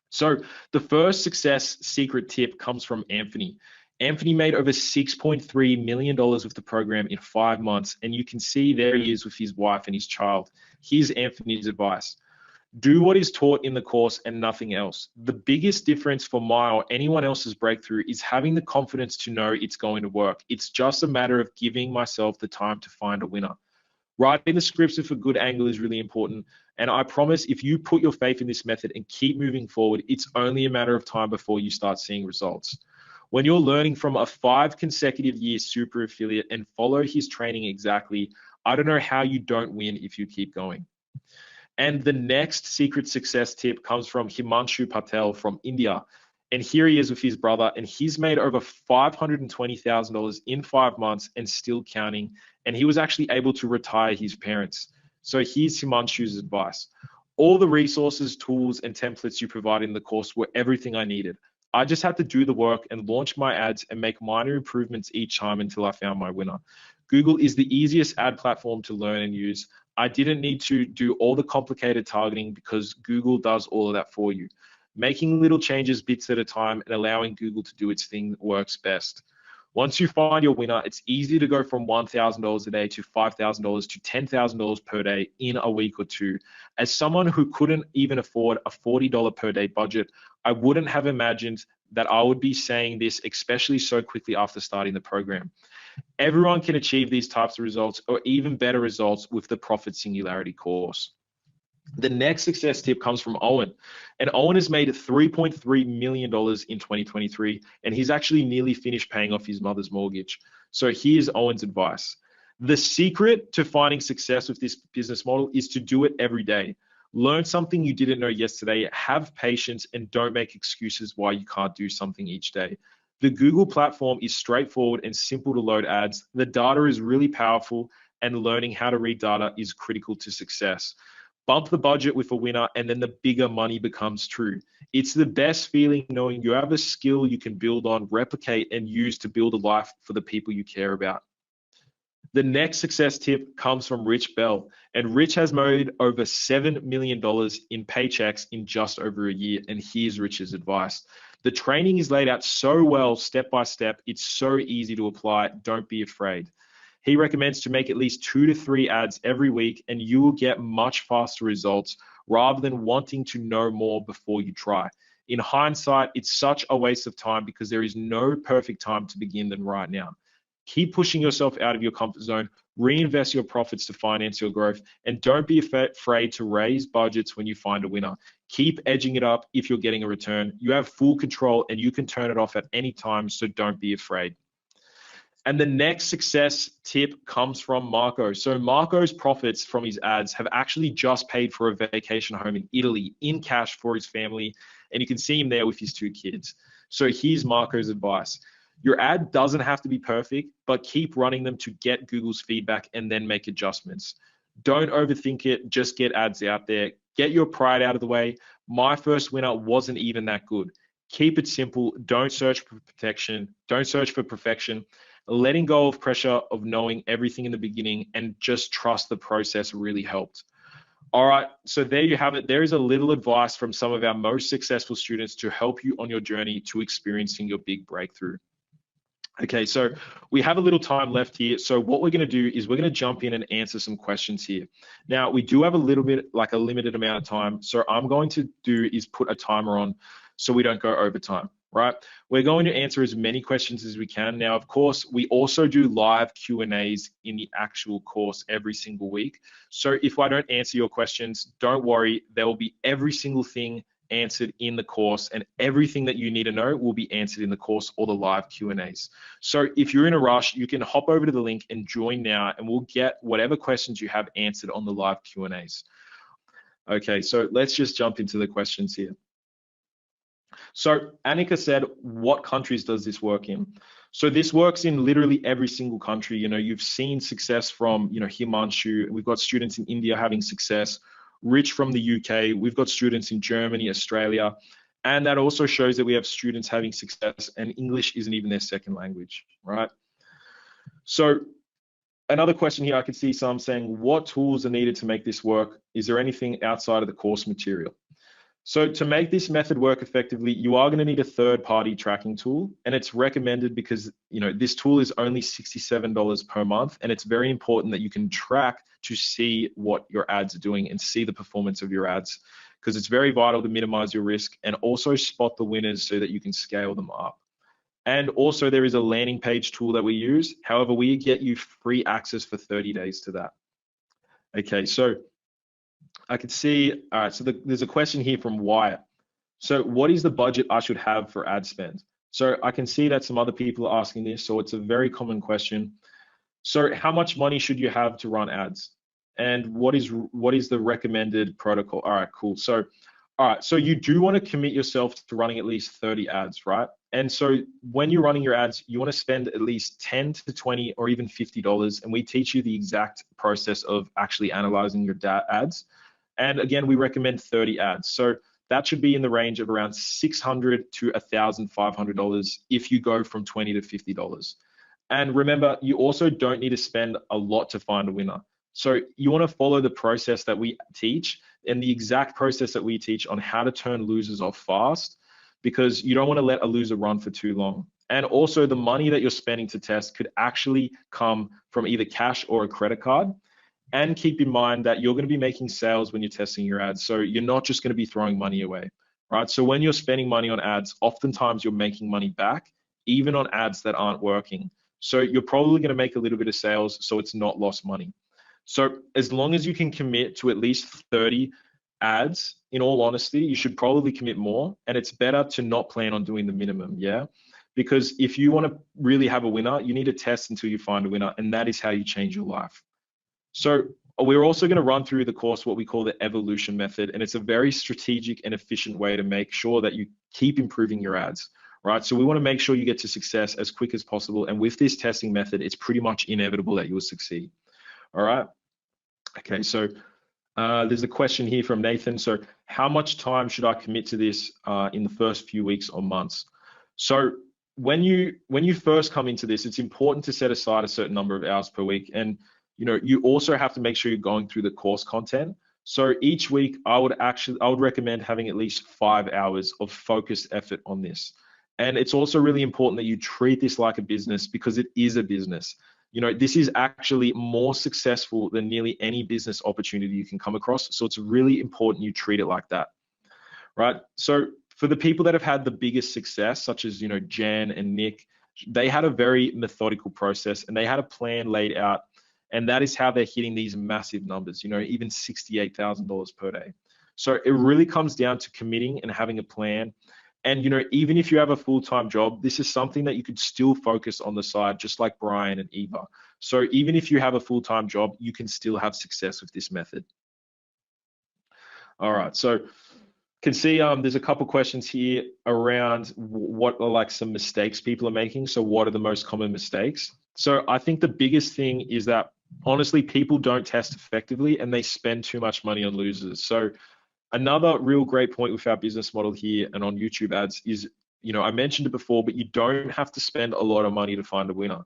So the first success secret tip comes from Anthony. Anthony made over $6.3 million with the program in 5 months. And you can see there he is with his wife and his child. Here's Anthony's advice. Do what is taught in the course and nothing else. The biggest difference for my or anyone else's breakthrough is having the confidence to know it's going to work. It's just a matter of giving myself the time to find a winner. Writing the scripts with a good angle is really important. And I promise if you put your faith in this method and keep moving forward, it's only a matter of time before you start seeing results. When you're learning from a 5 consecutive year super affiliate and follow his training exactly, I don't know how you don't win if you keep going. And the next secret success tip comes from Himanshu Patel from India. And here he is with his brother, and he's made over $520,000 in 5 months and still counting. And he was actually able to retire his parents. So here's Himanshu's advice. All the resources, tools, and templates you provide in the course were everything I needed. I just had to do the work and launch my ads and make minor improvements each time until I found my winner. Google is the easiest ad platform to learn and use. I didn't need to do all the complicated targeting because Google does all of that for you. Making little changes bits at a time and allowing Google to do its thing works best. Once you find your winner, it's easy to go from $1,000 a day to $5,000 to $10,000 per day in a week or two. As someone who couldn't even afford a $40 per day budget, I wouldn't have imagined that I would be saying this, especially so quickly after starting the program. Everyone can achieve these types of results or even better results with the Profit Singularity course. The next success tip comes from Owen. And Owen has made $3.3 million in 2023, and he's actually nearly finished paying off his mother's mortgage. So here's Owen's advice. The secret to finding success with this business model is to do it every day. Learn something you didn't know yesterday, have patience, and don't make excuses why you can't do something each day. The Google platform is straightforward and simple to load ads. The data is really powerful, and learning how to read data is critical to success. Bump the budget with a winner, and then the bigger money becomes true. It's the best feeling knowing you have a skill you can build on, replicate, and use to build a life for the people you care about. The next success tip comes from Rich Bell, and Rich has made over $7 million in paychecks in just over a year, and here's Rich's advice. The training is laid out so well, step by step, it's so easy to apply, don't be afraid. He recommends to make at least 2 to 3 ads every week, and you will get much faster results rather than wanting to know more before you try. In hindsight, it's such a waste of time because there is no perfect time to begin than right now. Keep pushing yourself out of your comfort zone, reinvest your profits to finance your growth, and don't be afraid to raise budgets when you find a winner. Keep edging it up if you're getting a return. You have full control and you can turn it off at any time, so don't be afraid. And the next success tip comes from Marco. So Marco's profits from his ads have actually just paid for a vacation home in Italy in cash for his family. And you can see him there with his 2 kids. So here's Marco's advice. Your ad doesn't have to be perfect, but keep running them to get Google's feedback and then make adjustments. Don't overthink it, just get ads out there. Get your pride out of the way. My first winner wasn't even that good. Keep it simple. Don't search for protection. Don't search for perfection. Letting go of pressure of knowing everything in the beginning and just trust the process really helped. All right, so there you have it. There is a little advice from some of our most successful students to help you on your journey to experiencing your big breakthrough. Okay, so we have a little time left here. So what we're going to do is we're going to jump in and answer some questions here. Now, we do have a little bit, like a limited amount of time. So I'm going to do is put a timer on so we don't go over time, right? We're going to answer as many questions as we can. Now, of course, we also do live Q&As in the actual course every single week. So if I don't answer your questions, don't worry. There will be every single thing answered in the course, and everything that you need to know will be answered in the course or the live Q&As. So if you're in a rush, you can hop over to the link and join now, and we'll get whatever questions you have answered on the live Q&As. Okay, so let's just jump into the questions here. So Annika said, what countries does this work in? So this works in literally every single country. You know, you've seen success from, you know, Himanshu. We've got students in India having success. Rich from the UK. We've got students in Germany, Australia. And that also shows that we have students having success and English isn't even their second language, right? So another question here, I can see some saying, what tools are needed to make this work? Is there anything outside of the course material? So to make this method work effectively, you are going to need a third-party tracking tool, and it's recommended because, you know, this tool is only $67 per month, and it's very important that you can track to see what your ads are doing and see the performance of your ads, because it's very vital to minimize your risk and also spot the winners so that you can scale them up. And also there is a landing page tool that we use. However, we get you free access for 30 days to that. Okay, so I could see, all right, so there's a question here from Wyatt. So what is the budget I should have for ad spend? So I can see that some other people are asking this, so it's a very common question. So how much money should you have to run ads? And what is the recommended protocol? All right, cool. So, all right, so you do want to commit yourself to running at least 30 ads, right? And so when you're running your ads, you want to spend at least 10 to 20 or even $50. And we teach you the exact process of actually analyzing your ads. And again, we recommend 30 ads. So that should be in the range of around $600 to $1,500 if you go from $20 to $50. And remember, you also don't need to spend a lot to find a winner. So you want to follow the process that we teach and the exact process that we teach on how to turn losers off fast, because you don't want to let a loser run for too long. And also the money that you're spending to test could actually come from either cash or a credit card. And keep in mind that you're going to be making sales when you're testing your ads. So you're not just going to be throwing money away, right? So when you're spending money on ads, oftentimes you're making money back, even on ads that aren't working. So you're probably going to make a little bit of sales, so it's not lost money. So as long as you can commit to at least 30 ads, in all honesty, you should probably commit more. And it's better to not plan on doing the minimum, yeah? Because if you want to really have a winner, you need to test until you find a winner, and that is how you change your life. So we're also going to run through the course what we call the evolution method, and it's a very strategic and efficient way to make sure that you keep improving your ads, right? So we want to make sure you get to success as quick as possible, and with this testing method, it's pretty much inevitable that you will succeed. All right. Okay, so there's a question here from Nathan. So how much time should I commit to this in the first few weeks or months? So when you first come into this, it's important to set aside a certain number of hours per week. And you also have to make sure you're going through the course content. So each week I would recommend having at least 5 hours of focused effort on this. And it's also really important that you treat this like a business, because it is a business. This is actually more successful than nearly any business opportunity you can come across. So it's really important you treat it like that, right? So for the people that have had the biggest success, such as, Jan and Nick, they had a very methodical process and they had a plan laid out. And that is how they're hitting these massive numbers, even $68,000 per day. So it really comes down to committing and having a plan. And, even if you have a full-time job, this is something that you could still focus on the side, just like Brian and Eva. So even if you have a full-time job, you can still have success with this method. All right, so can see there's a couple questions here around what are like some mistakes people are making. So what are the most common mistakes? So I think the biggest thing is that honestly, people don't test effectively and they spend too much money on losers. So another real great point with our business model here and on YouTube ads is, I mentioned it before, but you don't have to spend a lot of money to find a winner.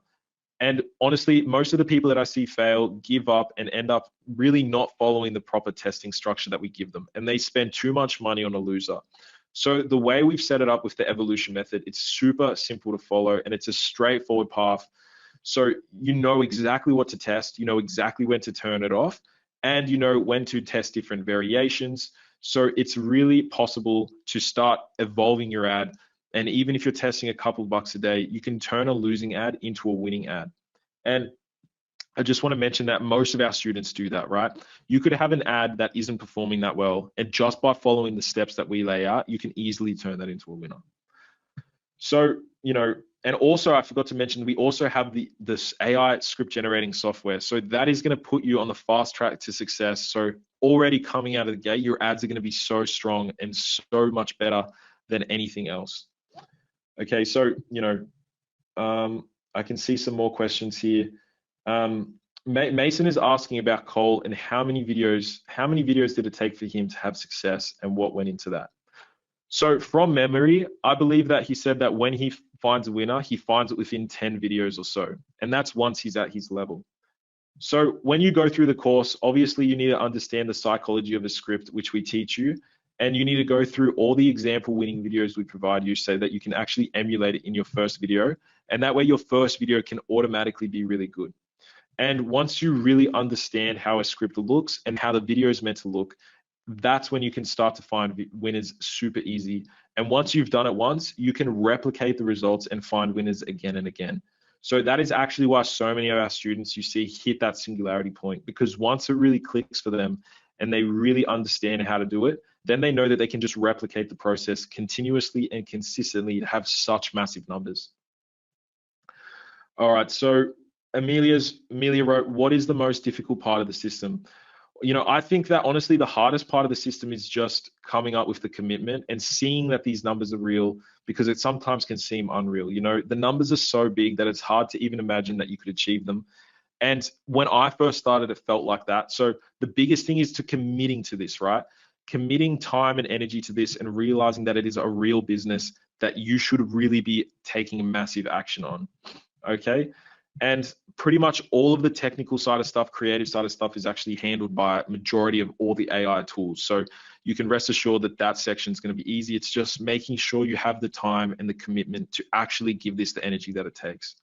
And honestly, most of the people that I see fail, give up, and end up really not following the proper testing structure that we give them. And they spend too much money on a loser. So the way we've set it up with the evolution method, it's super simple to follow and it's a straightforward path. So you know exactly what to test, you know exactly when to turn it off, and you know when to test different variations. So it's really possible to start evolving your ad. And even if you're testing a couple bucks a day, you can turn a losing ad into a winning ad. And I just want to mention that most of our students do that, right? You could have an ad that isn't performing that well, and just by following the steps that we lay out, you can easily turn that into a winner. So, and also I forgot to mention, we also have this AI script generating software. So that is going to put you on the fast track to success. So already coming out of the gate, your ads are going to be so strong and so much better than anything else. Okay, so, I can see some more questions here. Mason is asking about Cole and how many videos did it take for him to have success and what went into that? So from memory, I believe that he said that when he finds a winner, he finds it within 10 videos or so. And that's once he's at his level. So when you go through the course, obviously you need to understand the psychology of a script, which we teach you. And you need to go through all the example winning videos we provide you so that you can actually emulate it in your first video. And that way your first video can automatically be really good. And once you really understand how a script looks and how the video is meant to look, that's when you can start to find winners super easy. And once you've done it once, you can replicate the results and find winners again and again. So that is actually why so many of our students you see hit that singularity point, because once it really clicks for them and they really understand how to do it, then they know that they can just replicate the process continuously and consistently to have such massive numbers. All right, so Amelia wrote, what is the most difficult part of the system? I think that honestly, the hardest part of the system is just coming up with the commitment and seeing that these numbers are real, because it sometimes can seem unreal. The numbers are so big that it's hard to even imagine that you could achieve them. And when I first started, it felt like that. So the biggest thing is to committing to this, right? Committing time and energy to this and realizing that it is a real business that you should really be taking massive action on. Okay. And pretty much all of the technical side of stuff, creative side of stuff is actually handled by majority of all the AI tools. So you can rest assured that that section is going to be easy. It's just making sure you have the time and the commitment to actually give this the energy that it takes.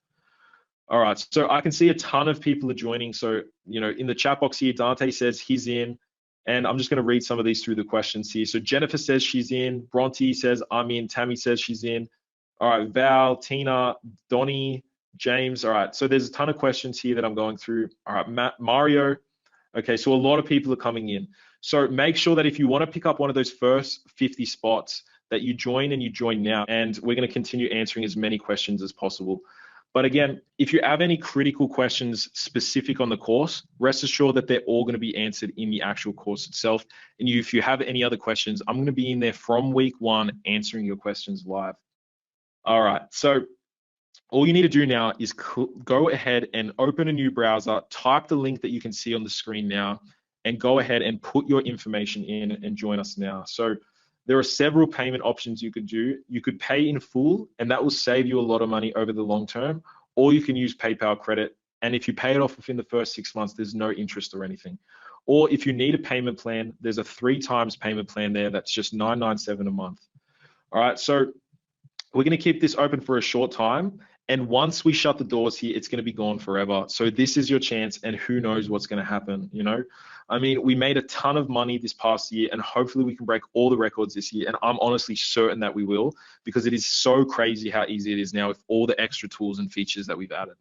All right, so I can see a ton of people are joining. So, in the chat box here, Dante says he's in, and I'm just going to read some of these through the questions here. So Jennifer says she's in, Bronte says I'm in, Tammy says she's in. All right, Val, Tina, Donnie, James. All right, so there's a ton of questions here that I'm going through. All right, Matt, Mario. Okay, so a lot of people are coming in. So make sure that if you want to pick up one of those first 50 spots, that you join and you join now, and we're going to continue answering as many questions as possible. But again, if you have any critical questions specific on the course, rest assured that they're all going to be answered in the actual course itself. And if you have any other questions, I'm going to be in there from week 1 answering your questions live. All right, so all you need to do now is go ahead and open a new browser, type the link that you can see on the screen now, and go ahead and put your information in and join us now. So there are several payment options you could do. You could pay in full, and that will save you a lot of money over the long term, or you can use PayPal credit. And if you pay it off within the first 6 months, there's no interest or anything. Or if you need a payment plan, there's a 3 times payment plan there that's just $997 a month. All right, so we're going to keep this open for a short time. And once we shut the doors here, it's going to be gone forever. So this is your chance, and who knows what's going to happen, I mean, we made a ton of money this past year, and hopefully we can break all the records this year. And I'm honestly certain that we will, because it is so crazy how easy it is now with all the extra tools and features that we've added.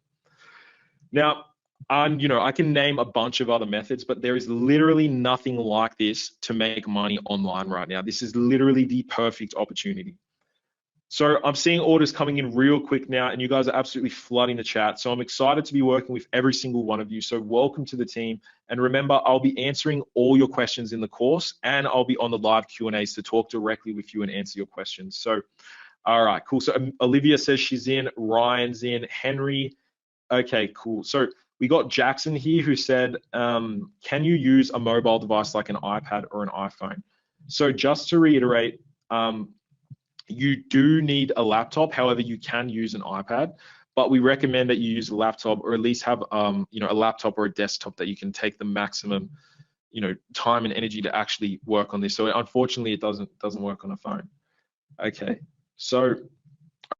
Now, I can name a bunch of other methods, but there is literally nothing like this to make money online right now. This is literally the perfect opportunity. So I'm seeing orders coming in real quick now, and you guys are absolutely flooding the chat. So I'm excited to be working with every single one of you. So welcome to the team. And remember, I'll be answering all your questions in the course, and I'll be on the live Q&As to talk directly with you and answer your questions. So, all right, cool. So Olivia says she's in, Ryan's in, Henry. Okay, cool. So we got Jackson here who said, can you use a mobile device like an iPad or an iPhone? So just to reiterate, you do need a laptop. However, you can use an iPad, but we recommend that you use a laptop, or at least have a laptop or a desktop that you can take the maximum time and energy to actually work on this. So unfortunately, it doesn't work on a phone. Okay, so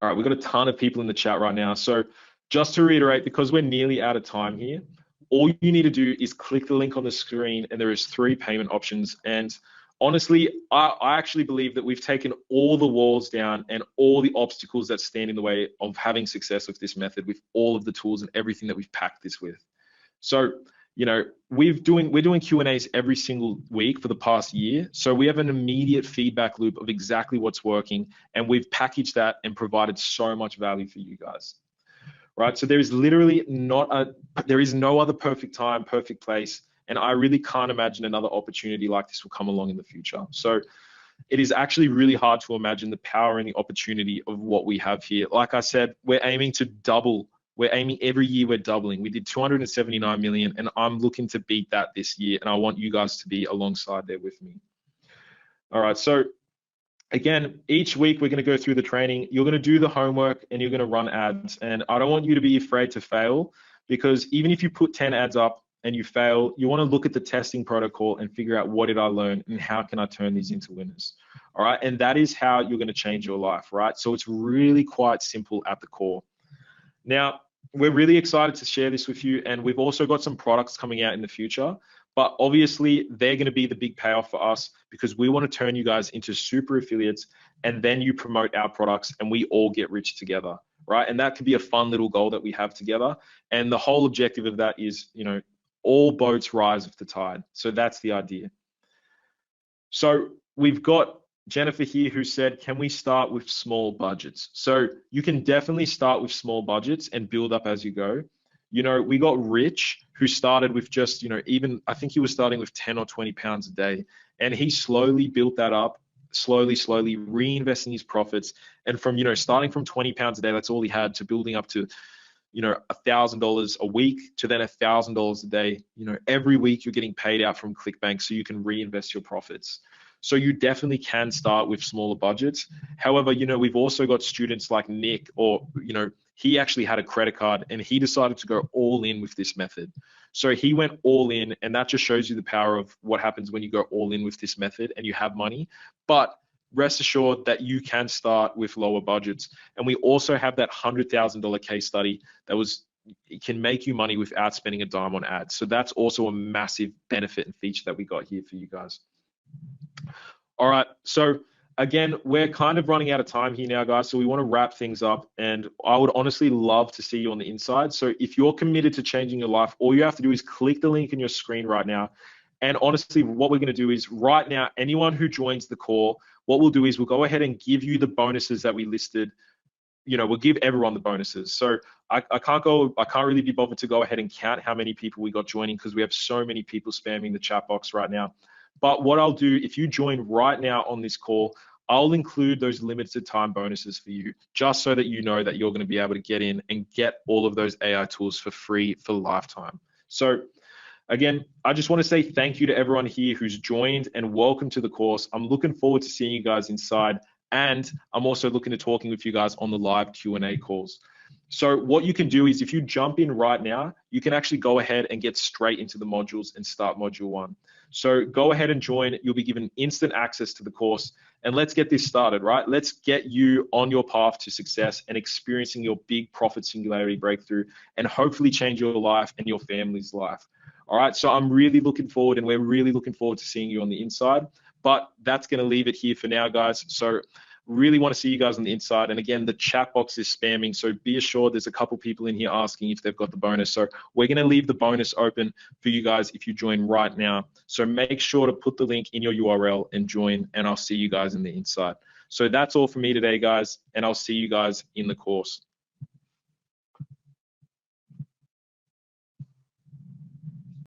all right, we've got a ton of people in the chat right now. So just to reiterate, because we're nearly out of time here, all you need to do is click the link on the screen, and there is 3 payment options. And honestly, I actually believe that we've taken all the walls down and all the obstacles that stand in the way of having success with this method, with all of the tools and everything that we've packed this with. So, we're doing Q&As every single week for the past year. So we have an immediate feedback loop of exactly what's working, and we've packaged that and provided so much value for you guys. Right? So there is literally no other perfect time, perfect place. And I really can't imagine another opportunity like this will come along in the future. So it is actually really hard to imagine the power and the opportunity of what we have here. Like I said, we're aiming to double. We're aiming every year, we're doubling. We did 279 million, and I'm looking to beat that this year. And I want you guys to be alongside there with me. All right, so again, each week we're going to go through the training. You're going to do the homework, and you're going to run ads. And I don't want you to be afraid to fail, because even if you put 10 ads up and you fail, you want to look at the testing protocol and figure out, what did I learn and how can I turn these into winners? All right, and that is how you're going to change your life, right? So it's really quite simple at the core. Now, we're really excited to share this with you, and we've also got some products coming out in the future. But obviously, they're going to be the big payoff for us, because we want to turn you guys into super affiliates, and then you promote our products and we all get rich together, right? And that could be a fun little goal that we have together. And the whole objective of that is, all boats rise with the tide. So that's the idea. So we've got Jennifer here who said, can we start with small budgets? So you can definitely start with small budgets and build up as you go. We got Rich, who started with just, I think he was starting with 10 or 20 pounds a day. And he slowly built that up, slowly reinvesting his profits. And from, starting from 20 pounds a day, that's all he had, to building up to, $1,000 a week, to then $1,000 a day. Every week you're getting paid out from ClickBank, so you can reinvest your profits. So you definitely can start with smaller budgets. However, we've also got students like Nick, or, he actually had a credit card and he decided to go all in with this method. So he went all in, and that just shows you the power of what happens when you go all in with this method and you have money. But rest assured that you can start with lower budgets. And we also have that $100,000 case study it can make you money without spending a dime on ads. So that's also a massive benefit and feature that we got here for you guys. All right, so again, we're kind of running out of time here now, guys, so we want to wrap things up, and I would honestly love to see you on the inside. So if you're committed to changing your life, all you have to do is click the link in your screen right now. And honestly, what we're going to do is right now, anyone who joins the call, what we'll do is we'll go ahead and give you the bonuses that we listed. We'll give everyone the bonuses. So I can't really be bothered to go ahead and count how many people we got joining, because we have so many people spamming the chat box right now. But what I'll do, if you join right now on this call, I'll include those limited time bonuses for you, just so that you know that you're going to be able to get in and get all of those AI tools for free for lifetime. So again, I just want to say thank you to everyone here who's joined, and welcome to the course. I'm looking forward to seeing you guys inside, and I'm also looking to talking with you guys on the live Q&A calls. So what you can do is, if you jump in right now, you can actually go ahead and get straight into the modules and start module 1. So go ahead and join. You'll be given instant access to the course, and let's get this started, right? Let's get you on your path to success and experiencing your big profit singularity breakthrough, and hopefully change your life and your family's life. All right, so I'm really looking forward, and we're really looking forward to seeing you on the inside. But that's going to leave it here for now, guys. So really want to see you guys on the inside. And again, the chat box is spamming, so be assured there's a couple people in here asking if they've got the bonus. So we're going to leave the bonus open for you guys if you join right now. So make sure to put the link in your URL and join, and I'll see you guys in the inside. So that's all for me today, guys, and I'll see you guys in the course.